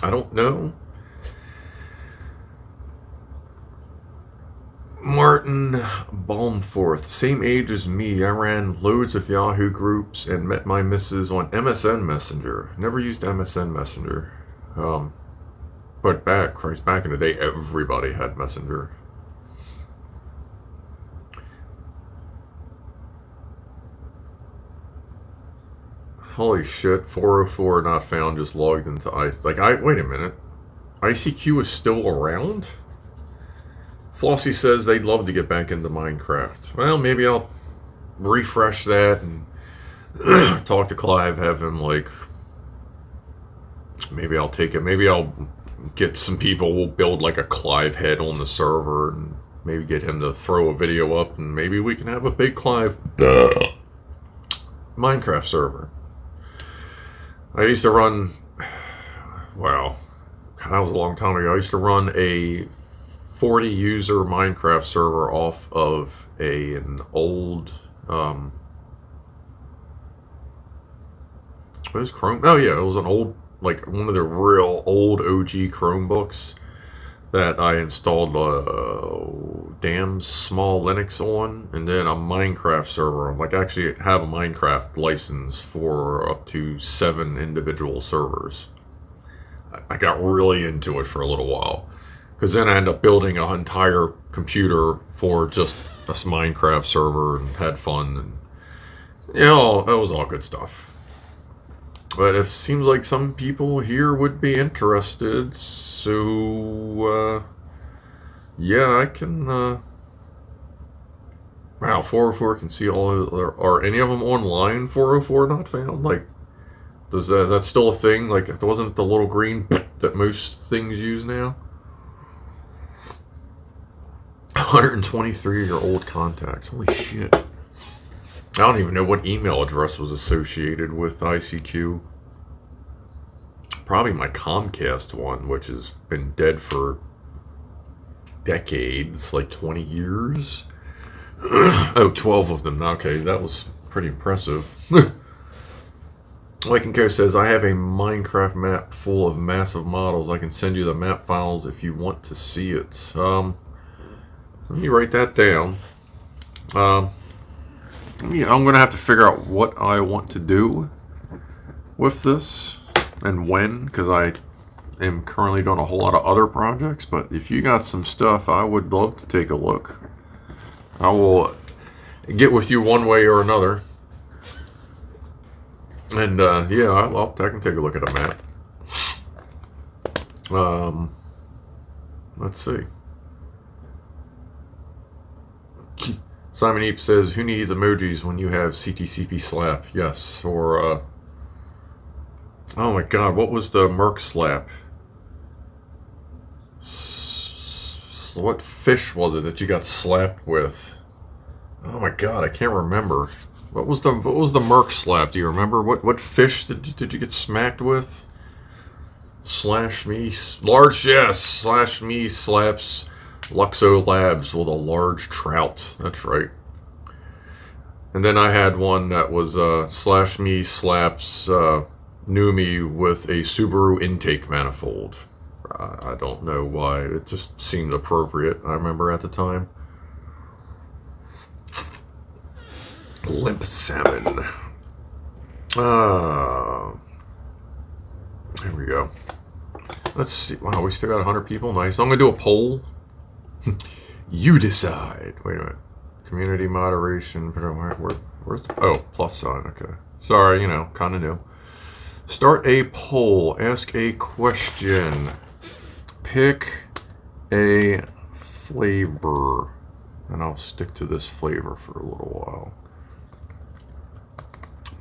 don't know. Martin Balmforth, same age as me. I ran loads of Yahoo groups and met my missus on MSN Messenger. Never used MSN Messenger. But back in the day, everybody had Messenger. Holy shit, 404 not found, just logged into wait a minute. ICQ is still around? Flossie says they'd love to get back into Minecraft. Well, maybe I'll refresh that and talk to Clive, have him maybe I'll take it. Maybe I'll get some people, we'll build like a Clive head on the server and maybe get him to throw a video up and maybe we can have a big Clive Minecraft server. I used to run, wow, God, that was a long time ago. I used to run a 40 user Minecraft server off of an old what is Chrome? Oh yeah, it was an old, like one of the real old OG Chromebooks that I installed a damn small Linux on, and then a Minecraft server. Like, actually have a Minecraft license for up to 7 individual servers. I got really into it for a little while, because then I ended up building an entire computer for just a Minecraft server and had fun, and that was all good stuff. But it seems like some people here would be interested, so yeah, I can. Wow, 404 can see all of. Are any of them online? 404 not found. Like, that's still a thing? Like, it wasn't the little green that most things use now. 123 of your old contacts. Holy shit. I don't even know what email address was associated with ICQ. Probably my Comcast one, which has been dead for decades, like 20 years. Oh, 12 of them. Okay, that was pretty impressive. Like and Co says, I have a Minecraft map full of massive models. I can send you the map files if you want to see it. Let me write that down. I'm going to have to figure out what I want to do with this. and when, because I am currently doing a whole lot of other projects. But if you got some stuff, I would love to take a look. I will get with you one way or another. And yeah, I can take a look at a map. Let's see. Simon Eep says, who needs emojis when you have CTCP slap? Yes. Or, oh my god, what was the Merc slap? What fish was it that you got slapped with? Oh my god, I can't remember. What was the Merc slap? Do you remember? What fish did you get smacked with? Slash me, large, yes. Slash me slaps Luxo Labs with a large trout. That's right. And then I had one that was slash me slaps Numi with a Subaru intake manifold. I don't know why. It just seemed appropriate, I remember at the time. Limp salmon. Here we go. Let's see. Wow, we still got 100 people. Nice. I'm going to do a poll. You decide. Wait a minute. Community moderation. Where's the... Oh, plus sign. Okay. Sorry, you know, kind of new. Start a poll. Ask a question. Pick a flavor. And I'll stick to this flavor for a little while.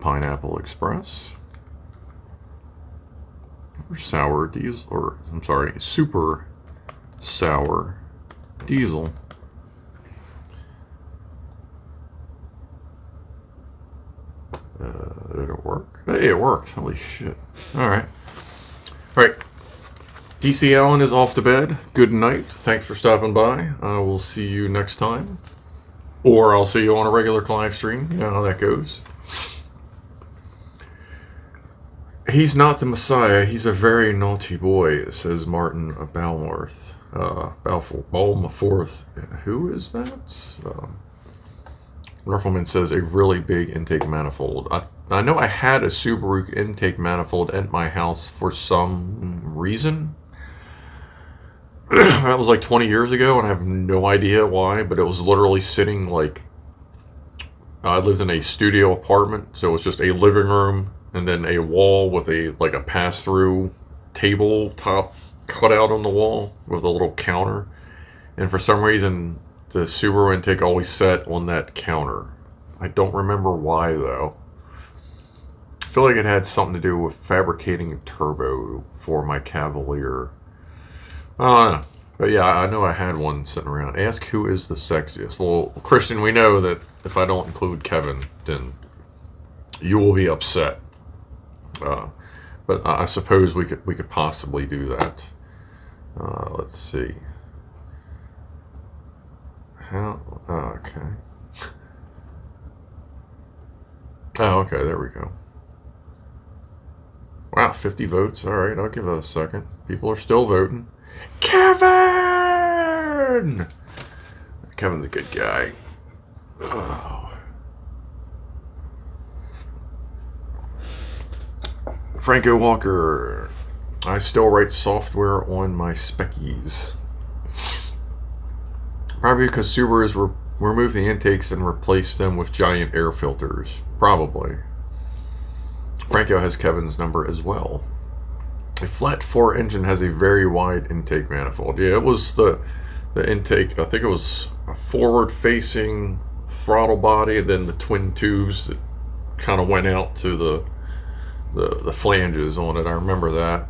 Pineapple Express. Or sour diesel, or I'm sorry, super sour diesel. Did it work? Hey, it worked. Holy shit. Alright. Alright. DC Allen is off to bed. Good night. Thanks for stopping by. I will see you next time. Or I'll see you on a regular Clive stream. You know how that goes. He's not the Messiah. He's a very naughty boy, says Martin Balmworth. Balmforth. Who is that? Ruffelman says a really big intake manifold. I know I had a Subaru intake manifold at my house for some reason. That was like 20 years ago, and I have no idea why, but it was literally sitting like... I lived in a studio apartment, so it was just a living room, and then a wall with a pass-through tabletop cut out on the wall with a little counter. And for some reason, the Subaru intake always sat on that counter. I don't remember why, though. I feel like it had something to do with fabricating a turbo for my Cavalier. I don't know. But yeah, I know I had one sitting around. Ask who is the sexiest. Well, Christian, we know that if I don't include Kevin, then you will be upset. But I suppose we could possibly do that. Let's see. How? Okay. Oh, okay. There we go. Wow, 50 votes. All right, I'll give it a second. People are still voting. Kevin! Kevin's a good guy. Oh. Franco Walker. I still write software on my Speckies. Probably because Subarus removed the intakes and replaced them with giant air filters. Probably. Franco has Kevin's number as well. A flat 4 engine has a very wide intake manifold. Yeah, it was the intake, I think it was a forward-facing throttle body, and then the twin tubes that kind of went out to the flanges on it. I remember that.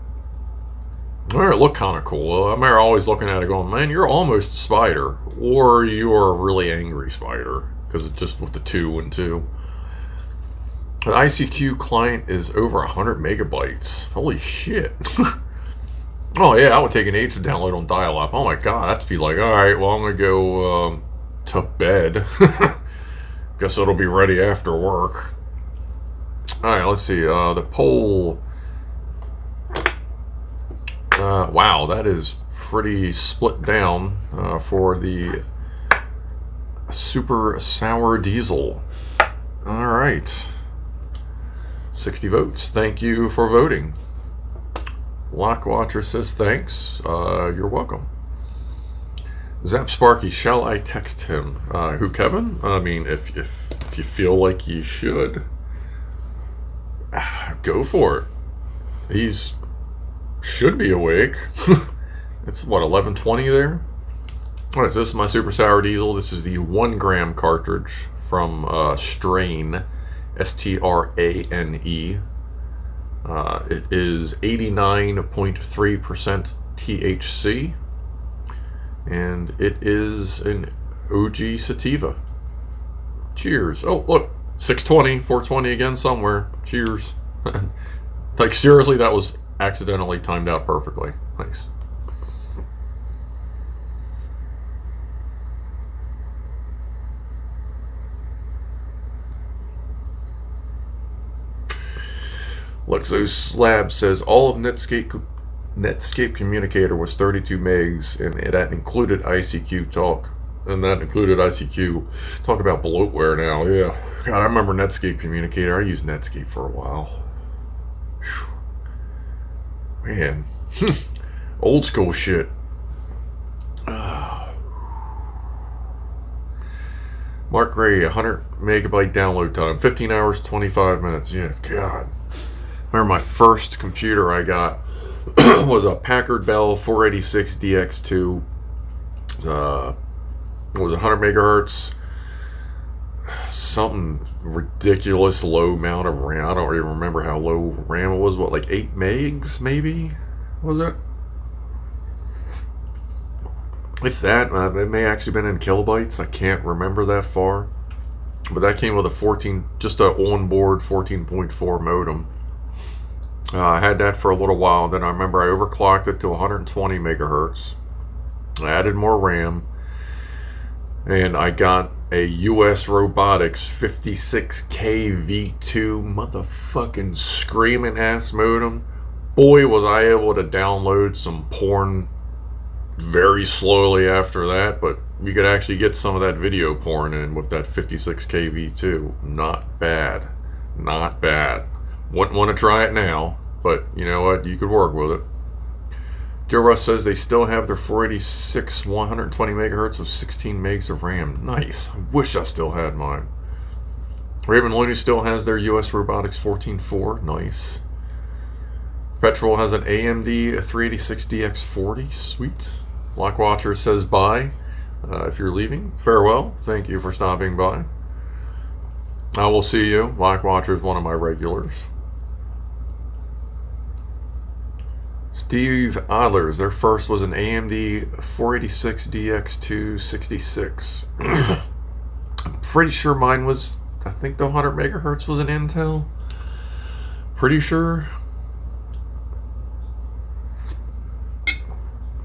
It looked kind of cool. I remember always looking at it going, man, you're almost a Spider. Or you're a really angry Spider. Because it's just with the 2 and 2. The ICQ client is over 100 megabytes. Holy shit. Oh yeah, that would take an age to download on dial-up. Oh my god, that'd be like, alright, well I'm going to go to bed. Guess it'll be ready after work. Alright, let's see. The poll. Wow, that is pretty split down for the super sour diesel. Alright. 60 votes. Thank you for voting. Lockwatcher says thanks. You're welcome. Zap Sparky, shall I text him? Who, Kevin? I mean, if you feel like you should, go for it. He's should be awake. It's what, 11:20 there? Alright, so this is my Super Sour Diesel. This is the 1 gram cartridge from Strain, Strane. It is 89.3% THC, and it is an OG sativa. Cheers. Oh, look, 620, 420 again somewhere. Cheers. Like, seriously, that was accidentally timed out perfectly. Nice. Lexos Lab says all of Netscape Communicator was 32 megs, and that included ICQ talk. And that included ICQ talk about bloatware now. Yeah. God, I remember Netscape Communicator. I used Netscape for a while. Whew. Man. Old school shit. Mark Gray, 100 megabyte download time. 15 hours, 25 minutes. Yeah, God. I remember my first computer I got was a Packard Bell 486 DX2. It was 100 megahertz. Something ridiculous low amount of RAM. I don't even remember how low RAM it was. What, like 8 megs maybe? Was it? If that, it may actually been in kilobytes. I can't remember that far. But that came with a just a onboard 14.4 modem. I had that for a little while. Then I remember I overclocked it to 120 megahertz. I added more RAM. And I got a US Robotics 56K V2 motherfucking screaming ass modem. Boy, was I able to download some porn very slowly after that, but you could actually get some of that video porn in with that 56K V2. Not bad. Not bad. Wouldn't want to try it now, but you know what? You could work with it. Joe Russ says they still have their 486 120 megahertz with 16 megs of RAM. Nice. I wish I still had mine. Raven Looney still has their US Robotics 14.4. Nice. Petrol has an AMD 386 DX40. Sweet. Lockwatcher says bye. If you're leaving, farewell. Thank you for stopping by. I will see you. Lockwatcher is one of my regulars. Steve Adler's, their first was an AMD 486 DX2 66. I'm pretty sure mine was, I think the 100 megahertz was an Intel. Pretty sure.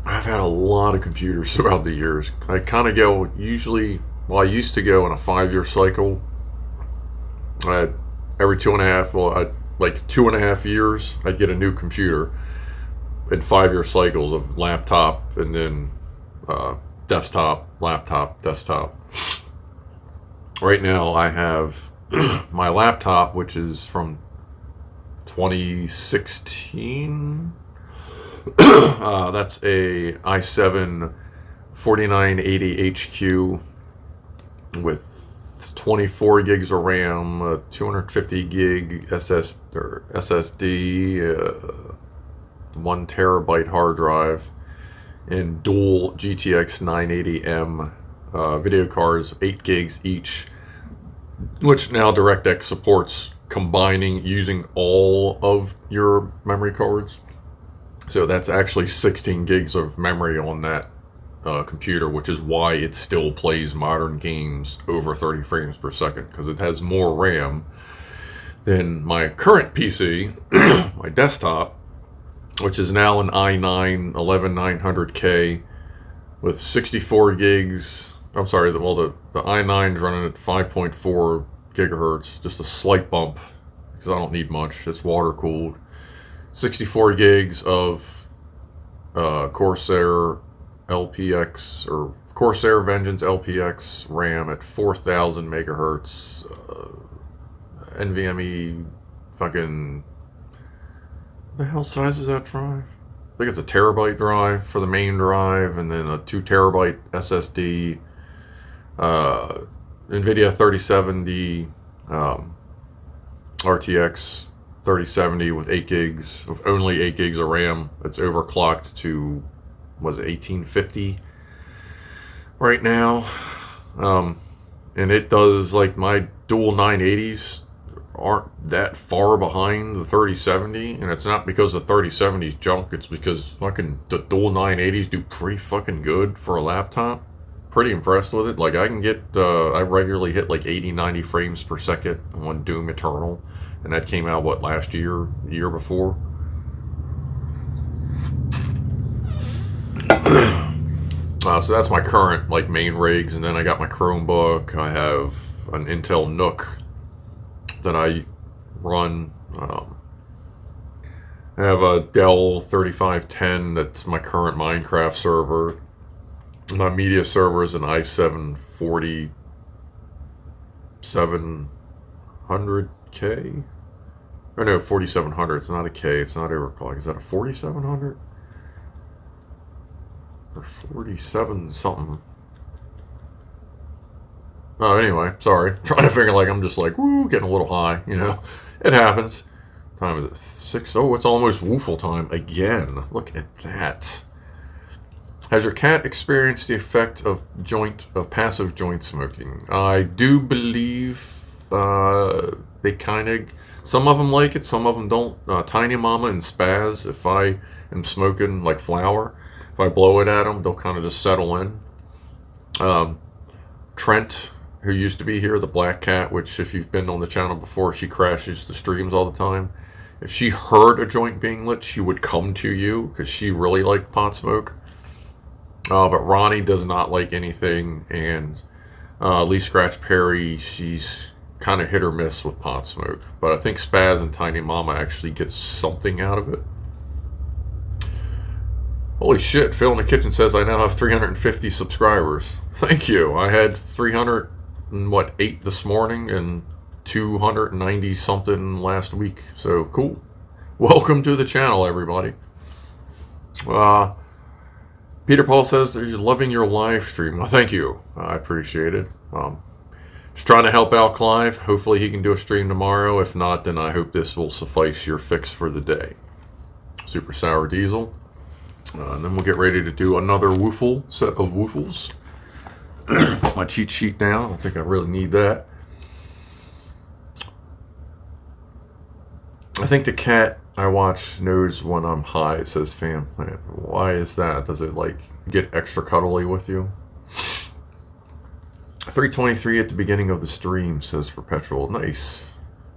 I've had a lot of computers throughout the years. I kind of go, usually, well, I used to go in a 5-year cycle. Every 2.5, like 2.5 years, I'd get a new computer. In 5-year cycles of laptop and then desktop, laptop, desktop. Right now I have my laptop, which is from 2016. That's a i7 4980HQ with 24 gigs of RAM, 250 gig SSD, 1 terabyte hard drive, and dual GTX 980M video cards, 8 gigs each, which now DirectX supports combining using all of your memory cards. So that's actually 16 gigs of memory on that computer, which is why it still plays modern games over 30 frames per second, because it has more RAM than my current PC, my desktop, which is now an i9 11900K with 64 gigs. I'm sorry, the i9's running at 5.4 gigahertz, just a slight bump because I don't need much. It's water cooled. 64 gigs of Corsair LPX or Corsair Vengeance LPX RAM at 4,000 megahertz. NVMe fucking. The hell size is that drive? think it's a terabyte drive for the main drive, and then a 2 terabyte SSD, NVIDIA 3070, RTX 3070 with 8 gigs, with only 8 gigs of RAM. It's overclocked to, was it 1850 right now? And it does, like, my dual 980s aren't that far behind the 3070, and it's not because the 3070's junk, it's because fucking the dual 980s do pretty fucking good for a laptop. Pretty impressed with it. Like, I can get, I regularly hit like 80, 90 frames per second on Doom Eternal, and that came out, what, last year, the year before? So that's my current, like, main rigs, and then I got my Chromebook. I have an Intel Nook that I run. I have a Dell 3510 that's my current Minecraft server. My media server is an i7 4700K? Or no, 4700. It's not a K. It's not overclock. Is that a 4700? Or 47 something? Oh, anyway, sorry. Trying to figure, like, I'm just like, woo, getting a little high, you know. It happens. Time is it 6? Oh, it's almost woofle time again. Look at that. Has your cat experienced the effect of passive joint smoking? I do believe they kind of, some of them like it, some of them don't. Tiny Mama and Spaz, if I am smoking like flower, if I blow it at them, they'll kind of just settle in. Trent, who used to be here, the black cat, which if you've been on the channel before, she crashes the streams all the time. If she heard a joint being lit, she would come to you because she really liked pot smoke. But Ronnie does not like anything, and Lee Scratch Perry, she's kind of hit or miss with pot smoke. But I think Spaz and Tiny Mama actually get something out of it. Holy shit, Phil in the Kitchen says I now have 350 subscribers. Thank you. I had 308 this morning and 290 something last week. So cool. Welcome to the channel, everybody. Peter Paul says that you're loving your live stream. Well, thank you. I appreciate it. Just trying to help out Clive. Hopefully he can do a stream tomorrow. If not, then I hope this will suffice your fix for the day. Super Sour Diesel. And then we'll get ready to do another woofle set of woofles. My cheat sheet now. I don't think I really need that. I think the cat I watch knows when I'm high, says Fan Plant. Why is that? Does it, like, get extra cuddly with you? 323 at the beginning of the stream, says Perpetual. Nice.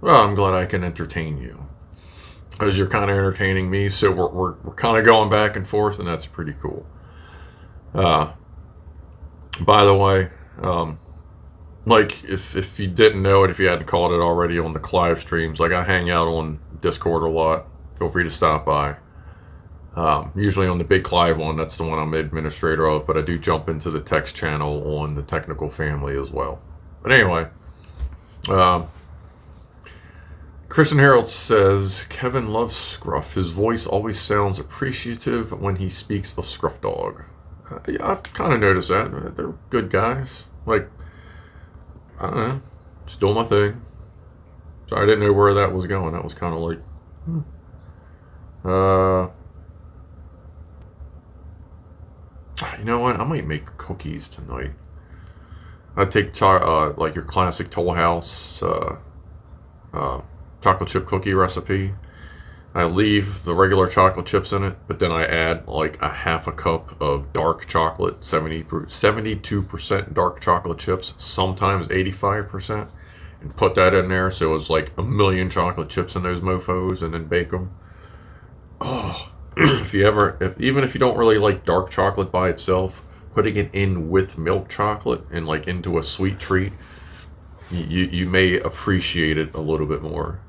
Well, I'm glad I can entertain you. Because you're kind of entertaining me, so we're kind of going back and forth, and that's pretty cool. By the way, like, if you didn't know it, if you hadn't caught it already on the Clive streams, like, I hang out on Discord a lot. Feel free to stop by. Usually on the big Clive one, that's the one I'm administrator of, but I do jump into the text channel on the technical family as well. But anyway, Christian Harold says, Kevin loves Scruff. His voice always sounds appreciative when he speaks of Scruff Dog. Yeah, I've kind of noticed that. They're good guys. Like, I don't know, just doing my thing. So I didn't know where that was going. That was kind of like, you know what? I might make cookies tonight. I take like your classic Toll House chocolate chip cookie recipe. I leave the regular chocolate chips in it, but then I add like a half a cup of dark chocolate, 72% dark chocolate chips, sometimes 85%, and put that in there so it's like a million chocolate chips in those mofos, and then bake them. Oh, even if you don't really like dark chocolate by itself, putting it in with milk chocolate and like into a sweet treat, you may appreciate it a little bit more.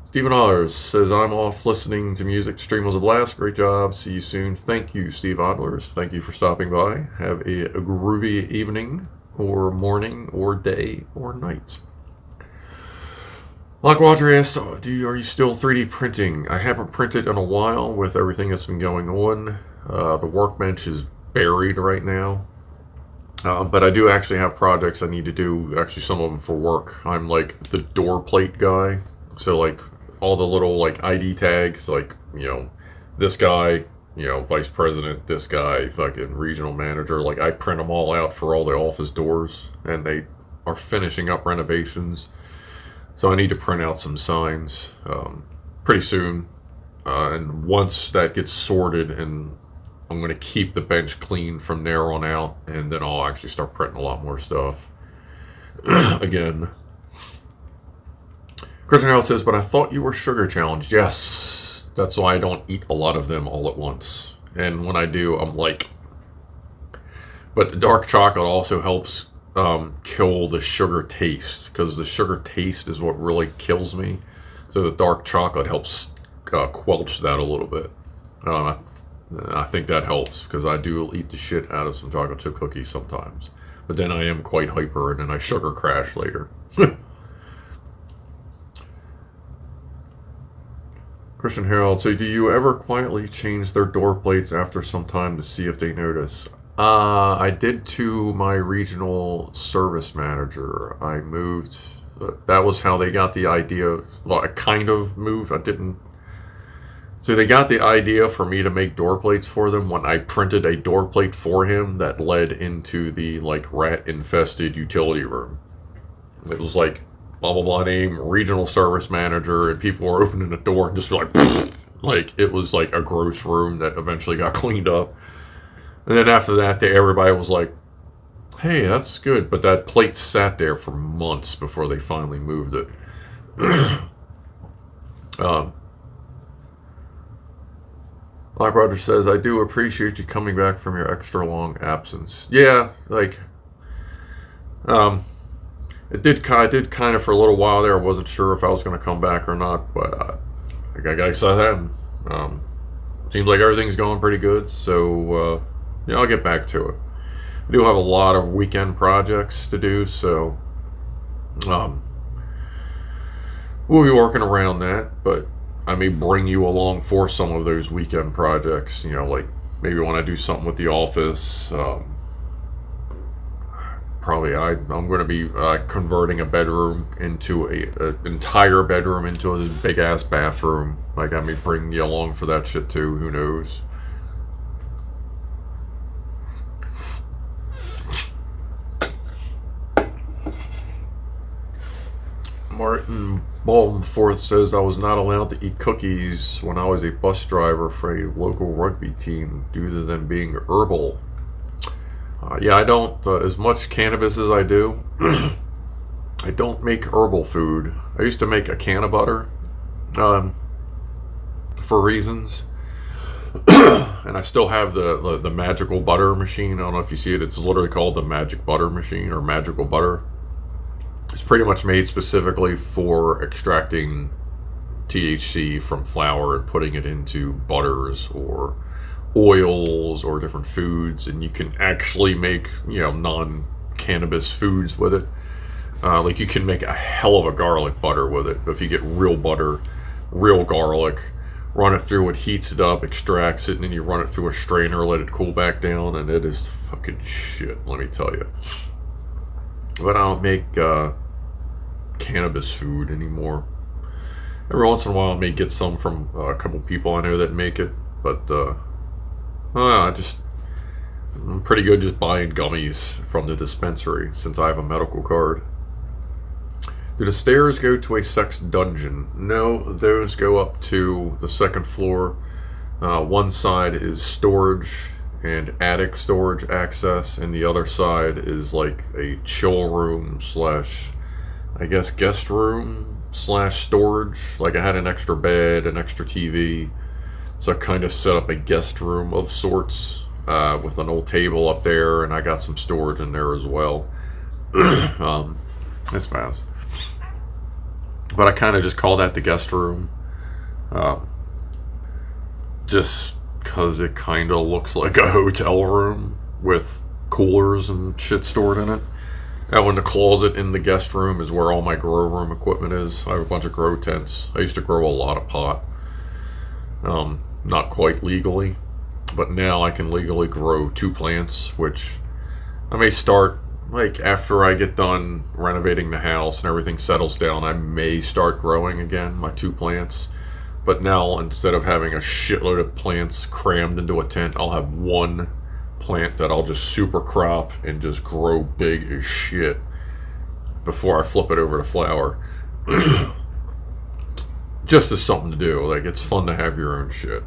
Stephen Ollers says, I'm off listening to music. Stream was a blast. Great job. See you soon. Thank you, Steve Odlers. Thank you for stopping by. Have a groovy evening or morning or day or night. Like Roger asked, are you still 3D printing? I haven't printed in a while with everything that's been going on. The workbench is buried right now. But I do actually have projects I need to do, actually some of them for work. I'm like the door plate guy. So like all the little like ID tags, like, this guy, vice president, this guy, fucking regional manager. Like I print them all out for all the office doors, and they are finishing up renovations. So I need to print out some signs pretty soon. And once that gets sorted, and I'm going to keep the bench clean from there on out, and then I'll actually start printing a lot more stuff. Again. Christian Harold says, but I thought you were sugar challenged. Yes, that's why I don't eat a lot of them all at once. And when I do, I'm like... But the dark chocolate also helps kill the sugar taste, because the sugar taste is what really kills me. So the dark chocolate helps quelch that a little bit. I think that helps, because I do eat the shit out of some chocolate chip cookies sometimes. But then I am quite hyper, and then I sugar crash later. Christian Harold, so do you ever quietly change their door plates after some time to see if they notice? I did to my regional service manager. I moved. That was how they got the idea. Well, I kind of moved. I didn't. So they got the idea for me to make door plates for them when I printed a door plate for him that led into the like rat-infested utility room. It was like blah blah blah name, regional service manager, and people were opening the door and just like it was like a gross room that eventually got cleaned up. And then after that, everybody was like, hey, that's good. But that plate sat there for months before they finally moved it. Like Roger says, I do appreciate you coming back from your extra long absence. Yeah, like, it did kind of for a little while there. I wasn't sure if I was going to come back or not, but like I said, seems like everything's going pretty good. So, I'll get back to it. I do have a lot of weekend projects to do, so we'll be working around that, but I may bring you along for some of those weekend projects, like maybe when I do something with the office. Probably I'm going to be converting a bedroom into an entire bedroom into a big ass bathroom. Like I may bring you along for that shit too, who knows. Martin Balmforth says, I was not allowed to eat cookies when I was a bus driver for a local rugby team due to them being herbal. Yeah, I don't, as much cannabis as I do, I don't make herbal food. I used to make a can of butter for reasons. And I still have the magical butter machine. I don't know if you see it. It's literally called the magic butter machine or magical butter. It's pretty much made specifically for extracting THC from flour and putting it into butters or oils or different foods, and you can actually make non-cannabis foods with it. Like you can make a hell of a garlic butter with it. If you get real butter, real garlic, run it through it, heats it up, extracts it, and then you run it through a strainer, let it cool back down, and it is fucking shit, let me tell you. But I don't make cannabis food anymore. Every once in a while I may get some from a couple people I know that make it, but I'm pretty good just buying gummies from the dispensary since I have a medical card. Do the stairs go to a sex dungeon? No, those go up to the second floor. One side is storage and attic storage access, and the other side is like a chill room slash, I guess, guest room slash storage. Like I had an extra bed, an extra TV, so I kind of set up a guest room of sorts with an old table up there, and I got some storage in there as well. That's fast. But I kind of just call that the guest room. Just because it kind of looks like a hotel room with coolers and shit stored in it. Out in the closet in the guest room is where all my grow room equipment is. I have a bunch of grow tents. I used to grow a lot of pot. Not quite legally, but now I can legally grow 2 plants, which I may start, like, after I get done renovating the house and everything settles down, I may start growing again my 2 plants. But now, instead of having a shitload of plants crammed into a tent, I'll have 1 plant that I'll just super crop and just grow big as shit before I flip it over to flower. Just as something to do. Like, it's fun to have your own shit.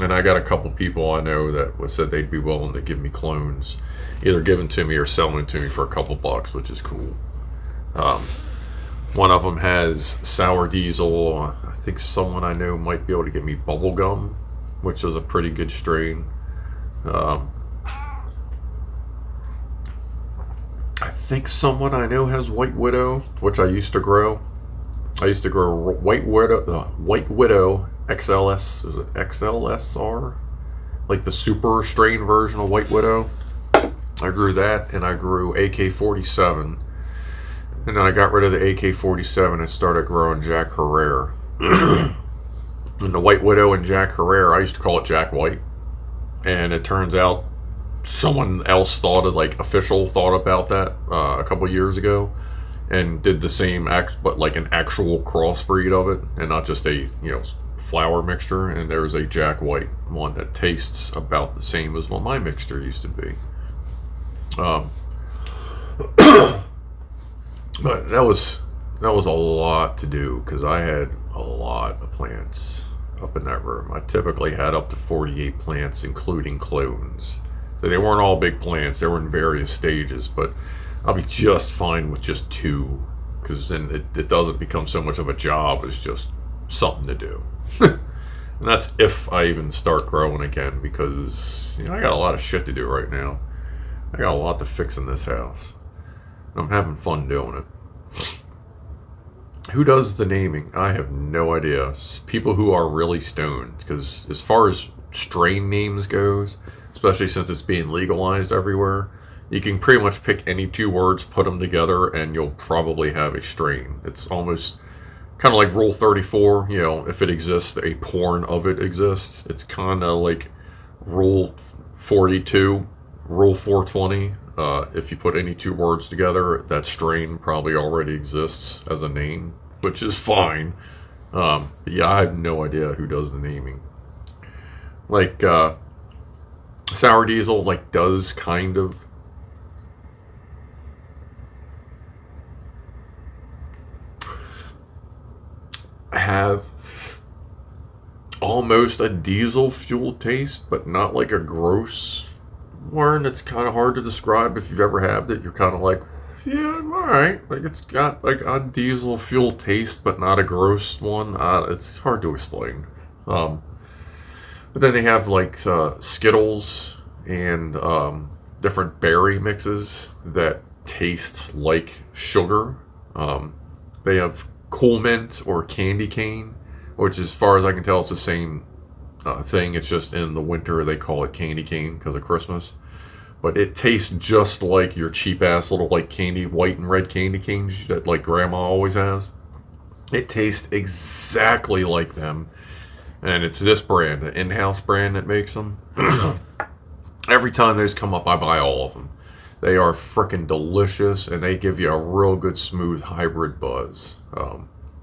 And I got a couple people I know that said they'd be willing to give me clones, either given to me or selling to me for a couple bucks, which is cool. One of them has sour diesel. I think someone I know might be able to give me bubblegum, which is a pretty good strain. I think someone I know has White Widow, which I used to grow. I used to grow White Widow XLS. Is it XLSR? Like the super strain version of White Widow. I grew that, and I grew AK-47. And then I got rid of the AK-47 and started growing Jack Herrera. And the White Widow and Jack Herrera, I used to call it Jack White. And it turns out someone else thought about that a couple years ago, and did the same but like an actual crossbreed of it, and not just a flower mixture. And there's a Jack White one that tastes about the same as what my mixture used to be. But that was a lot to do, because I had a lot of plants up in that room. I typically had up to 48 plants, including clones. So they weren't all big plants. They were in various stages, but I'll be just fine with just 2, because then it doesn't become so much of a job. It's just something to do. And that's if I even start growing again, because I got a lot of shit to do right now. I got a lot to fix in this house. And I'm having fun doing it. Who does the naming? I have no idea. People who are really stoned, because as far as strain names goes, especially since it's being legalized everywhere, you can pretty much pick any 2 words, put them together, and you'll probably have a strain. It's almost kind of like Rule 34. If it exists, a porn of it exists. It's kind of like Rule 42, Rule 420. If you put any 2 words together, that strain probably already exists as a name, which is fine. But yeah, I have no idea who does the naming. Like, sour diesel, does kind of have almost a diesel fuel taste, but not like a gross one. It's kind of hard to describe. If you've ever had it, you're kind of like, yeah, alright. It's got a diesel fuel taste, but not a gross one. It's hard to explain. But then they have Skittles and different berry mixes that taste like sugar. They have Cool Mint or Candy Cane, which, as far as I can tell, it's the same thing. It's just in the winter they call it candy cane because of Christmas. But it tastes just like your cheap ass little white and red candy canes that grandma always has. It tastes exactly like them. And it's this brand, the in-house brand that makes them. Every time those come up, I buy all of them. They are freaking delicious, and they give you a real good smooth hybrid buzz.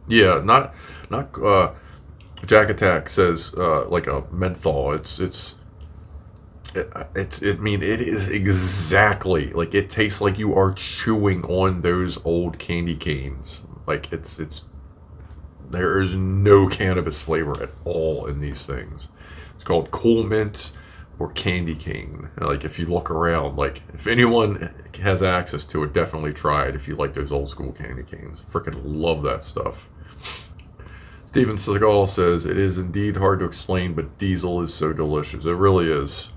Yeah, not Jack Attack says like a menthol. It is exactly it tastes like you are chewing on those old candy canes. There is no cannabis flavor at all in these things. It's called Cool Mint or Candy Cane. If you look around, if anyone has access to it, definitely try it if you like those old school candy canes. Freaking love that stuff. Steven Seagal says, it is indeed hard to explain, but diesel is so delicious. It really is.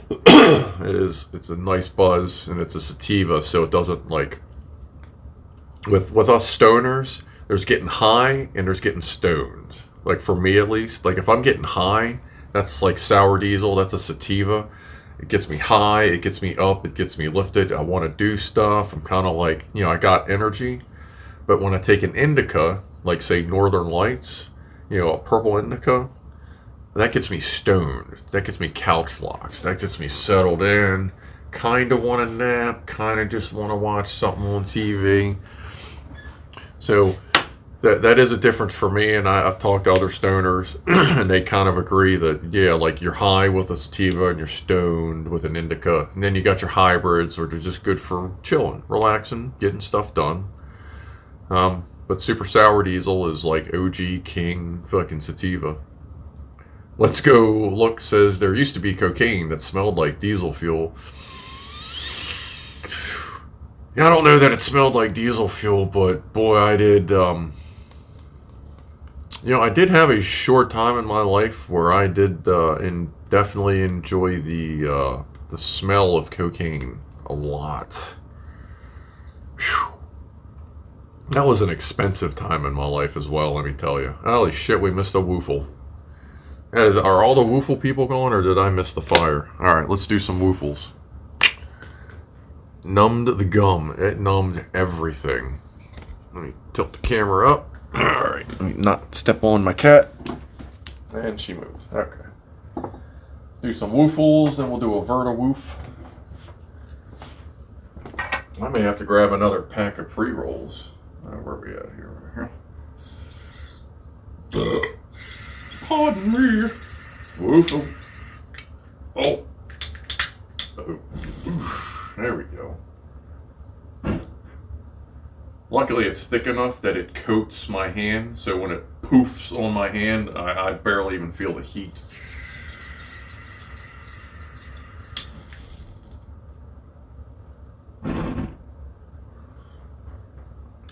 It is. It's a nice buzz, and it's a sativa, so it doesn't with us stoners, there's getting high and there's getting stoned. For me at least, if I'm getting high, that's sour diesel, that's a sativa, It gets me high, it gets me up, it gets me lifted. I want to do stuff. I'm kind of like, I got energy. But when I take an indica, like say Northern Lights, a purple indica, that gets me stoned. That gets me couch locked. That gets me settled in. Kind of want to nap, kind of just want to watch something on TV. So that is a difference for me, and I've talked to other stoners, and they kind of agree that, like you're high with a sativa and you're stoned with an indica. And then you got your hybrids, which are just good for chilling, relaxing, getting stuff done. But Super Sour Diesel is like OG King fucking sativa. Let's Go Look says there used to be cocaine that smelled like diesel fuel. I don't know that it smelled like diesel fuel, but boy, I did. I did have a short time in my life where I did definitely enjoy the smell of cocaine a lot. Whew. That was an expensive time in my life as well, let me tell you. Holy shit, we missed a woofle. Are all the woofle people going, or did I miss the fire? Alright, let's do some woofles. Numbed the gum. It numbed everything. Let me tilt the camera up. Alright, let me not step on my cat. And she moved. Okay. Let's do some woofles, then we'll do a Verta woof. I may have to grab another pack of pre-rolls. Where are we at here? Pardon me. Woofle. Oh. There we go. Luckily, it's thick enough that it coats my hand, so when it poofs on my hand, I barely even feel the heat.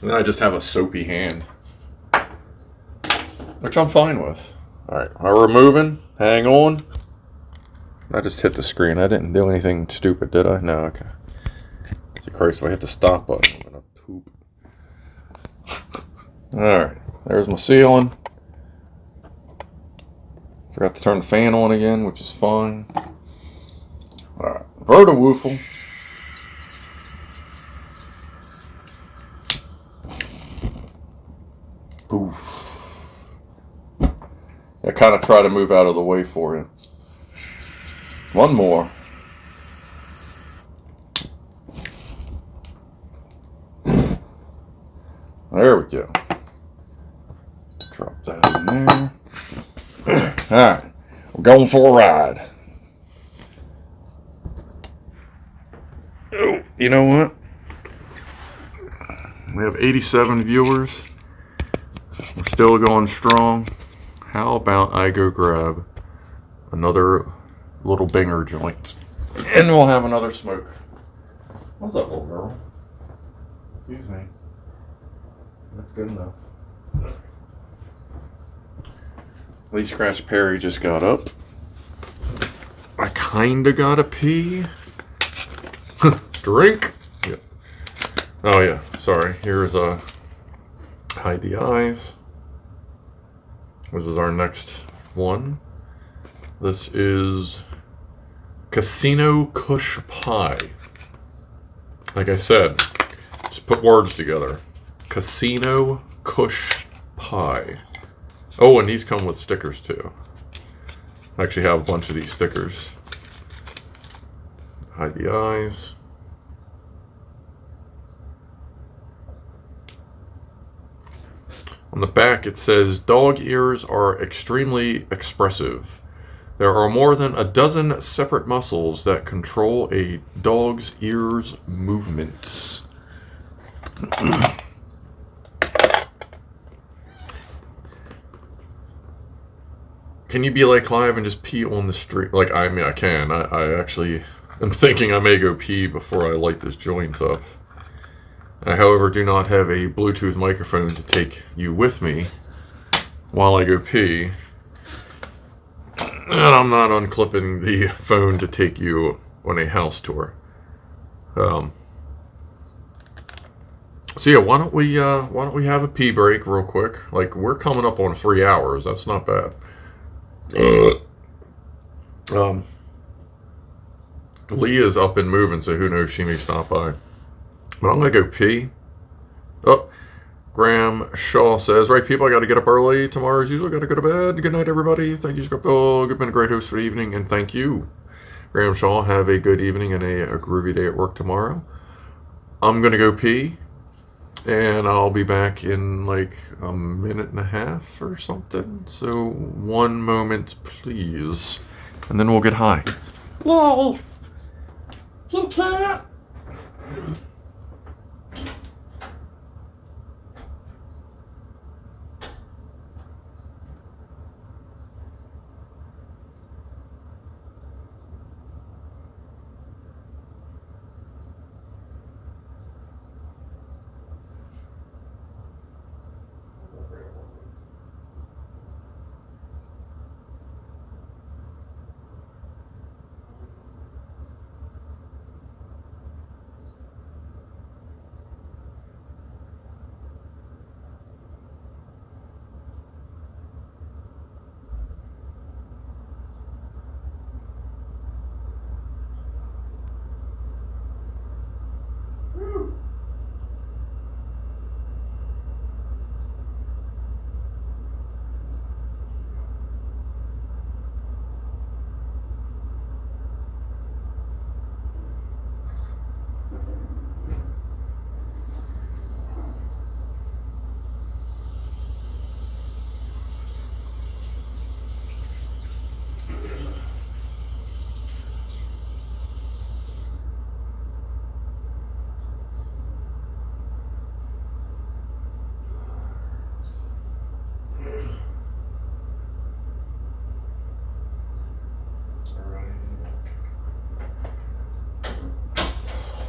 And I just have a soapy hand, which I'm fine with. Alright, we're moving. Hang on. I just hit the screen. I didn't do anything stupid, did I? No, okay. So Christ, if I hit the stop button, I'm gonna poop. Alright, there's my ceiling. Forgot to turn the fan on again, which is fine. Alright, Verta Woofle. Poof. I kind of try to move out of the way for it. One more. There we go. Drop that in there. Alright, we're going for a ride. Oh, you know what? We have 87 viewers. We're still going strong. How about I go grab another little binger joint, and we'll have another smoke. What's up, little girl? Excuse me. That's good enough. Lee Scratch Perry just got up. I kinda gotta pee. Drink. Yeah. Oh yeah. Sorry. Here's hide the eyes. This is our next one. This is Casino Kush Pie. Like I said, just put words together. Casino Kush Pie. Oh, and these come with stickers too. I actually have a bunch of these stickers. Hide the eyes. On the back it says, dog ears are extremely expressive. There are more than a dozen separate muscles that control a dog's ears movements. Can you be like Clive and just pee on the street? Like, I mean, I can. I actually am thinking I may go pee before I light this joint up. I, however, do not have a Bluetooth microphone to take you with me while I go pee. And I'm not unclipping the phone to take you on a house tour. So yeah, why don't we have a pee break real quick? Like, we're coming up on 3 hours. That's not bad. Lee is up and moving, so who knows, she may stop by. But I'm going to go pee. Oh, Graham Shaw says, right, people, I got to get up early tomorrow as usual. Got to go to bed. Good night, everybody. Thank you, Scorpio. You've been a great host for the evening, and thank you, Graham Shaw. Have a good evening and a groovy day at work tomorrow. I'm going to go pee, and I'll be back in like a minute and a half or something. So 1 moment, please. And then we'll get high. Whoa! You can't!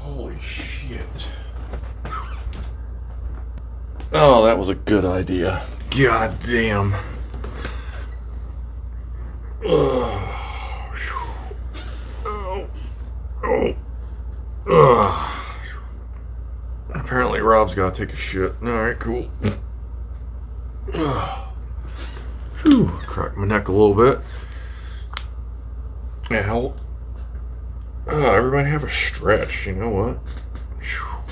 Holy shit. Oh, that was a good idea. God damn. Apparently Rob's got to take a shit. Alright, cool. Whew, cracked my neck a little bit. Ow. Everybody have a stretch, you know what? Whew.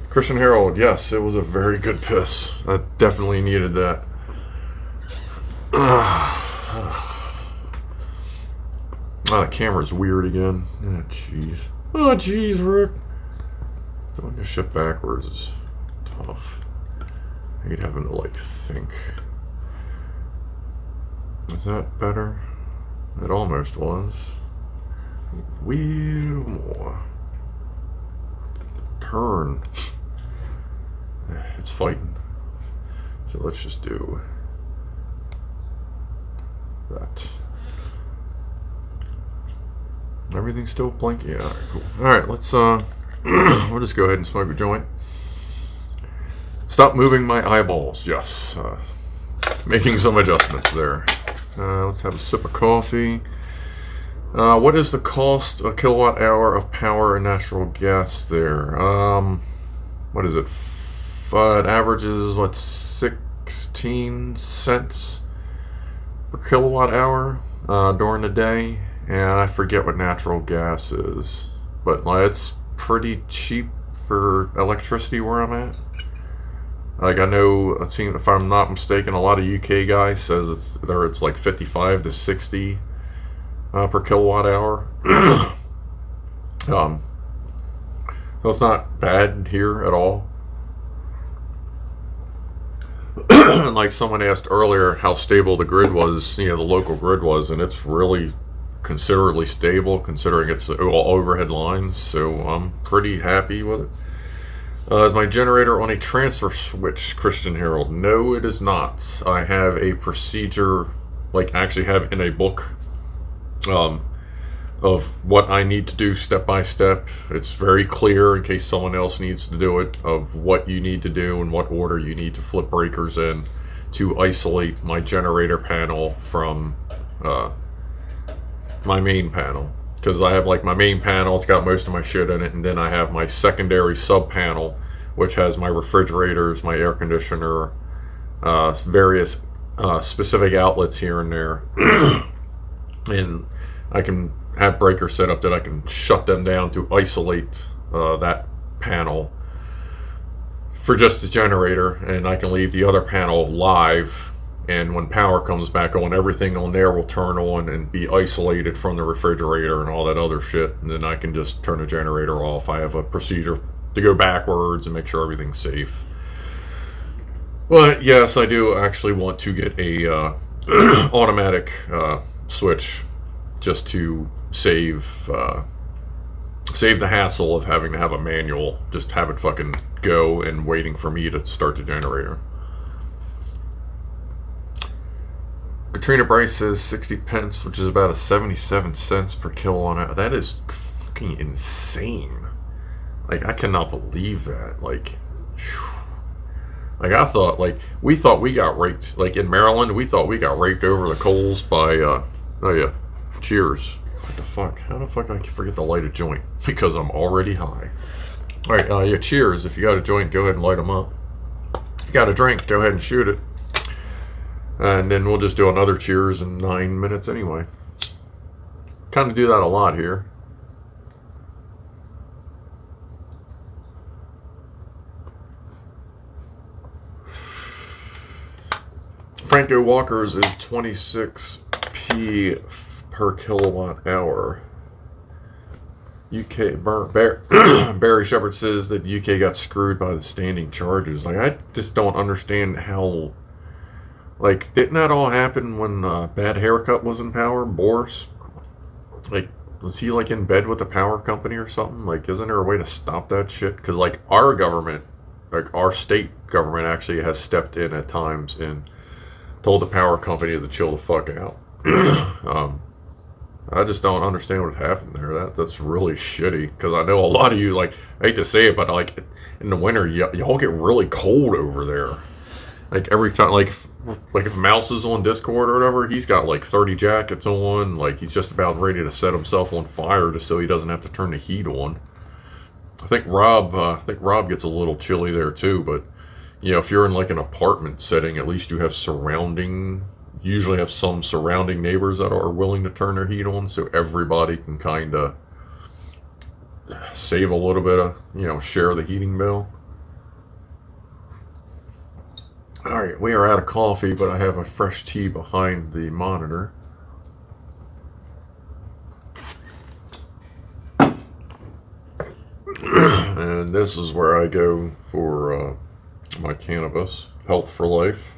Christian Harold, yes, it was a very good piss. I definitely needed that. The camera's weird again. Oh, jeez. Oh, jeez, Rick. Doing this shit backwards is tough. I hate having to, like, think. Is that better? It almost was. Wheel more. Turn. It's fighting. So let's just do that. Everything's still blank? Yeah, alright, cool. Alright, let's we'll just go ahead and smoke a joint. Stop moving my eyeballs. Yes. Making some adjustments there. Let's have a sip of coffee. What is the cost a kilowatt hour of power and natural gas there? What is it? It averages, what, 16 cents per kilowatt hour during the day. And I forget what natural gas is. But it's pretty cheap for electricity where I'm at. Like, I know, if I'm not mistaken, a lot of UK guys says it's like 55 to 60 per kilowatt hour. So it's not bad here at all. Like someone asked earlier how stable the grid was, the local grid was, and it's really considerably stable considering it's all overhead lines, so I'm pretty happy with it. Is my generator on a transfer switch, Christian Harold? No, it is not. I have a procedure, like actually have in a book, of what I need to do step by step. It's very clear in case someone else needs to do it, of what you need to do and what order you need to flip breakers in to isolate my generator panel from my main panel. Because I have like my main panel, it's got most of my shit in it, and then I have my secondary sub panel, which has my refrigerators, my air conditioner, various specific outlets here and there. And I can have breakers set up that I can shut them down to isolate that panel for just the generator, and I can leave the other panel live, and when power comes back on, everything on there will turn on and be isolated from the refrigerator and all that other shit, and then I can just turn the generator off. I have a procedure to go backwards and make sure everything's safe. But yes, I do actually want to get a automatic switch, just to save the hassle of having to have a manual. Just have it fucking go and waiting for me to start the generator. Katrina Bryce says 60 pence, which is about a 77 cents per kilowatt hour. That is fucking insane. Like, I cannot believe that. Like, I thought, like, we thought we got raped. Like, in Maryland, we thought we got raped over the coals by, oh yeah, cheers. What the fuck? How the fuck I forget to light a joint? Because I'm already high. Alright, yeah, cheers. If you got a joint, go ahead and light them up. If you got a drink, go ahead and shoot it. And then we'll just do another cheers in 9 minutes anyway. Kind of do that a lot here. Franco Walker's is 26p per kilowatt hour. UK Barry Shepard says that UK got screwed by the standing charges. Like, I just don't understand how. Like, didn't that all happen when Bad Haircut was in power? Boris? Like, was he, like, in bed with the power company or something? Like, isn't there a way to stop that shit? Because, like, our government, like, our state government actually has stepped in at times and told the power company to chill the fuck out. I just don't understand what happened there. That's really shitty. Because I know a lot of you, like, I hate to say it, but, like, in the winter, y'all get really cold over there. Like, every time, like if Mouse is on Discord or whatever, he's got like 30 jackets on. Like, he's just about ready to set himself on fire just so he doesn't have to turn the heat on. I think Rob gets a little chilly there too. But you know, if you're in like an apartment setting, at least you have usually have some surrounding neighbors that are willing to turn their heat on, so everybody can kind of save a little bit of, you know, share the heating bill. Alright, we are out of coffee, but I have a fresh tea behind the monitor. And this is where I go for my cannabis. Health for Life.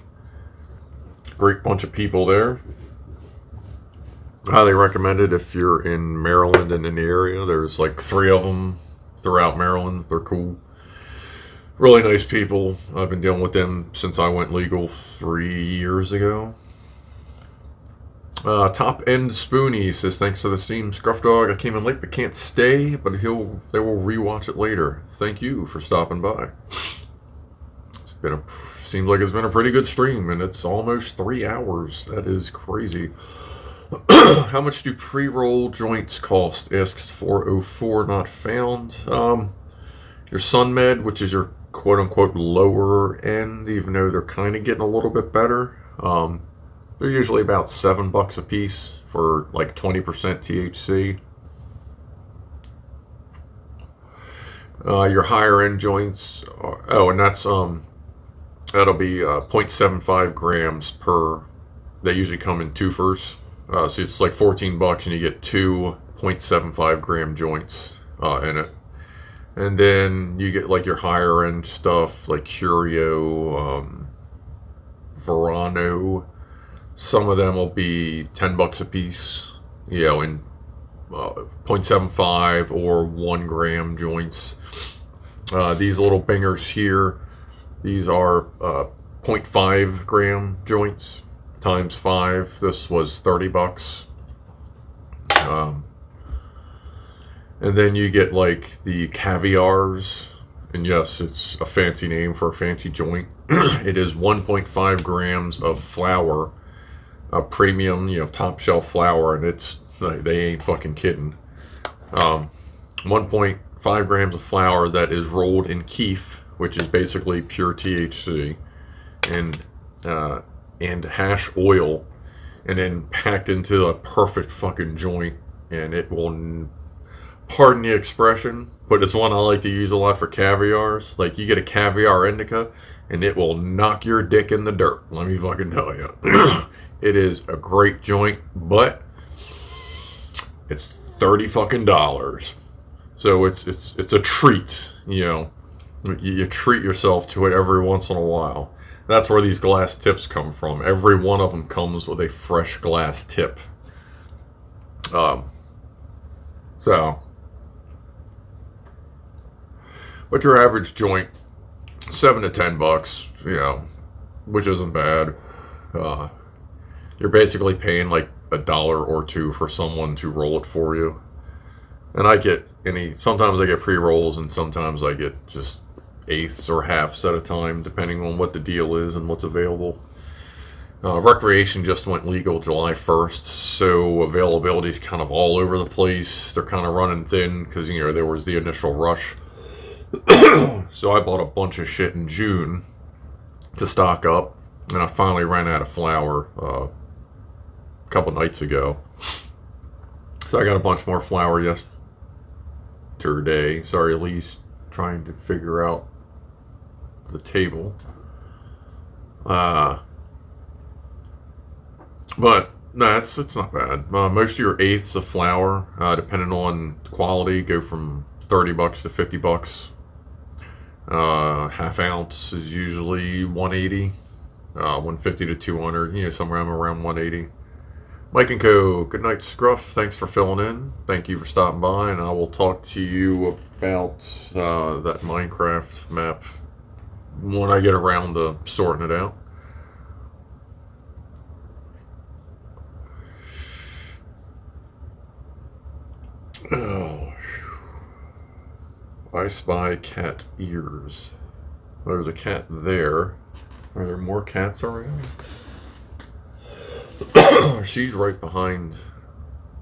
Great bunch of people there. Highly recommend it if you're in Maryland and in the area. There's like 3 of them throughout Maryland. They're cool. Really nice people. I've been dealing with them since I went legal 3 years ago. Top End Spoonie says, thanks for the stream, Scruff Dog. I came in late but can't stay, but they will rewatch it later. Thank you for stopping by. Seems like it's been a pretty good stream, and it's almost 3 hours. That is crazy. How much do pre-roll joints cost? Asks 404 not found. Your SunMed, which is your quote-unquote lower end, even though they're kind of getting a little bit better. They're usually about $7 a piece for like 20% THC. Your higher end joints, and that's that'll be 0.75 grams per. They usually come in twofers, so it's like $14, and you get 2 0.75 gram joints in it. And then you get like your higher end stuff like Curio, Verano. Some of them will be $10 a piece, you know, in 0.75 or 1 gram joints. These little bingers here, these are 0.5 gram joints times 5. This was $30. And then you get like the caviars, and yes, it's a fancy name for a fancy joint. It is 1.5 grams of flour, a premium, you know, top shelf flour, and it's they ain't fucking kidding. 1.5 grams of flour that is rolled in keef, which is basically pure THC, and hash oil, and then packed into a perfect fucking joint. and it will, pardon the expression, but it's one I like to use a lot for caviars. Like, you get a caviar indica, and it will knock your dick in the dirt. Let me fucking tell you. It is a great joint, but it's $30 fucking dollars. So it's a treat, you know. You treat yourself to it every once in a while. That's where these glass tips come from. Every one of them comes with a fresh glass tip. So, but your average joint, $7 to $10, you know, which isn't bad. You're basically paying like $1 or $2 for someone to roll it for you. And sometimes I get pre-rolls, and sometimes I get just eighths or halves at a time, depending on what the deal is and what's available. Recreation just went legal July 1st, so availability is kind of all over the place. They're kind of running thin because, you know, there was the initial rush. So I bought a bunch of shit in June to stock up, and I finally ran out of flour a couple nights ago. So I got a bunch more flour yesterday. Sorry, Lee's trying to figure out the table. But no, it's not bad. Most of your eighths of flour, depending on quality, go from $30 to $50. Half ounce is usually $180, $150 to $200. You know, somewhere around $180. Mike and Co. Good night, Scruff. Thanks for filling in. Thank you for stopping by, and I will talk to you about that Minecraft map when I get around to sorting it out. Oh, I spy cat ears. There's a cat there. Are there more cats around? She's right behind.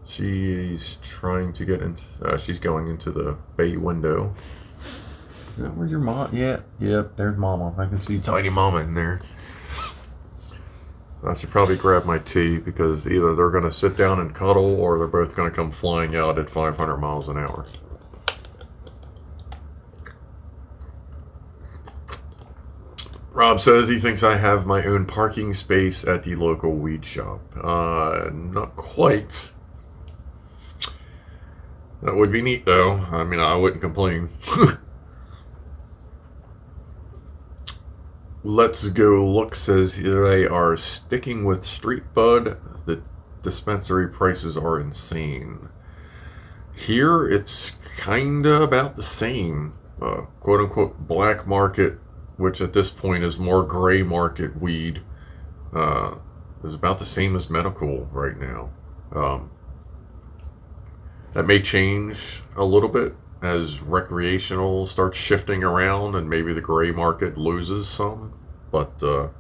She's trying to get into. She's going into the bay window. Is that where your mom? Yeah, yep. There's Mama. I can see tiny Mama in there. I should probably grab my tea, because either they're going to sit down and cuddle, or they're both going to come flying out at 500 miles an hour. Rob says he thinks I have my own parking space at the local weed shop. Not quite. That would be neat, though. I mean, I wouldn't complain. Let's Go Look says they are sticking with Street Bud. The dispensary prices are insane. Here, it's kind of about the same. Quote-unquote black market, which at this point is more gray market weed, is about the same as medical right now. That may change a little bit as recreational starts shifting around, and maybe the gray market loses some. But for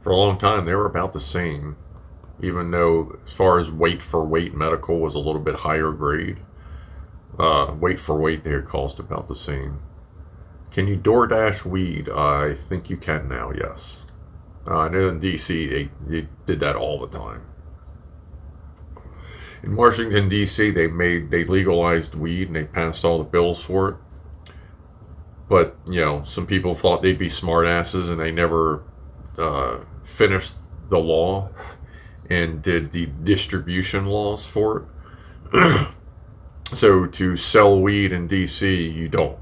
a long time, they were about the same, even though as far as weight for weight, medical was a little bit higher grade. Weight for weight, they cost about the same. Can you DoorDash weed? I think you can now, yes. I know in DC they did that all the time. In Washington, D.C., they legalized weed, and they passed all the bills for it. But, you know, some people thought they'd be smartasses, and they never finished the law and did the distribution laws for it. So to sell weed in D.C., you don't.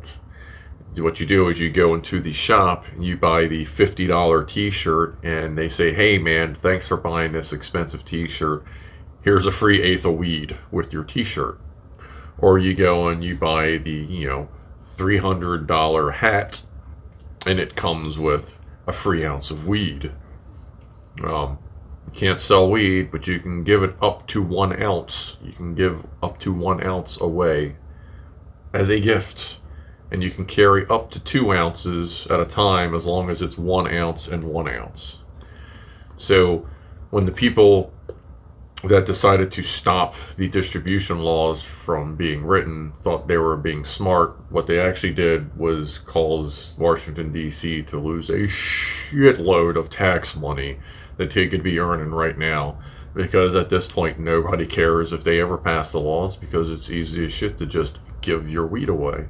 What you do is you go into the shop, and you buy the $50 t-shirt, and they say, hey man, thanks for buying this expensive t-shirt. Here's a free eighth of weed with your t-shirt. Or you go and you buy the, you know, $300 hat, and it comes with a free ounce of weed. You can't sell weed, but you can give it up to 1 ounce. You can give up to 1 ounce away as a gift. And you can carry up to 2 ounces at a time, as long as it's 1 ounce and 1 ounce. So when the people that decided to stop the distribution laws from being written thought they were being smart, what they actually did was cause Washington, D.C. to lose a shitload of tax money that they could be earning right now because at this point nobody cares if they ever pass the laws, because it's easy as shit to just give your weed away.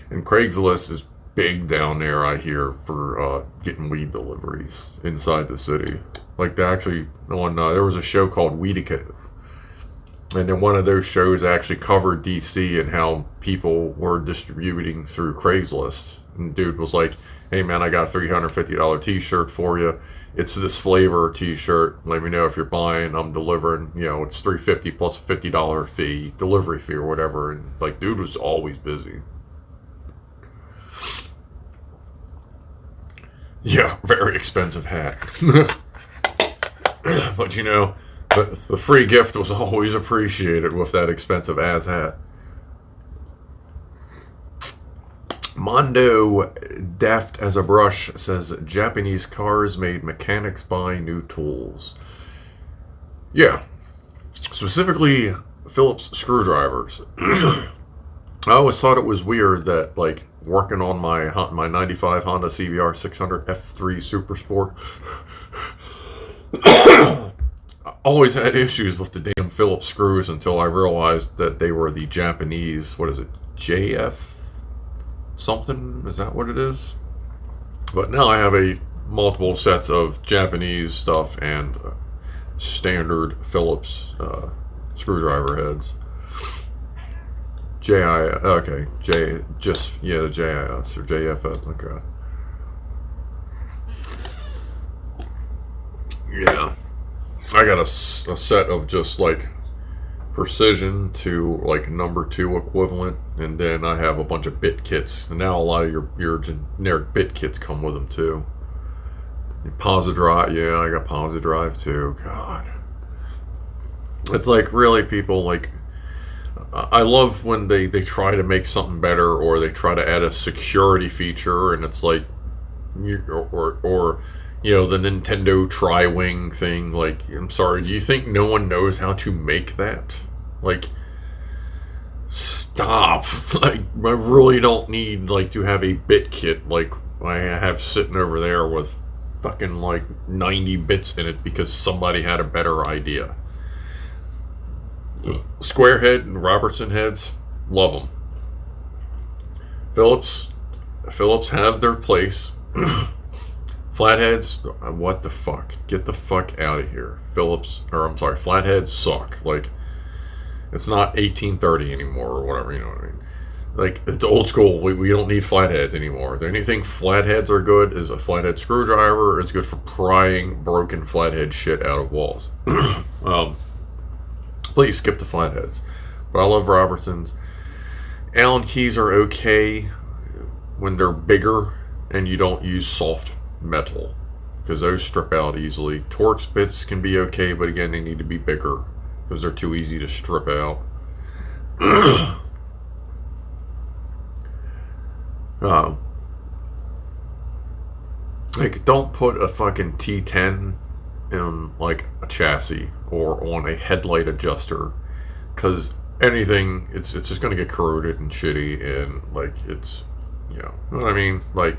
And Craigslist is big down there, I hear, for getting weed deliveries inside the city. Like, they actually, there was a show called Weedicat, and then one of those shows actually covered DC and how people were distributing through Craigslist. And dude was like, hey man, I got a $350 t-shirt for you. It's this flavor t-shirt. Let me know if you're buying. I'm delivering. You know, it's $350 plus a $50 fee, delivery fee or whatever. And like, dude was always busy. Yeah, very expensive hat. But you know, the free gift was always appreciated with that expensive ass hat. Mondo Deft as a Brush says Japanese cars made mechanics buy new tools. Yeah, specifically Phillips screwdrivers. I always thought it was weird that, like, working on my 95 Honda CBR 600 F3 Super Sport, I always had issues with the damn Phillips screws until I realized that they were the Japanese, what is it, JF something? Is that what it is? But now I have multiple sets of Japanese stuff and standard Phillips screwdriver heads. The JIS or JFS. Okay. Yeah, I got a set of just like precision to like number 2 equivalent, and then I have a bunch of bit kits, and now a lot of your generic bit kits come with them too. Posidrive, yeah, I got Posidrive too. God, it's like, really, people, like, I love when they try to make something better, or they try to add a security feature, and it's like, or you know, the Nintendo Tri-Wing thing. Like, I'm sorry, do you think no one knows how to make that? Like, stop. Like, I really don't need, like, to have a bit kit like I have sitting over there with fucking, like, 90 bits in it because somebody had a better idea. Square head and Robertson heads, love them. Phillips have their place. Flatheads, what the fuck? Get the fuck out of here. Flatheads suck. Like, it's not 1830 anymore or whatever, you know what I mean? Like, it's old school. We don't need flatheads anymore. The only thing flatheads are good is a flathead screwdriver. It's good for prying broken flathead shit out of walls. Please skip the flatheads. But I love Robertsons. Allen keys are okay when they're bigger and you don't use soft metal, because those strip out easily. Torx bits can be okay, but again, they need to be bigger because they're too easy to strip out. Like, don't put a fucking T10 in like a chassis or on a headlight adjuster, because anything, it's just going to get corroded and shitty, and like, it's, you know what I mean? Like,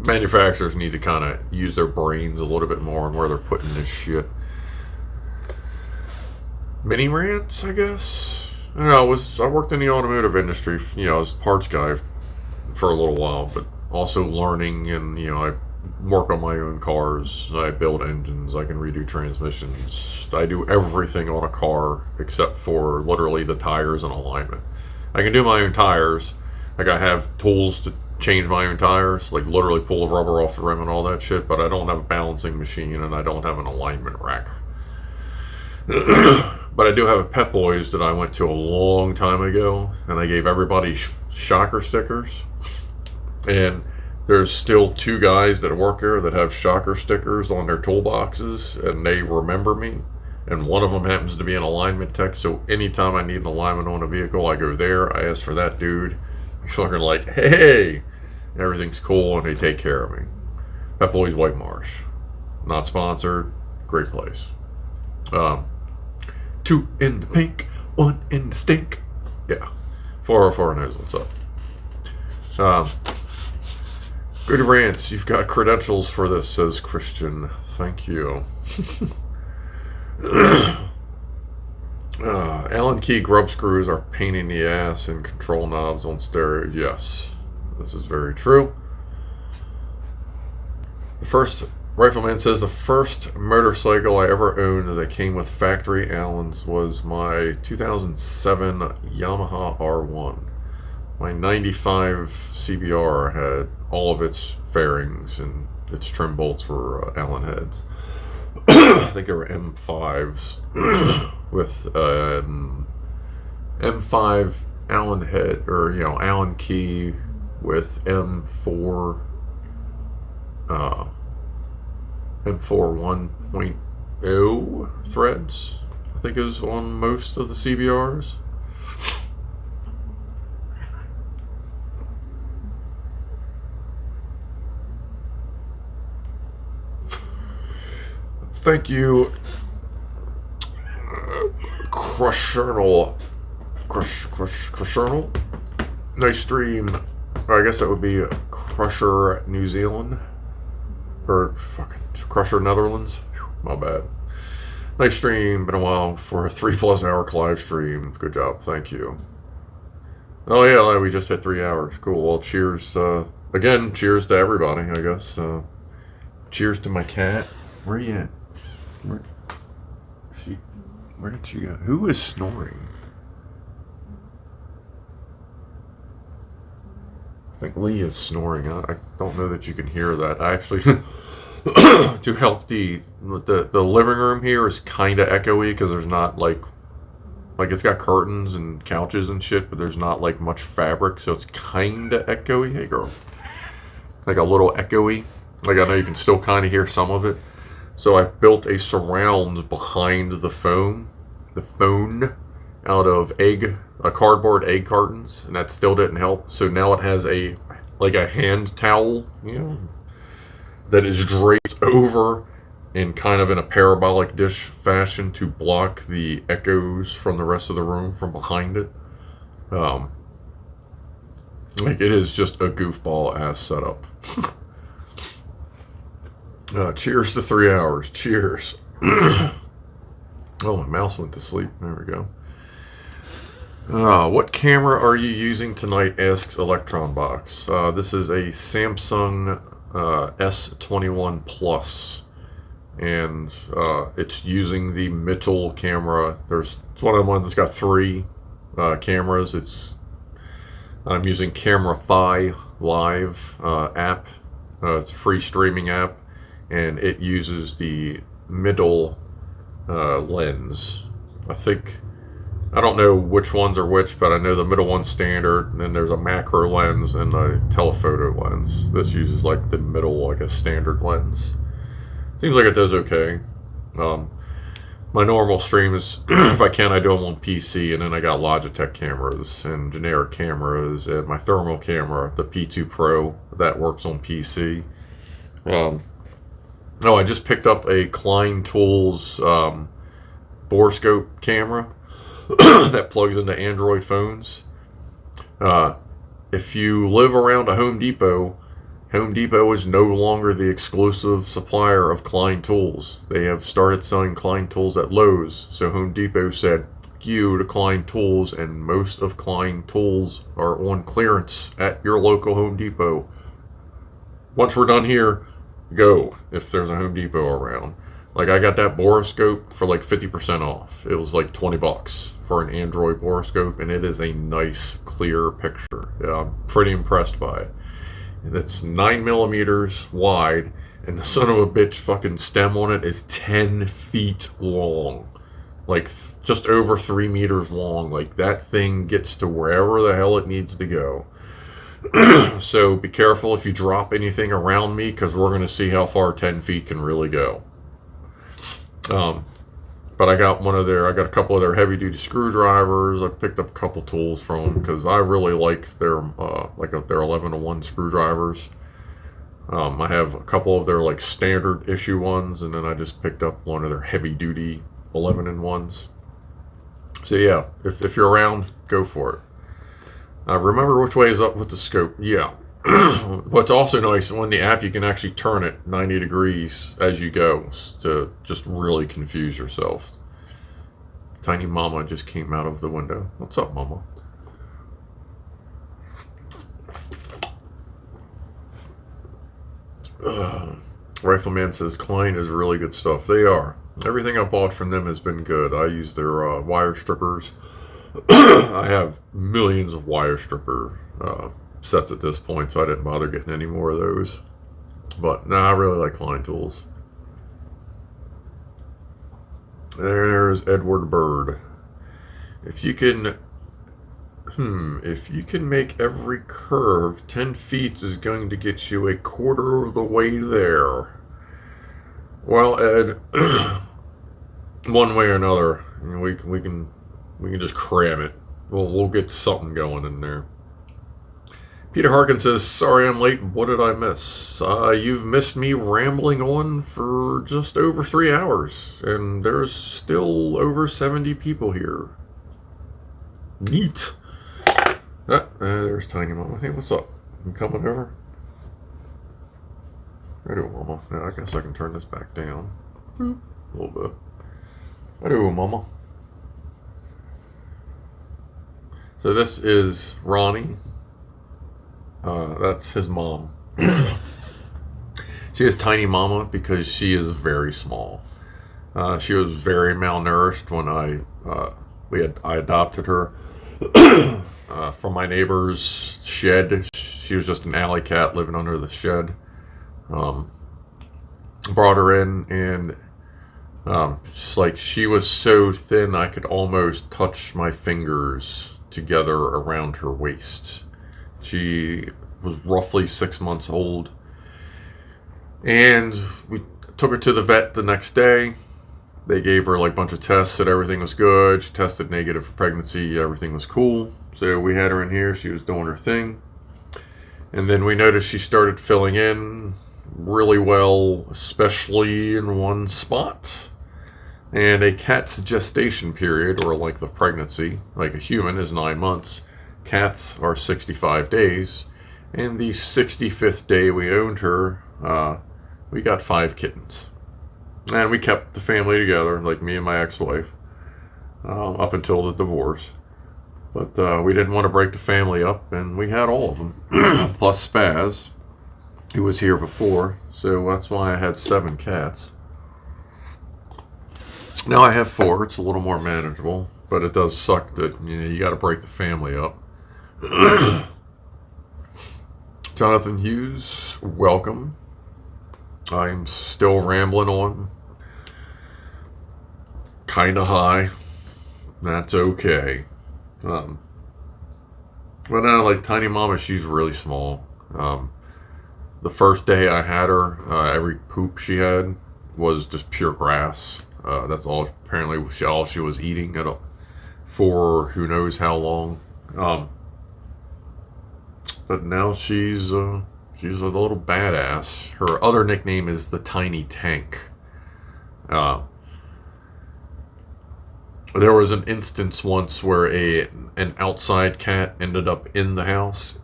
manufacturers need to kind of use their brains a little bit more on where they're putting this shit. Mini rants, I guess. I don't know. I worked in the automotive industry, you know, as a parts guy for a little while, but also learning, and you know, I work on my own cars. I build engines. I can redo transmissions. I do everything on a car except for literally the tires and alignment. I can do my own tires. Like, I have tools to change my own tires, like literally pull the rubber off the rim and all that shit, but I don't have a balancing machine and I don't have an alignment rack. But I do have a Pep Boys that I went to a long time ago, and I gave everybody shocker stickers. And there's still 2 guys that work there that have shocker stickers on their toolboxes, and they remember me. And one of them happens to be an alignment tech, so anytime I need an alignment on a vehicle, I go there, I ask for that dude. He's fucking like, hey, everything's cool, and they take care of me. Pep Boys White Marsh. Not sponsored. Great place. 2 in the pink, 1 in the stink. Yeah. 404 knows what's up. Good rants. You've got credentials for this, says Christian Thank you. Allen key grub screws are pain in the ass and control knobs on stereos. Yes, this is very true. The first Rifleman says the first motorcycle I ever owned that came with factory Allens was my 2007 Yamaha R1. My 95 CBR had all of its fairings and its trim bolts were Allen heads. I think they were M5s with M5 Allen head, or Allen key with M4 M4 1.0 threads, I think is on most of the CBRs. Thank you, Crushernal. Nice stream. I guess that would be Crusher New Zealand. Or fucking Crusher Netherlands. My bad. Nice stream. Been a while for a 3+ hour Clive stream. Good job. Thank you. Oh yeah, we just hit 3 hours. Cool. Well, cheers. Again, cheers to everybody, I guess. Cheers to my cat. Where you at? Where did she go? Who is snoring? I think Lee is snoring. I don't know that you can hear that. I actually, to help the living room here is kind of echoey because there's not like it's got curtains and couches and shit, but there's not like much fabric, so it's kind of echoey. Hey girl, like a little echoey. Like I know you can still kind of hear some of it. So I built a surround behind the phone out of cardboard egg cartons, and that still didn't help. So now it has a hand towel, that is draped over in kind of in a parabolic dish fashion to block the echoes from the rest of the room from behind it. It is just a goofball ass setup. Cheers to 3 hours. Cheers. Oh, my mouse went to sleep. There we go. What camera are you using tonight? Asks Electron Box. This is a Samsung S21 Plus, and it's using the Mittel camera. It's one of the ones that's got 3 cameras. I'm using Camera Live app. It's a free streaming app, and it uses the middle lens. I don't know which ones are which, but I know the middle one's standard, and then there's a macro lens and a telephoto lens. This uses like the middle, like a standard lens. Seems like it does okay. My normal stream is, if I can, I do them on PC, and then I got Logitech cameras and generic cameras, and my thermal camera, the P2 Pro, that works on PC. I just picked up a Klein Tools borescope camera that plugs into Android phones. If you live around a Home Depot is no longer the exclusive supplier of Klein Tools. They have started selling Klein Tools at Lowe's. So Home Depot said, "F you" to Klein Tools, and most of Klein Tools are on clearance at your local Home Depot. Once we're done here, go if there's a Home Depot around. Like, I got that borescope for like 50% off. It was like $20 for an Android borescope, and it is a nice, clear picture. Yeah, I'm pretty impressed by it. It's 9mm wide, and the son of a bitch fucking stem on it is 10 feet long. Like, just over 3 meters long. Like, that thing gets to wherever the hell it needs to go. So be careful if you drop anything around me, because we're going to see how far 10 feet can really go. But I got a couple of their heavy duty screwdrivers. I picked up a couple tools from them because I really like their their 11-to-1 screwdrivers. I have a couple of their like standard issue ones, and then I just picked up one of their heavy duty 11-in-1s. So yeah, if you're around, go for it. Remember which way is up with the scope. Yeah. What's also nice, on the app you can actually turn it 90 degrees as you go to just really confuse yourself. Tiny Mama just came out of the window. What's up, Mama? Rifleman says Klein is really good stuff. They are. Everything I bought from them has been good. I use their wire strippers. I have millions of wire stripper sets at this point, so I didn't bother getting any more of those. But no, I really like Klein tools. There's Edward Bird. If you can make every curve 10 feet is going to get you a quarter of the way there. Well, Ed, one way or another, we can just cram it. We'll get something going in there. Peter Harkin says, sorry I'm late. What did I miss? You've missed me rambling on for just over 3 hours, and there's still over 70 people here. Neat. There's Tiny Mama. Hey, what's up? You coming over? Hello, Mama. Yeah, I guess I can turn this back down a little bit. Hello, Mama. So this is Ronnie. That's his mom. She is Tiny Mama because she is very small. She was very malnourished when I adopted her from my neighbor's shed. She was just an alley cat living under the shed. Brought her in, and she was so thin I could almost touch my fingers together around her waist. She was roughly 6 months old, and we took her to the vet the next day. They gave her a bunch of tests, said everything was good. She tested negative for pregnancy, everything was cool. So we had her in here, she was doing her thing. And then we noticed she started filling in really well, especially in one spot. And a cat's gestation period, or length of pregnancy, like a human, is 9 months. Cats are 65 days. And the 65th day we owned her, we got 5 kittens. And we kept the family together, like me and my ex-wife, up until the divorce. But we didn't want to break the family up, and we had all of them, plus Spaz, who was here before. So that's why I had 7 cats. Now I have 4. It's a little more manageable, but it does suck that you got to break the family up. Jonathan Hughes, welcome. I'm still rambling on. Kinda high. That's okay. But now, like Tiny Mama, she's really small. The first day I had her, every poop she had was just pure grass. That's all. Apparently, all she was eating for who knows how long. But now she's a little badass. Her other nickname is the Tiny Tank. There was an instance once where an outside cat ended up in the house,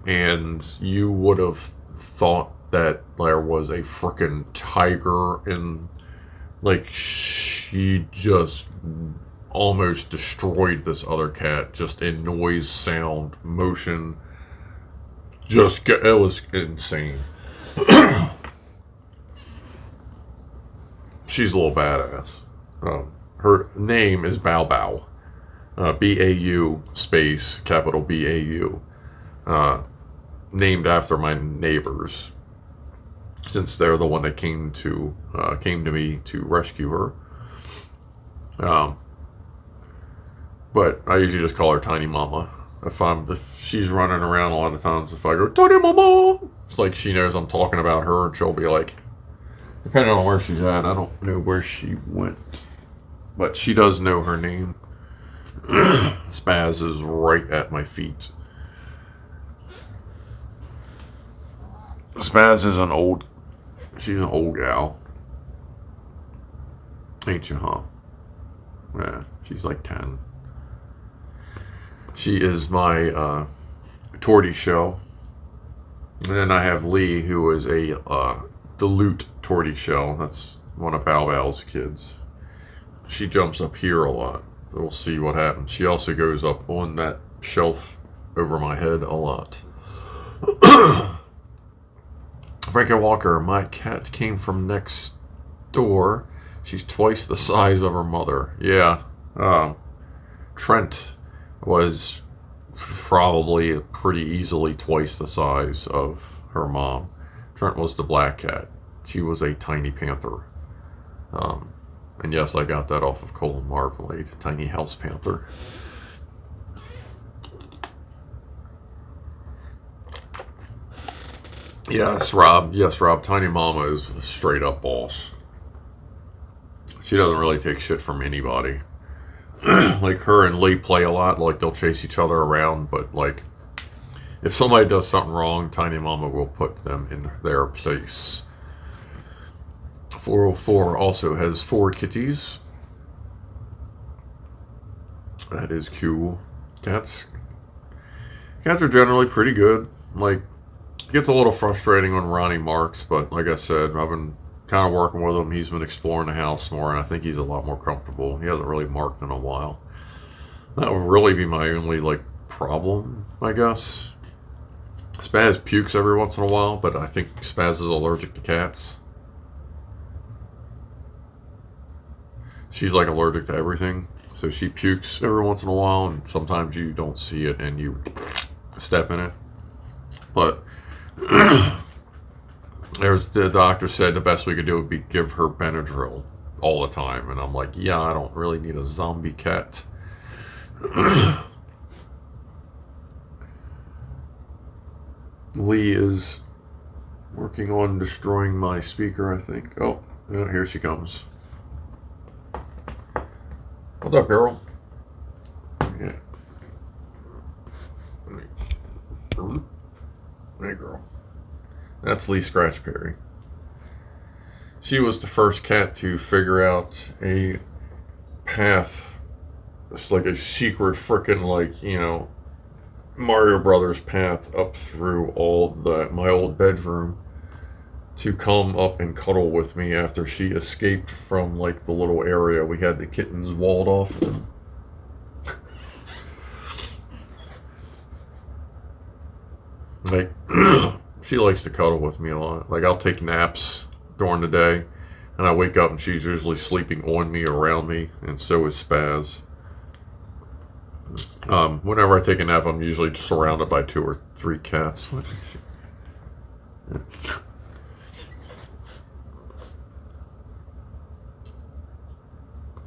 and you would have thought that there was a frickin' tiger in, she just almost destroyed this other cat, just in noise, sound, motion. It was insane. She's a little badass. Her name is Bow Bow. B-A-U space capital B-A-U. Named after my neighbors, since they're the one that came to me to rescue her. But I usually just call her Tiny Mama. If she's running around, a lot of times if I go Tiny Mama, it's like she knows I'm talking about her, and she'll be like, depending on where she's at, I don't know where she went, but she does know her name. Spaz is right at my feet. Spaz is she's an old gal. Ain't you, huh? Yeah, she's like 10. She is my tortie shell. And then I have Lee, who is a dilute tortoiseshell. That's one of Bow Wow's kids. She jumps up here a lot. We'll see what happens. She also goes up on that shelf over my head a lot. Frankie Walker, my cat came from next door. She's twice the size of her mother. Yeah. Trent was probably pretty easily twice the size of her mom. Trent was the black cat. She was a tiny panther. And yes, I got that off of Colin Marmalade, tiny house panther. Yes, Rob. Yes, Rob. Tiny Mama is a straight up boss. She doesn't really take shit from anybody. Like, her and Lee play a lot. Like, they'll chase each other around. But, like, if somebody does something wrong, Tiny Mama will put them in their place. 404 also has 4 kitties. That is cool. Cats are generally pretty good. Like, it gets a little frustrating when Ronnie marks, but like I said, I've been kind of working with him. He's been exploring the house more, and I think he's a lot more comfortable. He hasn't really marked in a while. That would really be my only, like, problem, I guess. Spaz pukes every once in a while, but I think Spaz is allergic to cats. She's, like, allergic to everything. So she pukes every once in a while, and sometimes you don't see it and you step in it. But the doctor said the best we could do would be give her Benadryl all the time. And I'm like, yeah, I don't really need a zombie cat. Lee is working on destroying my speaker, I think. Oh, yeah, here she comes. What's up, girl? Yeah. Hey, girl. That's Lee Scratchberry. She was the first cat to figure out a path. It's like a secret frickin', like, you know, Mario Brothers path up through my old bedroom to come up and cuddle with me after she escaped from, like, the little area we had the kittens walled off in. Like, she likes to cuddle with me a lot. Like, I'll take naps during the day, and I wake up and she's usually sleeping on me, around me, and so is Spaz. Whenever I take a nap, I'm usually surrounded by 2 or 3 cats.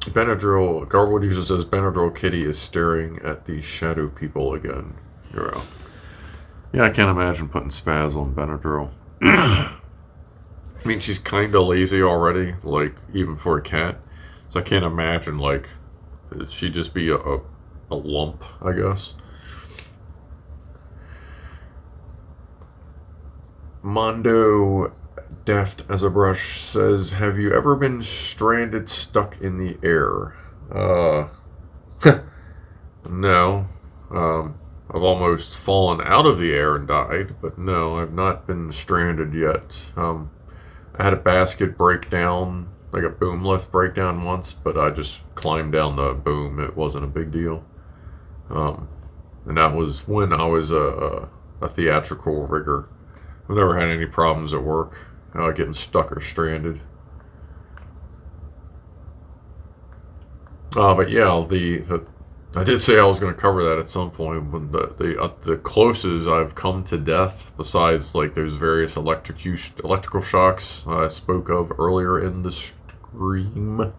Benadryl, Garwood user says Benadryl Kitty is staring at the shadow people again. You're out. Yeah, I can't imagine putting Spaz on Benadryl. I mean, she's kind of lazy already, like, even for a cat. So I can't imagine, like, she'd just be a lump, I guess. Mondo Deft as a Brush says, have you ever been stranded, stuck in the air? No. I've almost fallen out of the air and died, but no, I've not been stranded yet. I had a basket break down, like a boom lift breakdown once, but I just climbed down the boom. It wasn't a big deal. And that was when I was a theatrical rigger. I've never had any problems at work, getting stuck or stranded. But yeah, I did say I was going to cover that at some point. When the closest I've come to death, besides like those various electrical shocks I spoke of earlier in the stream.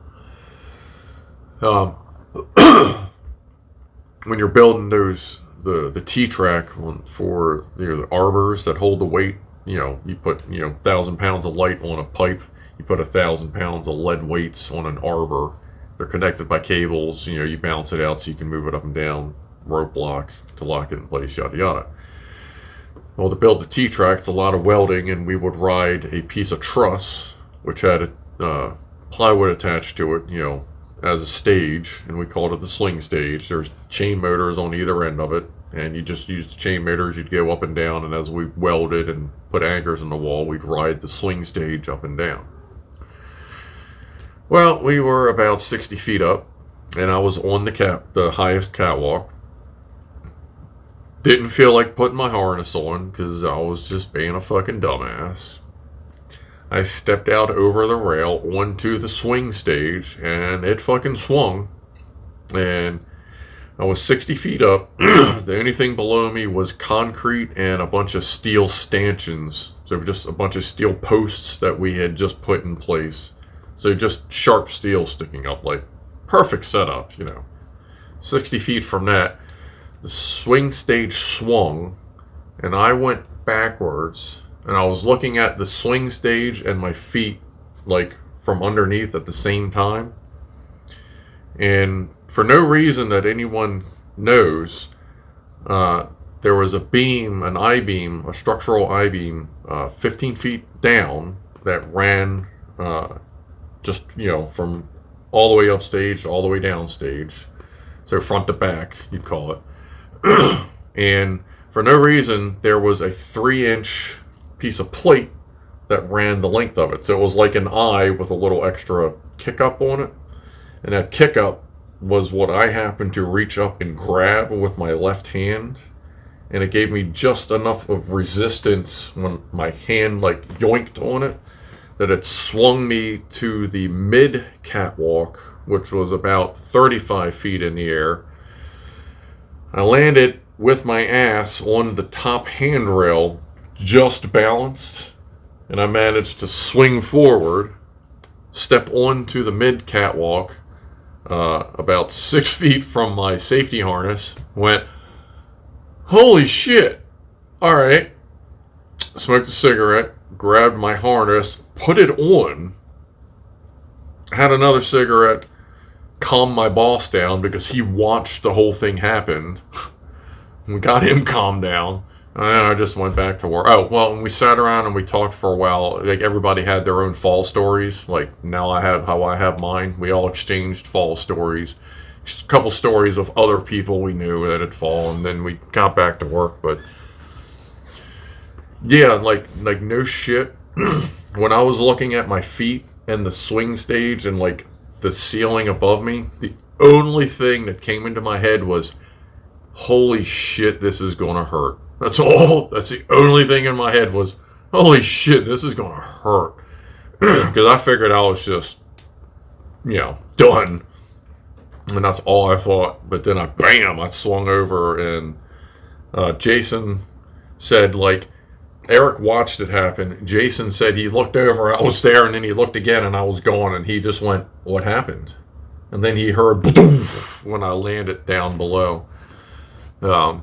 When you're building the T-track for the arbors that hold the weight, you put 1,000 pounds of light on a pipe, you put 1,000 pounds of lead weights on an arbor. They're connected by cables, you bounce it out so you can move it up and down, rope lock to lock it in place, yada yada. Well, to build the T-track, it's a lot of welding, and we would ride a piece of truss, which had a plywood attached to it, as a stage, and we called it the sling stage. There's chain motors on either end of it, and you just used the chain motors. You'd go up and down, and as we welded and put anchors in the wall, we'd ride the swing stage up and down. Well, we were about 60 feet up, and I was on the highest catwalk. Didn't feel like putting my harness on because I was just being a fucking dumbass. I stepped out over the rail onto the swing stage, and it fucking swung. And I was 60 feet up. The only thing below me was concrete and a bunch of steel stanchions. So just a bunch of steel posts that we had just put in place. So just sharp steel sticking up, like perfect setup, 60 feet from that, the swing stage swung, and I went backwards, and I was looking at the swing stage and my feet, like, from underneath at the same time. And for no reason that anyone knows, there was a beam, an I-beam, a structural I-beam, 15 feet down that ran just, from all the way up stage, all the way down stage. So front to back, you'd call it. And for no reason, there was a 3-inch piece of plate that ran the length of it. So it was like an eye with a little extra kick up on it. And that kick up was what I happened to reach up and grab with my left hand. And it gave me just enough of resistance when my hand like yoinked on it that it swung me to the mid catwalk, which was about 35 feet in the air. I landed with my ass on the top handrail, just balanced, and I managed to swing forward, step onto the mid catwalk, about 6 feet from my safety harness, went, holy shit, alright, smoked a cigarette, grabbed my harness, put it on, had another cigarette, calmed my boss down because he watched the whole thing happen. We got him calmed down, and then I just went back to work. Oh, well, and we sat around and we talked for a while. Like, everybody had their own fall stories. Like, now I have mine. We all exchanged fall stories. Just a couple stories of other people we knew that had fallen, and then we got back to work. But yeah, like no shit. When I was looking at my feet and the swing stage and like the ceiling above me, the only thing that came into my head was, holy shit, this is gonna hurt. That's all. That's the only thing in my head was, holy shit, this is gonna hurt. Because I figured I was just, done. And that's all I thought. But then I swung over, and Jason said, like, Eric watched it happen. Jason said he looked over, I was there, and then he looked again, and I was gone, and he just went, what happened? And then he heard when I landed down below. That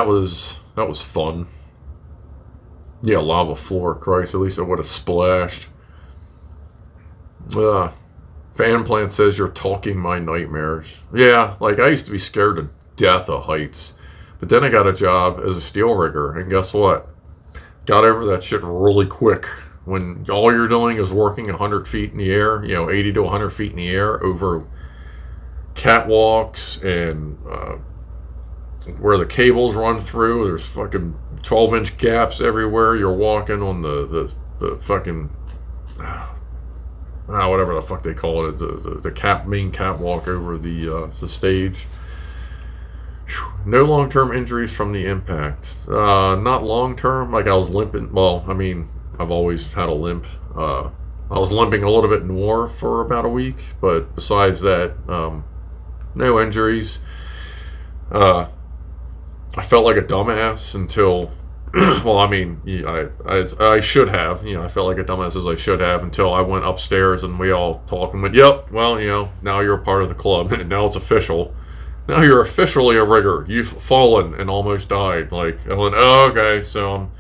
was fun. Yeah, lava floor, Christ, at least I would have splashed. Fan Plant says you're talking my nightmares. Yeah, like, I used to be scared to death of heights. But then I got a job as a steel rigger, and guess what? Got over that shit really quick. When all you're doing is working 100 feet in the air, 80 to 100 feet in the air over catwalks and where the cables run through, there's fucking 12-inch gaps everywhere. You're walking on the fucking, whatever the fuck they call it, the main catwalk over the stage. No long-term injuries from the impact. Not long-term. Like, I was limping. Well, I mean, I've always had a limp. I was limping a little bit more for about a week, but besides that, no injuries. I felt like a dumbass until, well, I mean, I should have. I felt like a dumbass as I should have until I went upstairs and we all talked and went, yep, well, now you're a part of the club. And now it's official. Now you're officially a rigger. You've fallen and almost died. Like, I went, oh, okay, so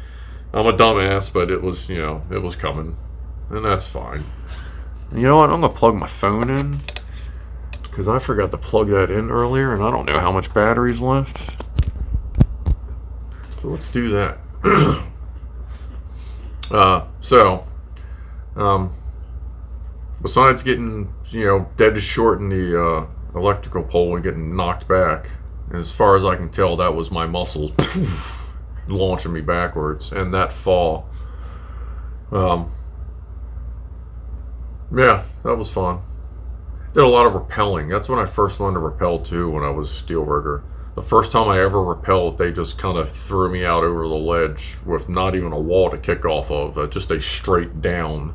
I'm a dumbass, but it was, it was coming. And that's fine. You know what? I'm going to plug my phone in, because I forgot to plug that in earlier, and I don't know how much battery's left. So let's do that. Besides getting, dead short in the electrical pole and getting knocked back, As far as I can tell, that was my muscles launching me backwards. And that fall. Yeah, that was fun. Did a lot of rappelling. That's when I first learned to rappel too, when I was a steel rigger. The first time I ever rappelled, they just kind of threw me out over the ledge with not even a wall to kick off of, just a straight down.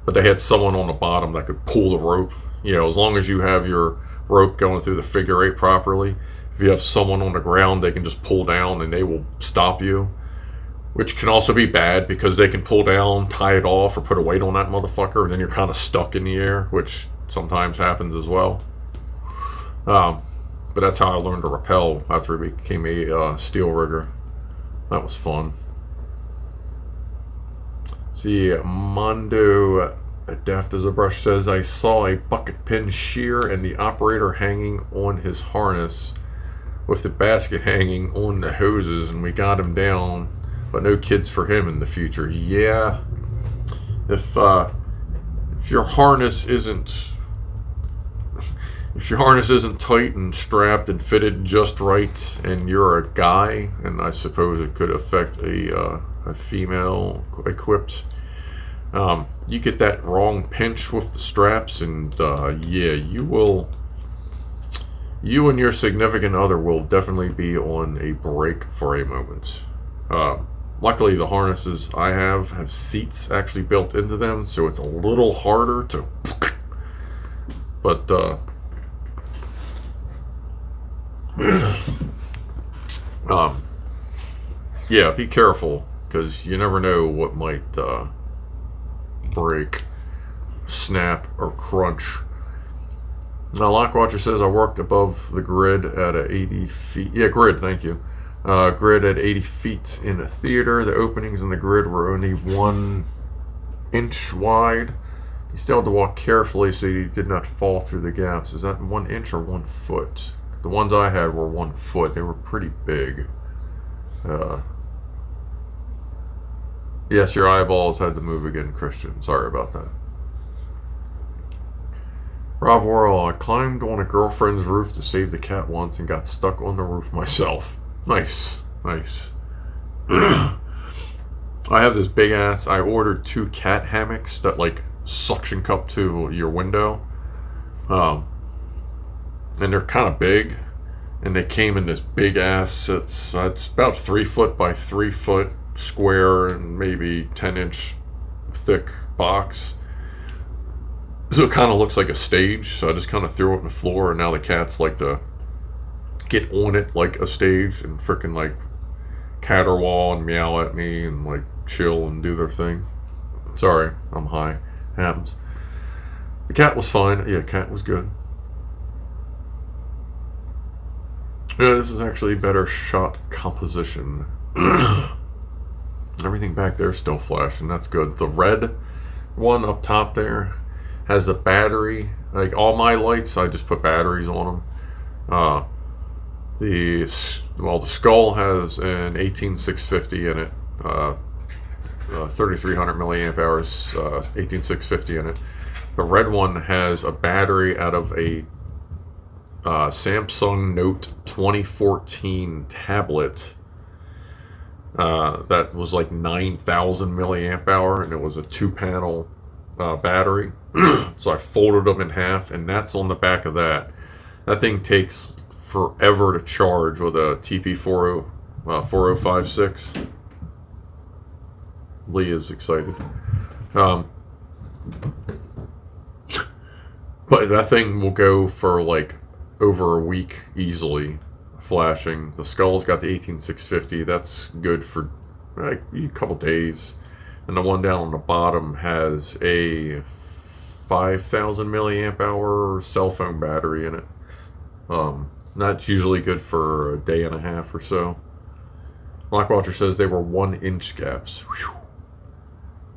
But they had someone on the bottom that could pull the rope. You know, as long as you have your rope going through the figure eight properly, if you have someone on the ground, they can just pull down and they will stop you. Which can also be bad because they can pull down, tie it off, or put a weight on that motherfucker, and then you're kind of stuck in the air, which sometimes happens as well. But that's how I learned to rappel after I became a steel rigger. That was fun. See, Mondo Daft as a Brush says, I saw a bucket pin shear and the operator hanging on his harness with the basket hanging on the hoses, and we got him down, but no kids for him in the future. Yeah, if your harness isn't tight and strapped and fitted just right, and you're a guy, and I suppose it could affect a female equipped, you get that wrong pinch with the straps, and yeah, you and your significant other will definitely be on a break for a moment. Luckily, the harnesses I have seats actually built into them, so it's a little harder to. But yeah, be careful because you never know what might break, snap, or crunch. Now, Lockwatcher says I worked above the grid at 80 feet. Yeah, grid. Thank you. Grid at 80 feet in a theater. The openings in the grid were only 1 inch wide. You still had to walk carefully so you did not fall through the gaps. Is that 1 inch or 1 foot? The ones I had were 1 foot. They were pretty big. Yes, your eyeballs had to move again, Christian. Sorry about that. Rob Worrell, I climbed on a girlfriend's roof to save the cat once and got stuck on the roof myself. Nice, nice. I have this big ass, I ordered 2 cat hammocks that like suction cup to your window. And they're kind of big. And they came in this big ass, it's about 3 foot by 3 foot square and maybe 10-inch thick box. So it kind of looks like a stage. So I just kind of threw it on the floor, and now the cats like to get on it like a stage and freaking like caterwaul and meow at me and like chill and do their thing. Sorry, I'm high. Happens. The cat was fine. Yeah, cat was good. Yeah, this is actually better shot composition. Everything back there is still flashing. That's good. The red one up top there has a battery. Like all my lights, I just put batteries on them. The skull has an 18650 in it. 3300 milliamp hours, 18650 in it. The red one has a battery out of a Samsung Note 2014 tablet that was like 9,000 milliamp hour, and it was a 2-panel battery. So I folded them in half, and that's on the back of that. That thing takes forever to charge with a TP4056. Lee is excited. But that thing will go for like over a week easily, flashing. The skull's got the 18650. That's good for like a couple days. And the one down on the bottom has a 5,000 milliamp hour cell phone battery in it. That's usually good for a day and a half or so. Blackwatcher says they were 1-inch gaps. Whew.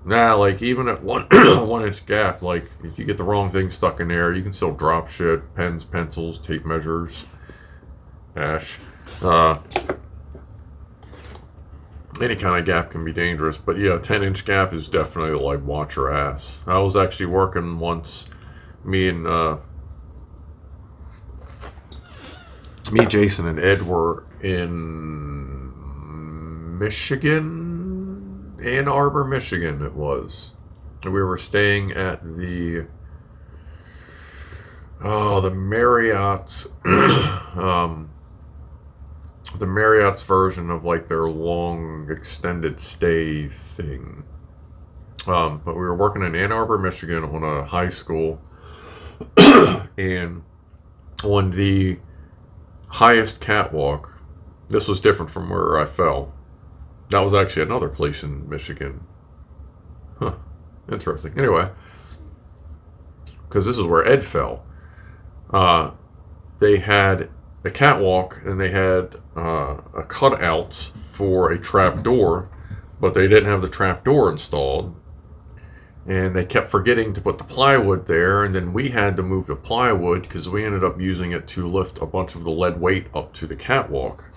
Nah, like even at 1-inch gap, like if you get the wrong thing stuck in there, you can still drop shit, pens, pencils, tape measures, ash. Any kind of gap can be dangerous, but yeah, 10-inch gap is definitely like watch your ass. I was actually working once, me and Me, Jason, and Ed were in Michigan, Ann Arbor, Michigan. It was. We were staying at the Marriott's, the Marriott's version of like their long extended stay thing. But we were working in Ann Arbor, Michigan, on a high school, and on the highest catwalk. This was different from where I fell. That was actually another place in Michigan. Huh. Interesting. Anyway, because this is where Ed fell. They had a catwalk and they had a cutout for a trap door, but they didn't have the trap door installed. And they kept forgetting to put the plywood there, and then we had to move the plywood because we ended up using it to lift a bunch of the lead weight up to the catwalk.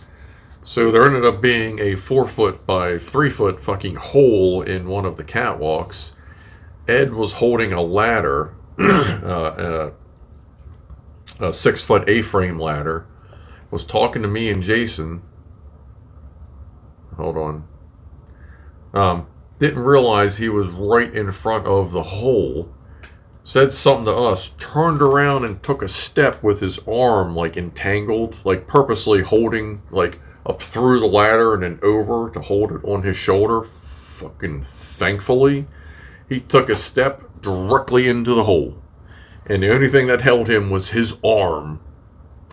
So there ended up being a 4-foot by 3-foot fucking hole in one of the catwalks. Ed was holding a ladder, a 6-foot A-frame ladder, was talking to me and Jason. Hold on. Didn't realize he was right in front of the hole. Said something to us, turned around and took a step with his arm like entangled, like purposely holding like up through the ladder and then over to hold it on his shoulder. Fucking thankfully, he took a step directly into the hole. And the only thing that held him was his arm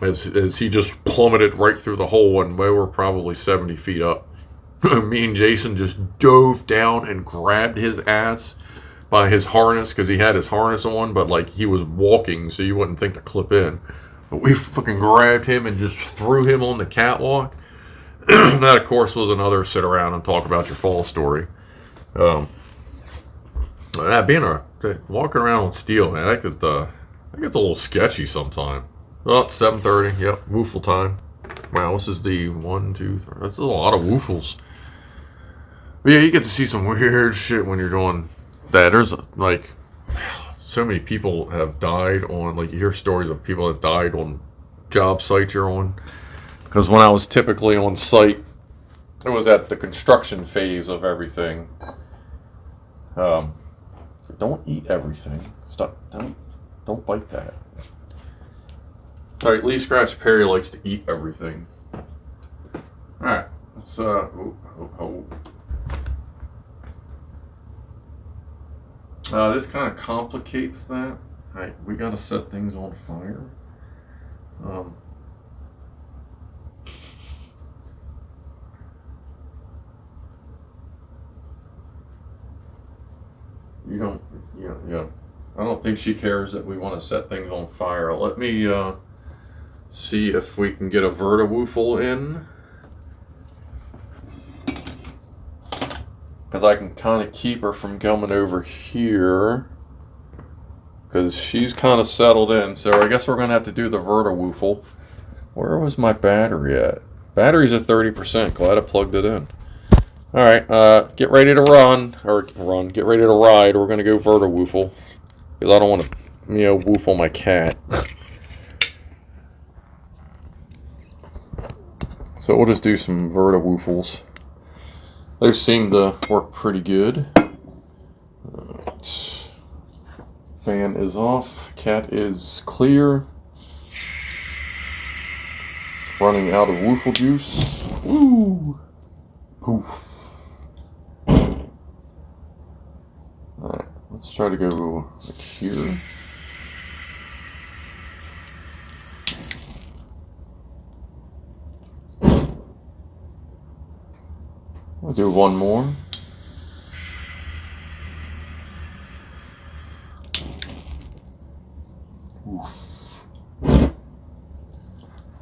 as he just plummeted right through the hole, and we were probably 70 feet up. Me and Jason just dove down and grabbed his ass by his harness, because he had his harness on, but like he was walking, so you wouldn't think to clip in. But we fucking grabbed him and just threw him on the catwalk. That, of course, was another sit around and talk about your fall story. Walking around on steel, man, that gets a little sketchy sometime. Oh, 7:30. Yep, woofle time. Wow, this is the 1, 2, 3. That's a lot of woofles. But yeah, you get to see some weird shit when you're doing that. There's like so many people have died on, like, you hear stories of people that died on job sites you're on. Because when I was typically on site, it was at the construction phase of everything. Don't eat everything. Stop. Don't bite that. Alright, Lee Scratch Perry likes to eat everything. Alright, let's this kind of complicates that. Alright, we gotta set things on fire. You don't, yeah. I don't think she cares that we want to set things on fire. Let me see if we can get a Verta-Woofle in. Because I can kind of keep her from coming over here. Because she's kind of settled in. So I guess we're going to have to do the Verta-Woofle. Where was my battery at? Battery's at 30%. Glad I plugged it in. Alright, get ready to get ready to ride. We're going to go Verta-Woofle. Because I don't want to, woofle my cat. So we'll just do some Verta-Woofles. They seem to work pretty good. Fan is off. Cat is clear. Running out of woofle juice. Woo! Poof. Alright, let's try to go like here. I'll do one more.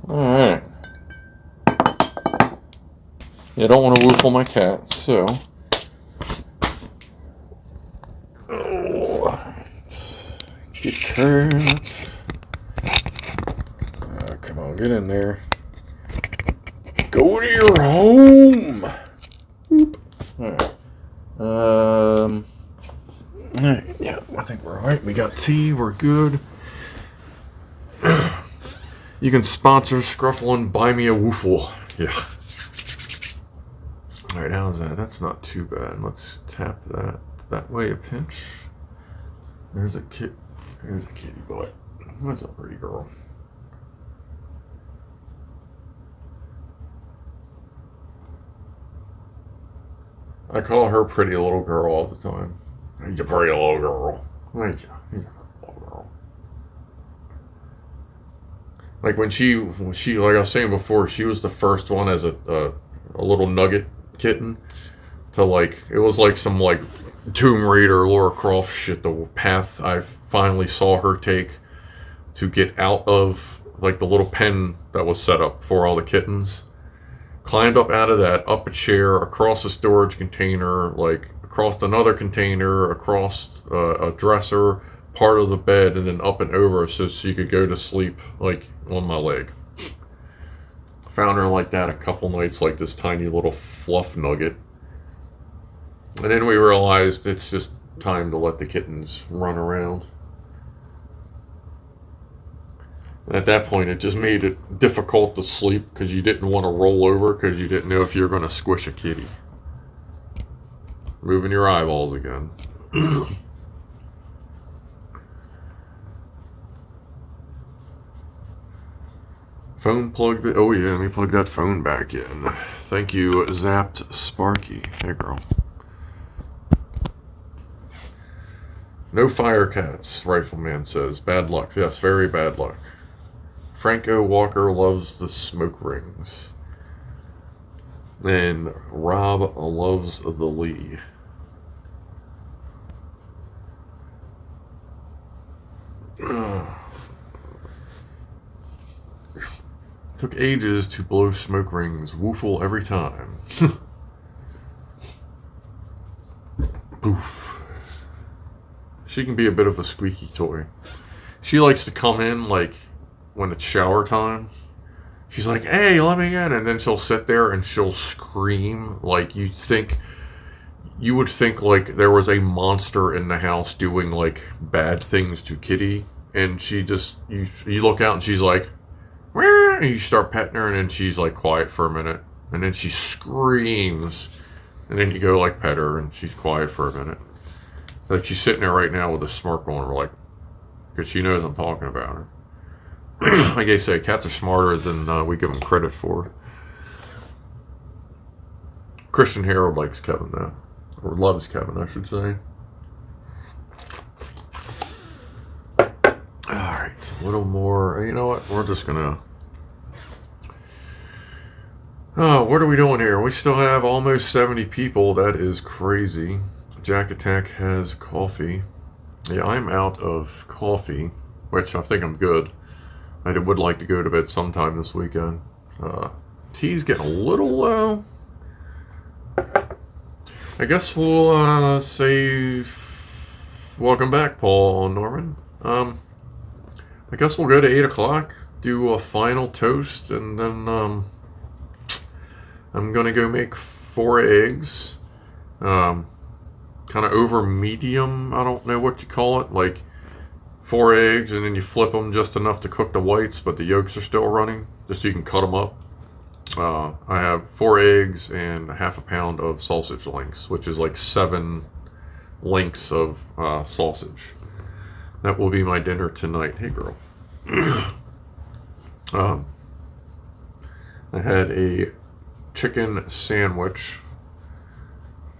Alright. I don't want to woofle my cat, so. Get curved. Come on, get in there. Go to your home! Boop. Alright. Yeah, I think we're alright. We got tea, we're good. You can sponsor Scruffle and buy me a Whoofle. Yeah. Alright, how's that? That's not too bad. Let's tap that. That way a pinch. There's a kitty boy. What's up, pretty girl? I call her pretty little girl all the time. He's a pretty little girl. Thank you. He's a pretty little girl. Like when she, like I was saying before, she was the first one as a little nugget kitten to like, it was like some like Tomb Raider, Lara Croft shit, the path I finally saw her take to get out of like the little pen that was set up for all the kittens. Climbed up out of that, up a chair, across a storage container, like across another container, across a dresser, part of the bed, and then up and over so she could go to sleep like on my leg. Found her like that a couple nights, like this tiny little fluff nugget. And then we realized it's just time to let the kittens run around. And at that point, it just made it difficult to sleep because you didn't want to roll over because you didn't know if you were going to squish a kitty. Moving your eyeballs again. Phone plugged it. Oh yeah, let me plug that phone back in. Thank you, Zapped Sparky. Hey girl. No fire cats, Rifleman says. Bad luck. Yes, very bad luck. Franco Walker loves the smoke rings. And Rob loves the Lee. Took ages to blow smoke rings. Woofle every time. Boof. She can be a bit of a squeaky toy. She likes to come in like when it's shower time. She's like, hey, let me in. And then she'll sit there and she'll scream like you would think like there was a monster in the house doing like bad things to Kitty. And she just, you look out and she's like, where? And you start petting her and then she's like quiet for a minute. And then she screams. And then you go like pet her and she's quiet for a minute. It's like she's sitting there right now with a smirk on her, like, because she knows I'm talking about her. Like they say, cats are smarter than we give them credit for. Christian Harold likes Kevin, though. Or loves Kevin, I should say. Alright, a little more. You know what? We're just gonna... Oh, what are we doing here? We still have almost 70 people. That is crazy. Jack Attack has coffee. Yeah, I'm out of coffee, which I think I'm good. I would like to go to bed sometime this weekend. Tea's getting a little low. I guess we'll say welcome back, Paul and Norman. I guess we'll go to 8 o'clock, do a final toast, and then I'm going to go make 4 eggs. Kind of over medium, I don't know what you call it, like 4 eggs, and then you flip them just enough to cook the whites, but the yolks are still running, just so you can cut them up. I have 4 eggs and half a pound of sausage links, which is like 7 links of sausage. That will be my dinner tonight. Hey, girl. I had a chicken sandwich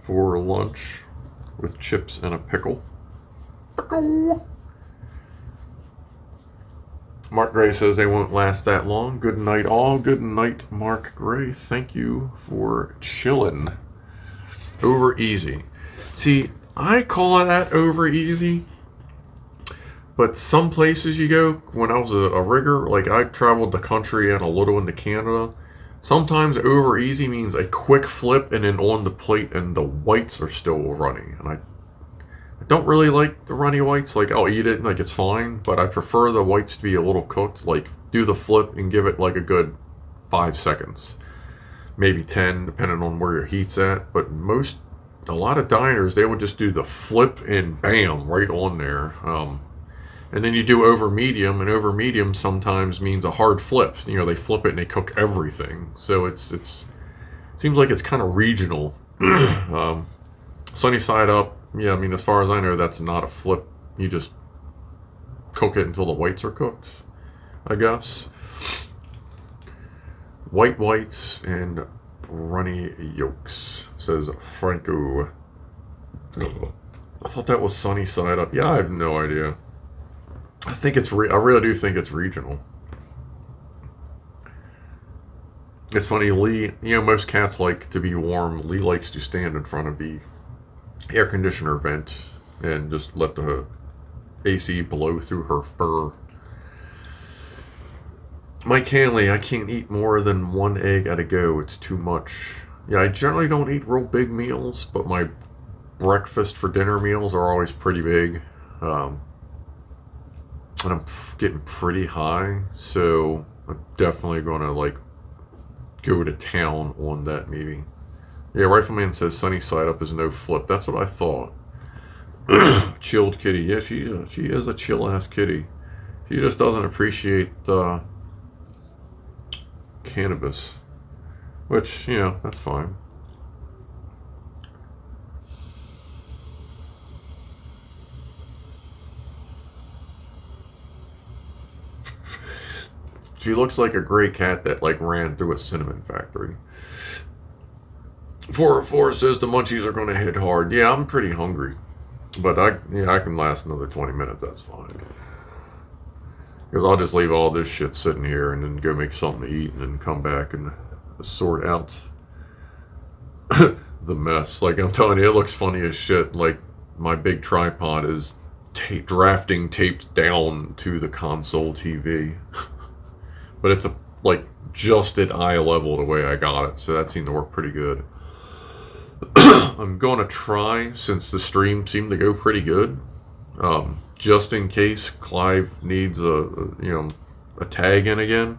for lunch with chips and a pickle. Pickle! Mark Gray says they won't last that long. Good night, all. Good night, Mark Gray. Thank you for chilling. Over easy. See, I call that over easy, but some places you go, when I was a rigger, like I traveled the country and a little into Canada, sometimes over easy means a quick flip and then on the plate and the whites are still runny. And I don't really like the runny whites. Like, I'll eat it, like it's fine, but I prefer the whites to be a little cooked. Like, do the flip and give it like a good 5 seconds. Maybe 10, depending on where your heat's at. But a lot of diners, they would just do the flip and bam, right on there. And then you do over medium, and over medium sometimes means a hard flip. You know, they flip it and they cook everything. So it seems like it's kind of regional. Sunny side up, yeah, I mean, as far as I know, that's not a flip. You just cook it until the whites are cooked, I guess. White whites and runny yolks, says Franco. I thought that was sunny side up. Yeah, I have no idea. I think I really do think it's regional. It's funny, Lee, you know, most cats like to be warm. Lee likes to stand in front of the air conditioner vent and just let the AC blow through her fur. Mike Hanley, I can't eat more than one egg at a go. It's too much. Yeah, I generally don't eat real big meals, but my breakfast for dinner meals are always pretty big. And I'm getting pretty high, so I'm definitely going to, like, go to town on that maybe. Yeah, Rifleman says sunny side up is no flip. That's what I thought. Chilled kitty. Yeah, she is a chill ass kitty. She just doesn't appreciate cannabis, which, you know, that's fine. She looks like a gray cat that, like, ran through a cinnamon factory. 404 says the munchies are going to hit hard. Yeah, I'm pretty hungry, but I can last another 20 minutes. That's fine. Because I'll just leave all this shit sitting here and then go make something to eat and then come back and sort out the mess. Like, I'm telling you, it looks funny as shit. Like, my big tripod is drafting taped down to the console TV. But it's like just at eye level the way I got it, so that seemed to work pretty good. I'm going to try, since the stream seemed to go pretty good, just in case Clive needs a tag in again.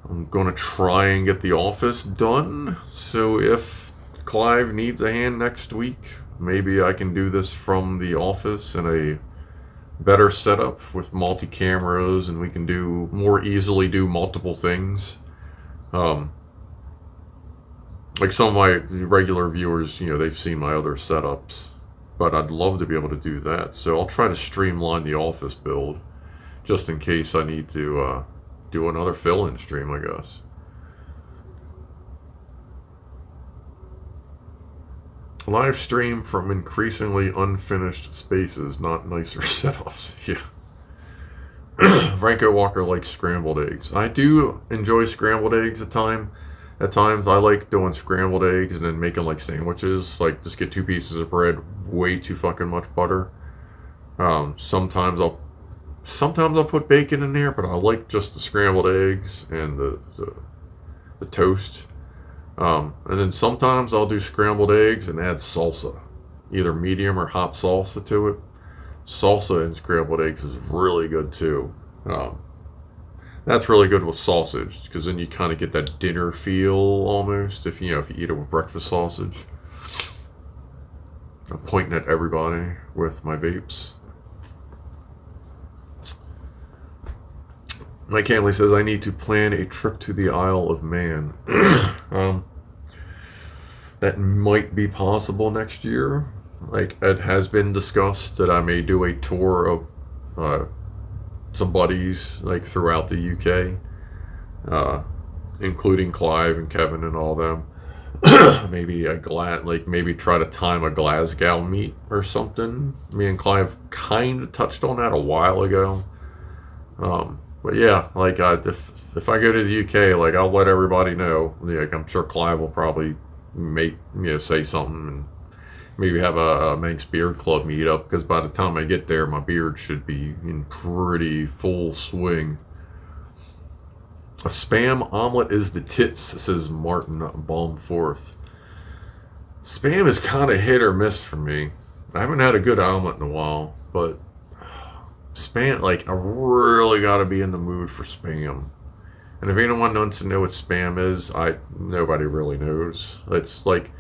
I'm going to try and get the office done. So if Clive needs a hand next week, maybe I can do this from the office in a better setup with multi-cameras, and we can more easily do multiple things. Like some of my regular viewers, you know, they've seen my other setups, but I'd love to be able to do that. So I'll try to streamline the office build just in case I need to do another fill-in stream, I guess. Live stream from increasingly unfinished spaces, not nicer setups. Yeah. Franco Walker likes scrambled eggs. I do enjoy scrambled eggs at times. I like doing scrambled eggs and then making like sandwiches. Like, just get 2 pieces of bread, way too fucking much butter. Sometimes I'll put bacon in there, but I like just the scrambled eggs and the toast. And then sometimes I'll do scrambled eggs and add salsa, either medium or hot salsa to it. Salsa and scrambled eggs is really good too. That's really good with sausage, because then you kind of get that dinner feel almost if you eat it with breakfast sausage. I'm pointing at everybody with my vapes. Mike Hanley says, I need to plan a trip to the Isle of Man. That might be possible next year. Like, it has been discussed that I may do a tour of some buddies, like, throughout the UK, including Clive and Kevin and all them. Maybe maybe try to time a Glasgow meet or something. Me and Clive kind of touched on that a while ago. But yeah, like, if I go to the UK, like, I'll let everybody know. Like, I'm sure Clive will probably say something, and maybe have a Manx Beard Club meetup, because by the time I get there, my beard should be in pretty full swing. A spam omelet is the tits, says Martin Baumforth. Spam is kind of hit or miss for me. I haven't had a good omelet in a while, but spam, like, I really got to be in the mood for spam. And if anyone wants to know what spam is, nobody really knows. It's like,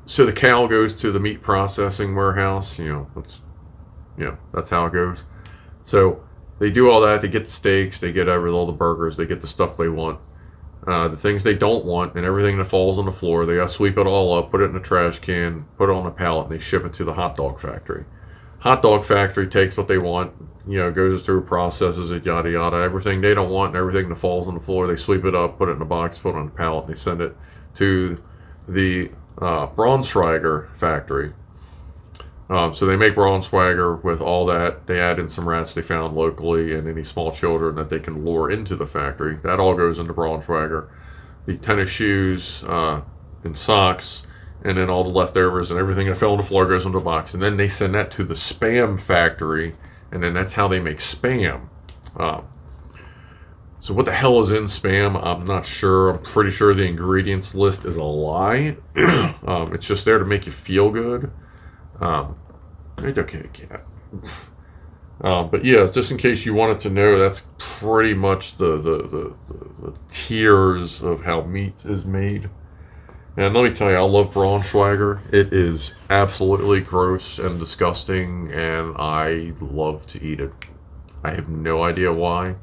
so the cow goes to the meat processing warehouse, That's how it goes. So they do all that. They get the steaks. They get all the burgers. They get the stuff they want. The things they don't want and everything that falls on the floor, they gotta sweep it all up, put it in a trash can, put it on a pallet, and they ship it to the hot dog factory. Hot dog factory takes what they want, goes through, processes it, yada yada. Everything they don't want and everything that falls on the floor, they sweep it up, put it in a box, put it on a pallet, and they send it to the Braunschweiger factory. So they make Braunschweiger with all that. They add in some rats they found locally and any small children that they can lure into the factory. That all goes into Braunschweiger. The tennis shoes and socks, and then all the leftovers and everything that fell on the floor goes into a box. And then they send that to the Spam factory, and then that's how they make Spam. So what the hell is in Spam? I'm not sure. I'm pretty sure the ingredients list is a lie. It's just there to make you feel good. It's okay, cat. But yeah, just in case you wanted to know, that's pretty much the tiers of how meat is made. And let me tell you, I love Braunschweiger. It is absolutely gross and disgusting, and I love to eat it. I have no idea why.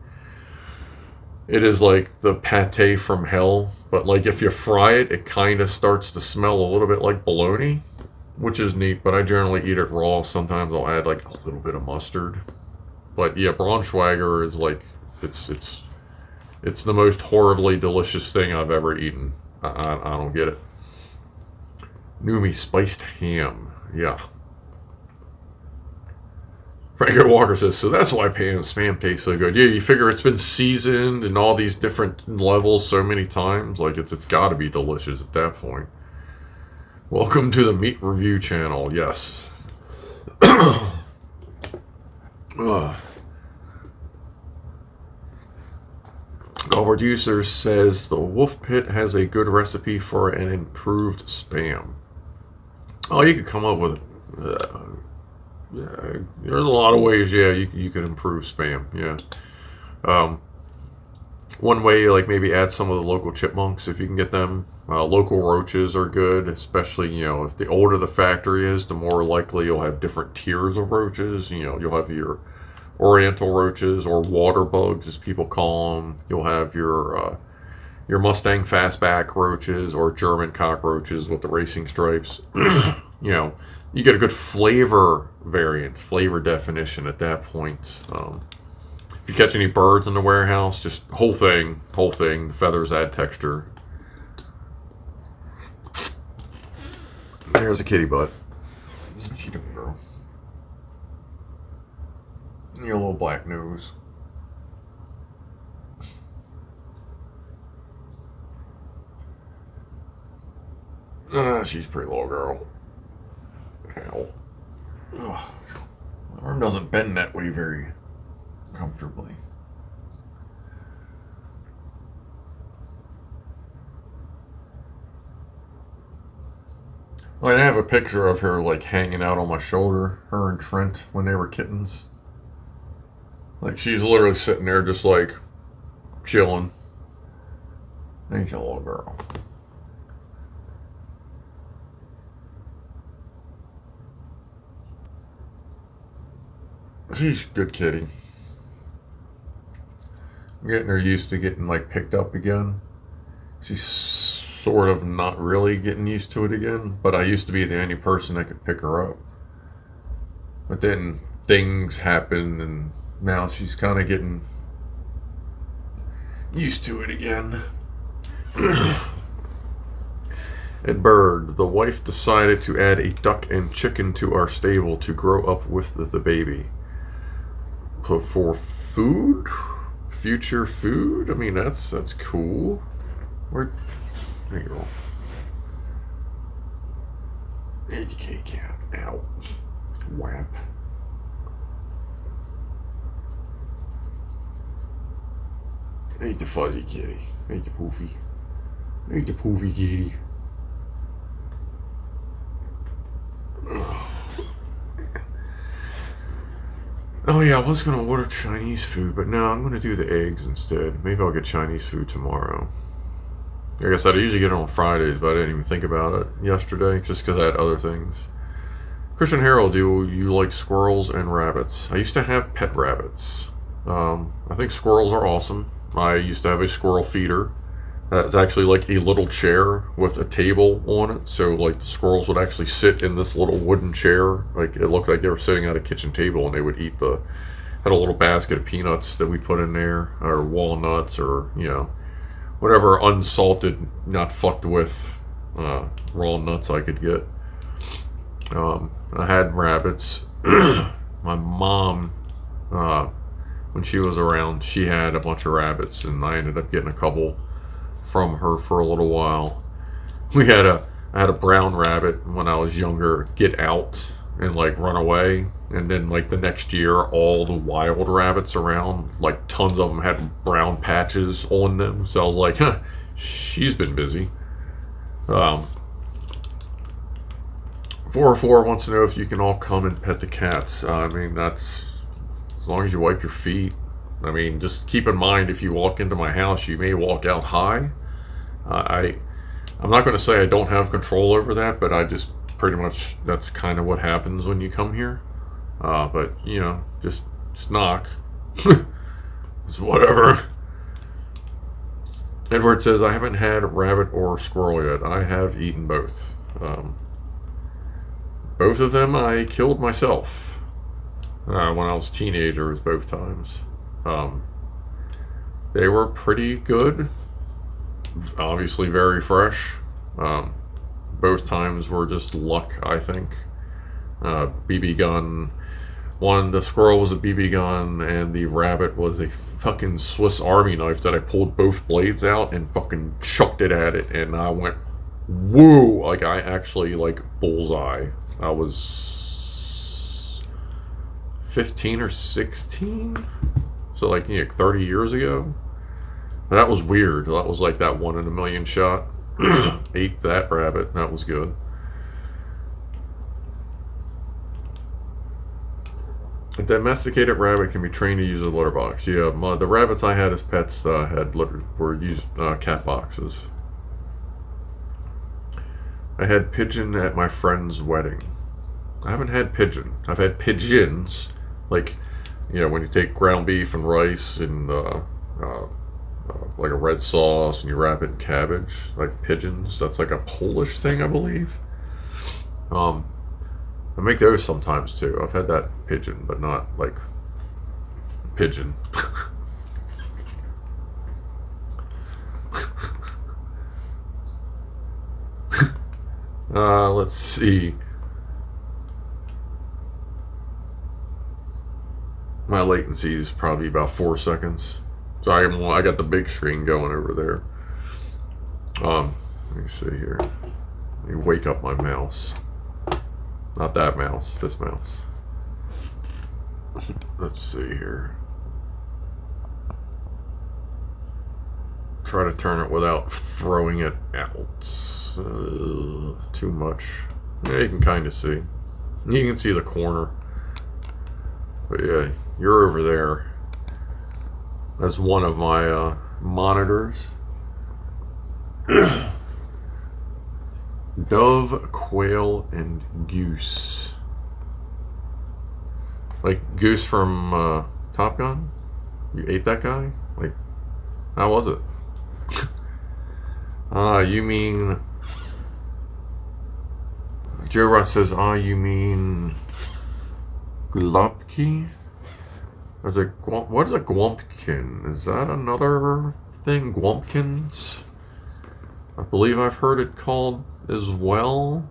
It is like the pate from hell, but like if you fry it, it kind of starts to smell a little bit like bologna, which is neat, but I generally eat it raw. Sometimes I'll add like a little bit of mustard. But yeah, Braunschweiger is like, it's the most horribly delicious thing I've ever eaten. I don't get it. Noomi spiced ham. Yeah. Frank Walker says, so that's why Spam tastes so good. Yeah, you figure it's been seasoned in all these different levels so many times. Like, it's got to be delicious at that point. Welcome to the Meat Review channel. Yes. Our producer says the Wolf Pit has a good recipe for an improved Spam. Oh, you could come up with yeah, there's a lot of ways. Yeah, you could improve Spam. Yeah. One way, like maybe add some of the local chipmunks if you can get them. Local roaches are good, especially, if the older the factory is, the more likely you'll have different tiers of roaches. You'll have your oriental roaches, or water bugs as people call them. You'll have your Mustang fastback roaches, or German cockroaches with the racing stripes. You get a good flavor variance, flavor definition at that point. If you catch any birds in the warehouse, just whole thing. The feathers add texture. There's a kitty butt. What you doing, girl? Your little black nose. She's a pretty little girl. Ow. Ugh. My arm doesn't bend that way very comfortably. I have a picture of her like hanging out on my shoulder, her and Trent, when they were kittens. Like, she's literally sitting there just like chilling. Ain't you, little girl? She's a good kitty. I'm getting her used to getting like picked up again. She's sort of not really getting used to it again, but I used to be the only person that could pick her up. But then things happened, and now she's kind of getting used to it again. At Bird, the wife decided to add a duck and chicken to our stable to grow up with the baby. For food? Future food? I mean, that's cool. There you go. There's the kitty cat. Ow. Whap. Ain't the fuzzy kitty. Ain't the poofy. Ain't the poofy kitty. Oh yeah, I was going to order Chinese food, but no, I'm going to do the eggs instead. Maybe I'll get Chinese food tomorrow. Like I said, I usually get it on Fridays, but I didn't even think about it yesterday, just because I had other things. Christian Harold, do you like squirrels and rabbits? I used to have pet rabbits. I think squirrels are awesome. I used to have a squirrel feeder. It's actually like a little chair with a table on it. So like the squirrels would actually sit in this little wooden chair. Like it looked like they were sitting at a kitchen table, and they would eat had a little basket of peanuts that we put in there, or walnuts, or whatever unsalted, not fucked with raw nuts I could get. I had rabbits. My mom, when she was around, she had a bunch of rabbits, and I ended up getting a couple from her for a little while. I had a brown rabbit when I was younger get out and like run away, and then like the next year, all the wild rabbits around, like tons of them had brown patches on them. So I was like, huh, she's been busy. 404 wants to know if you can all come and pet the cats. I mean, that's as long as you wipe your feet. I mean, just keep in mind, if you walk into my house, you may walk out high. I'm not going to say I don't have control over that, but I just pretty much, that's kind of what happens when you come here. But just knock. It's whatever. Edward says, I haven't had rabbit or squirrel yet. I have eaten both. Both of them I killed myself when I was teenagers, both times. They were pretty good. Obviously very fresh. Both times were just luck, I think. BB gun. The squirrel was a BB gun, and the rabbit was a fucking Swiss Army knife that I pulled both blades out and fucking chucked it at it, and I went, whoa! Like, I actually, like, bullseye. I was 15 or 16? So, like, 30 years ago? But that was weird. That was like that 1 in a million shot. Ate that rabbit. That was good. A domesticated rabbit can be trained to use a litter box. Yeah, the rabbits I had as pets were used cat boxes. I had pigeon at my friend's wedding. I haven't had pigeon. I've had pigeons, like when you take ground beef and rice and like a red sauce and you wrap it in cabbage, like pigeons. That's like a Polish thing, I believe. I make those sometimes too. I've had that pigeon, but not like pigeon. Let's see. My latency is probably about 4 seconds. So I got the big screen going over there. Let me see here. Let me wake up my mouse. Not that mouse, this mouse. Let's see here. Try to turn it without throwing it out. Too much. Yeah, you can kind of see. You can see the corner. But yeah, you're over there. That's one of my monitors. Dove, quail, and goose. Like Goose from Top Gun? You ate that guy? Like, how was it? You mean... Joe Russ says, you mean... Glupke? What is a Glumpkin? Is that another thing? Glumpkins? I believe I've heard it called as well.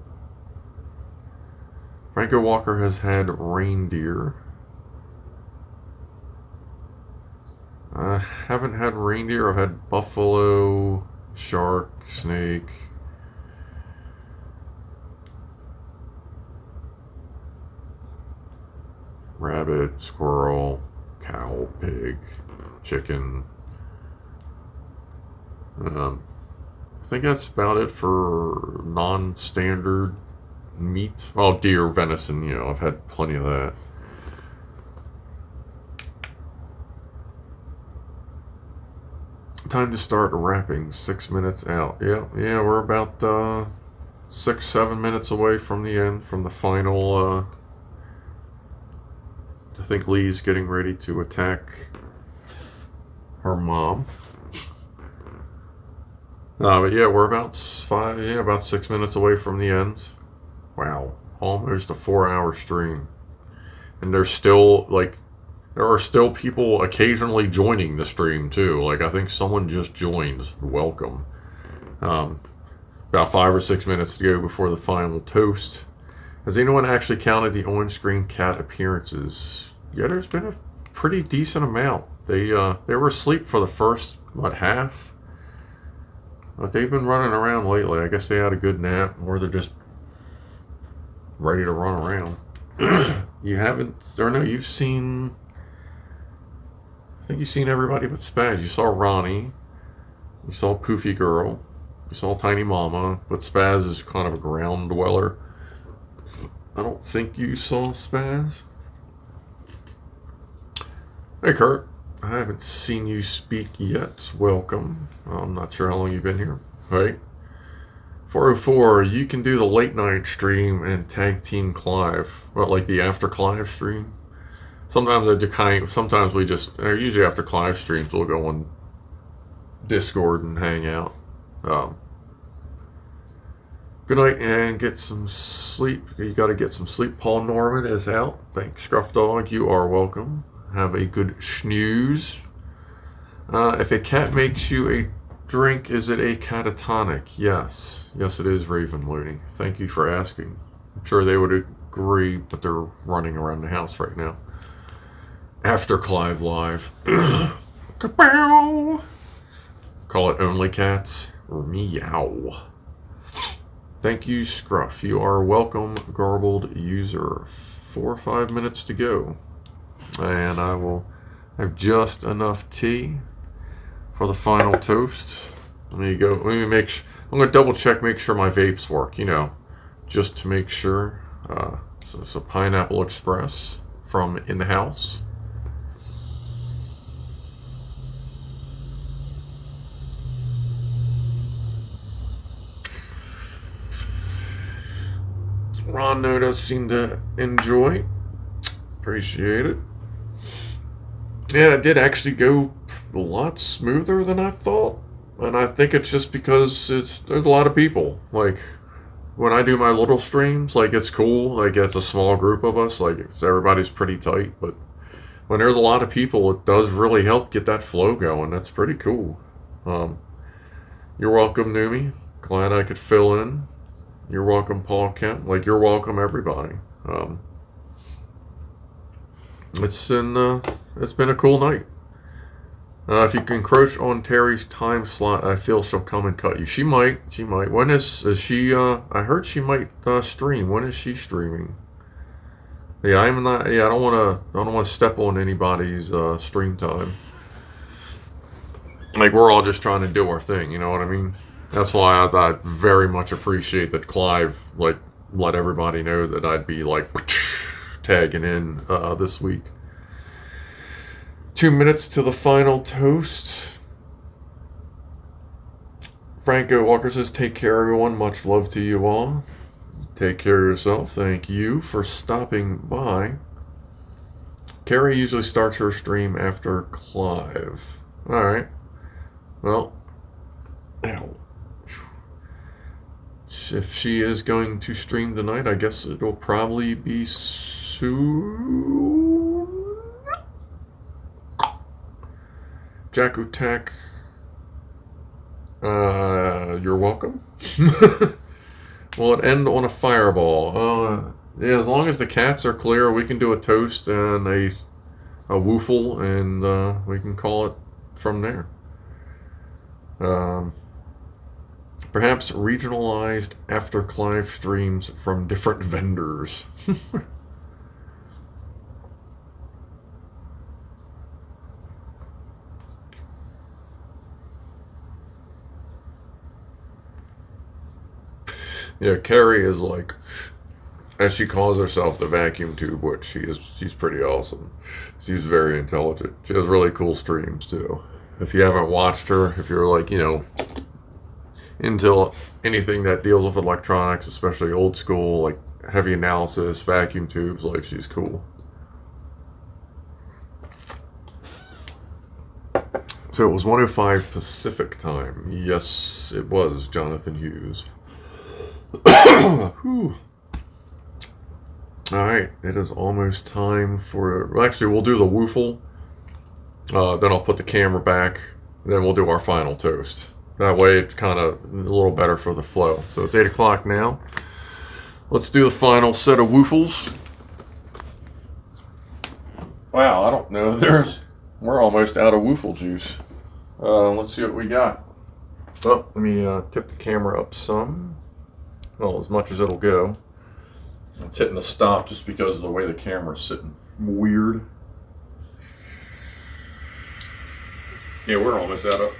Franco Walker has had reindeer. I haven't had reindeer. I've had buffalo, shark, snake. Rabbit, squirrel, cow, pig, chicken. I think that's about it for non-standard meat. Oh, deer, venison, I've had plenty of that. Time to start wrapping. 6 minutes out. Yeah, we're about 6-7 minutes away from the end, from the final. I think Lee's getting ready to attack her mom. But yeah, we're about 6 minutes away from the end. Wow, almost a 4-hour stream, and there are still people occasionally joining the stream too. Like I think someone just joined. Welcome. About 5 or 6 minutes to go before the final toast. Has anyone actually counted the on-screen cat appearances? Yeah, there's been a pretty decent amount. They were asleep for the first half, but they've been running around lately. I guess they had a good nap, or they're just ready to run around. You've seen. I think you've seen everybody but Spaz. You saw Ronnie. You saw Poofy Girl. You saw Tiny Mama, but Spaz is kind of a ground dweller. I don't think you saw Spaz. Hey, Kurt. I haven't seen you speak yet. Welcome. I'm not sure how long you've been here. Hey. 404, you can do the late night stream and tag team Clive. What, like the after Clive stream? Sometimes usually after Clive streams, we'll go on Discord and hang out. Good night and get some sleep. You got to get some sleep. Paul Norman is out. Thanks, Scruff Dog. You are welcome. Have a good snooze. If a cat makes you a drink, is it a catatonic? Yes. Yes, it is, Raven Looney. Thank you for asking. I'm sure they would agree, but they're running around the house right now. After Clive Live. Kapow! Call it Only Cats or Meow. Thank you, Scruff. You are welcome, garbled user. 4 or 5 minutes to go. And I will have just enough tea for the final toast. Let me go. I'm going to double check, make sure my vapes work, just to make sure. So it's a Pineapple Express from in-house. Ron Noda seemed to enjoy. Appreciate it. Yeah, it did actually go a lot smoother than I thought. And I think it's just because there's a lot of people. Like, when I do my little streams, it's cool. Like, it's a small group of us. Everybody's pretty tight. But when there's a lot of people, it does really help get that flow going. That's pretty cool. You're welcome, Numi. Glad I could fill in. You're welcome, Paul Kent. You're welcome, everybody. It's been a cool night. If you can encroach on Terry's time slot, I feel she'll come and cut you. She might. When is she? I heard she might stream. When is she streaming? Yeah, I'm not. Yeah, I don't want to step on anybody's stream time. We're all just trying to do our thing. You know what I mean? That's why I very much appreciate that Clive let everybody know that I'd be tagging in this week. 2 minutes to the final toast. Franco Walker says, take care, everyone. Much love to you all. Take care of yourself. Thank you for stopping by. Carrie usually starts her stream after Clive. All right. Well, ow. If she is going to stream tonight, I guess it'll probably be soon. Jackutak, you're welcome. Will it end on a fireball? Yeah, as long as the cats are clear, we can do a toast and a woofle, and we can call it from there. Perhaps regionalized after Clive streams from different vendors. Yeah, Carrie is as she calls herself, the vacuum tube, which she's pretty awesome. She's very intelligent. She has really cool streams too. If you haven't watched her, if you're into anything that deals with electronics, especially old school, like heavy analysis, vacuum tubes. Like, she's cool. So it was 1:05 Pacific time. Yes, it was Jonathan Hughes. Whew. All right, it is almost time for. Well, actually, we'll do the woofle. Then I'll put the camera back. Then we'll do our final toast. That way, it's kind of a little better for the flow. So it's 8 o'clock now. Let's do the final set of woofles. Wow, I don't know. We're almost out of woofle juice. Let's see what we got. Oh, let me tip the camera up some. Well, as much as it'll go. It's hitting the stop just because of the way the camera's sitting weird. Yeah, we're almost out of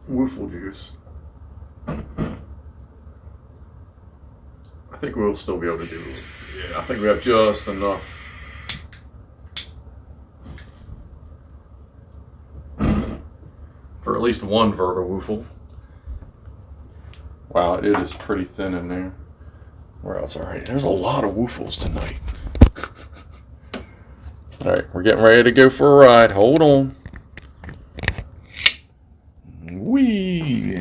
woofle juice. I think we'll still be able to do it. Yeah, I think we have just enough. For at least one Verta woofle. Wow, it is pretty thin in there. Where else? All right, there's a lot of woofles tonight. All right, we're getting ready to go for a ride. Hold on. Whee!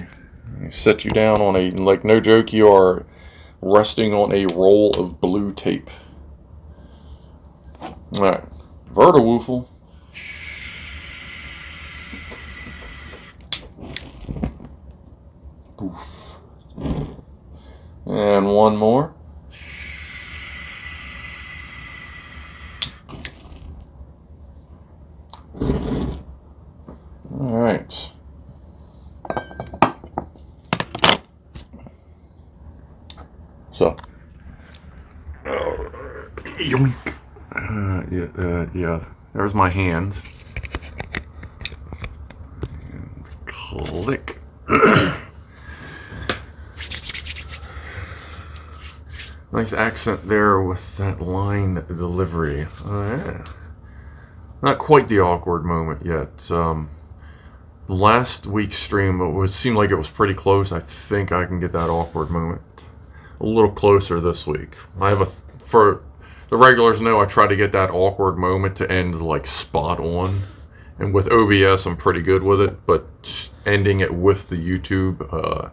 Set you down on a, like, no joke, you are resting on a roll of blue tape. All right, Verta woofle. Poof. And one more. All right. So, yoink. Yeah. There's my hand. And click. Nice accent there with that line delivery. Yeah. Not quite the awkward moment yet. Last week's stream, seemed like it was pretty close. I think I can get that awkward moment a little closer this week. For the regulars know, I try to get that awkward moment to end like spot on. And with OBS, I'm pretty good with it, but ending it with the YouTube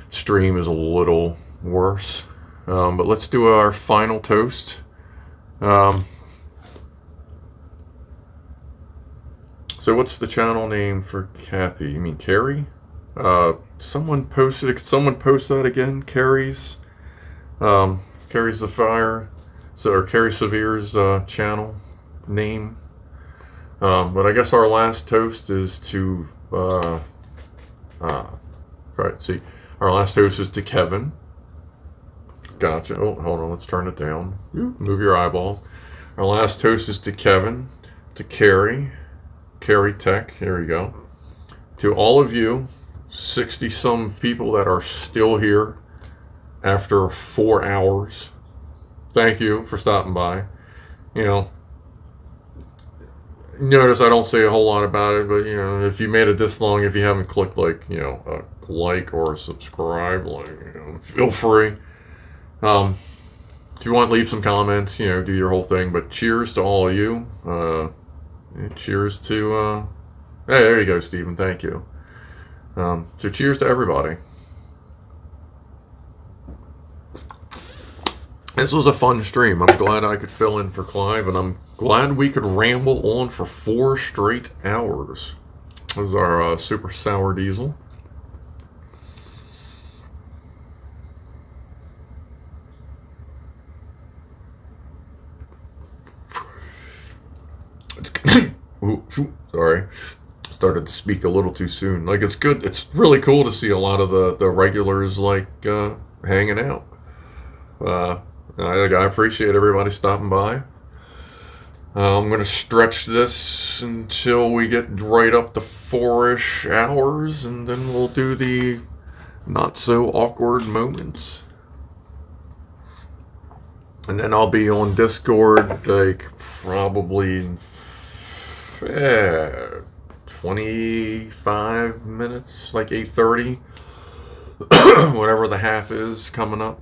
stream is a little worse. But let's do our final toast. So what's the channel name for Kathy? You mean Carrie? Someone posted it. Could someone post that again? Carrie's the Fire. Or Carrie Severe's channel name. But I guess our last toast is to right, see. Our last toast is to Kevin. Gotcha. Oh, hold on. Let's turn it down. Move your eyeballs. Our last toast is to Kevin, to Carrie Tech. Here we go. To all of you, 60-some people that are still here after 4 hours. Thank you for stopping by. You know, notice I don't say a whole lot about it, but, you know, if you made it this long, if you haven't clicked, like, you know, a like or a subscribe, like, you know, feel free. If you want, leave some comments, you know, do your whole thing. But cheers to all of you. Cheers to, hey, there you go, Stephen. Thank you. So cheers to everybody. This was a fun stream. I'm glad I could fill in for Clive, and I'm glad we could ramble on for 4 straight hours. This is our super sour diesel. Sorry, started to speak a little too soon. Like, it's good. It's really cool to see a lot of the regulars, like, hanging out. I appreciate everybody stopping by. I'm going to stretch this until we get right up to 4-ish hours, and then we'll do the not so awkward moments. And then I'll be on Discord, like, probably 25 minutes, like 8:30. whatever the half is coming up.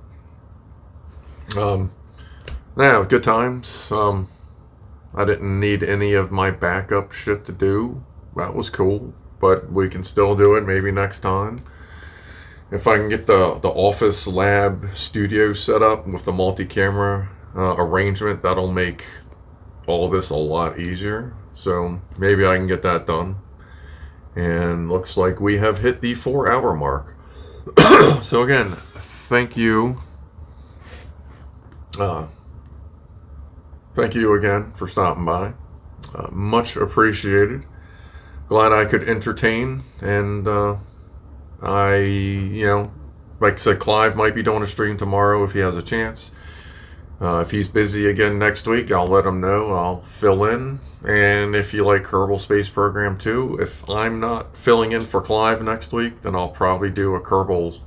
Yeah, good times. I didn't need any of my backup shit to do. That was cool, but we can still do it maybe next time. If I can get the office lab studio set up with the multi-camera arrangement, that'll make all this a lot easier. So maybe I can get that done. And looks like we have hit the 4-hour mark. So again, thank you. Thank you again for stopping by. Much appreciated. Glad I could entertain, and like I said, Clive might be doing a stream tomorrow if he has a chance. If he's busy again next week, I'll let him know. I'll fill in. And if you like Kerbal Space Program too, if I'm not filling in for Clive next week, then I'll probably do a Kerbal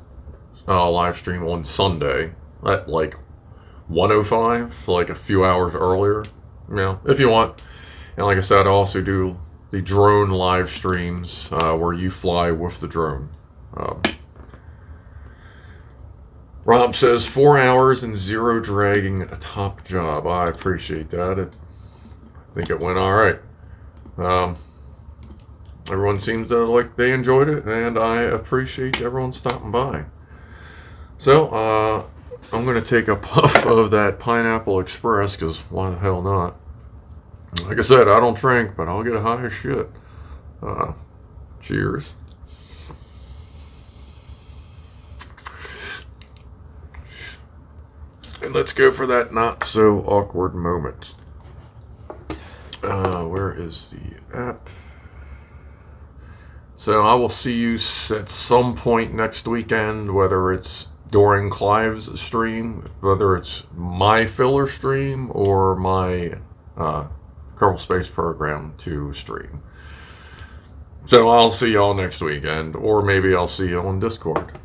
live stream on Sunday at like 1:05, like a few hours earlier. If you want. And like I said, I also do the drone live streams where you fly with the drone. Rob says 4 hours and 0 dragging, a top job. I appreciate that. I think it went all right. Everyone seems to like they enjoyed it, and I appreciate everyone stopping by. So I'm going to take a puff of that Pineapple Express, because why the hell not? Like I said, I don't drink, but I'll get a high as shit. Cheers. And let's go for that not so awkward moment. Where is the app? So I will see you at some point next weekend, whether it's during Clive's stream, whether it's my filler stream or my Kerbal Space Program 2 stream. So I'll see y'all next weekend, or maybe I'll see you on Discord.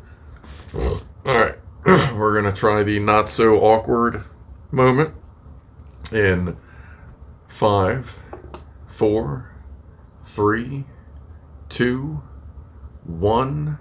Alright, we're going to try the not so awkward moment in 5, 4, 3, 2, 1...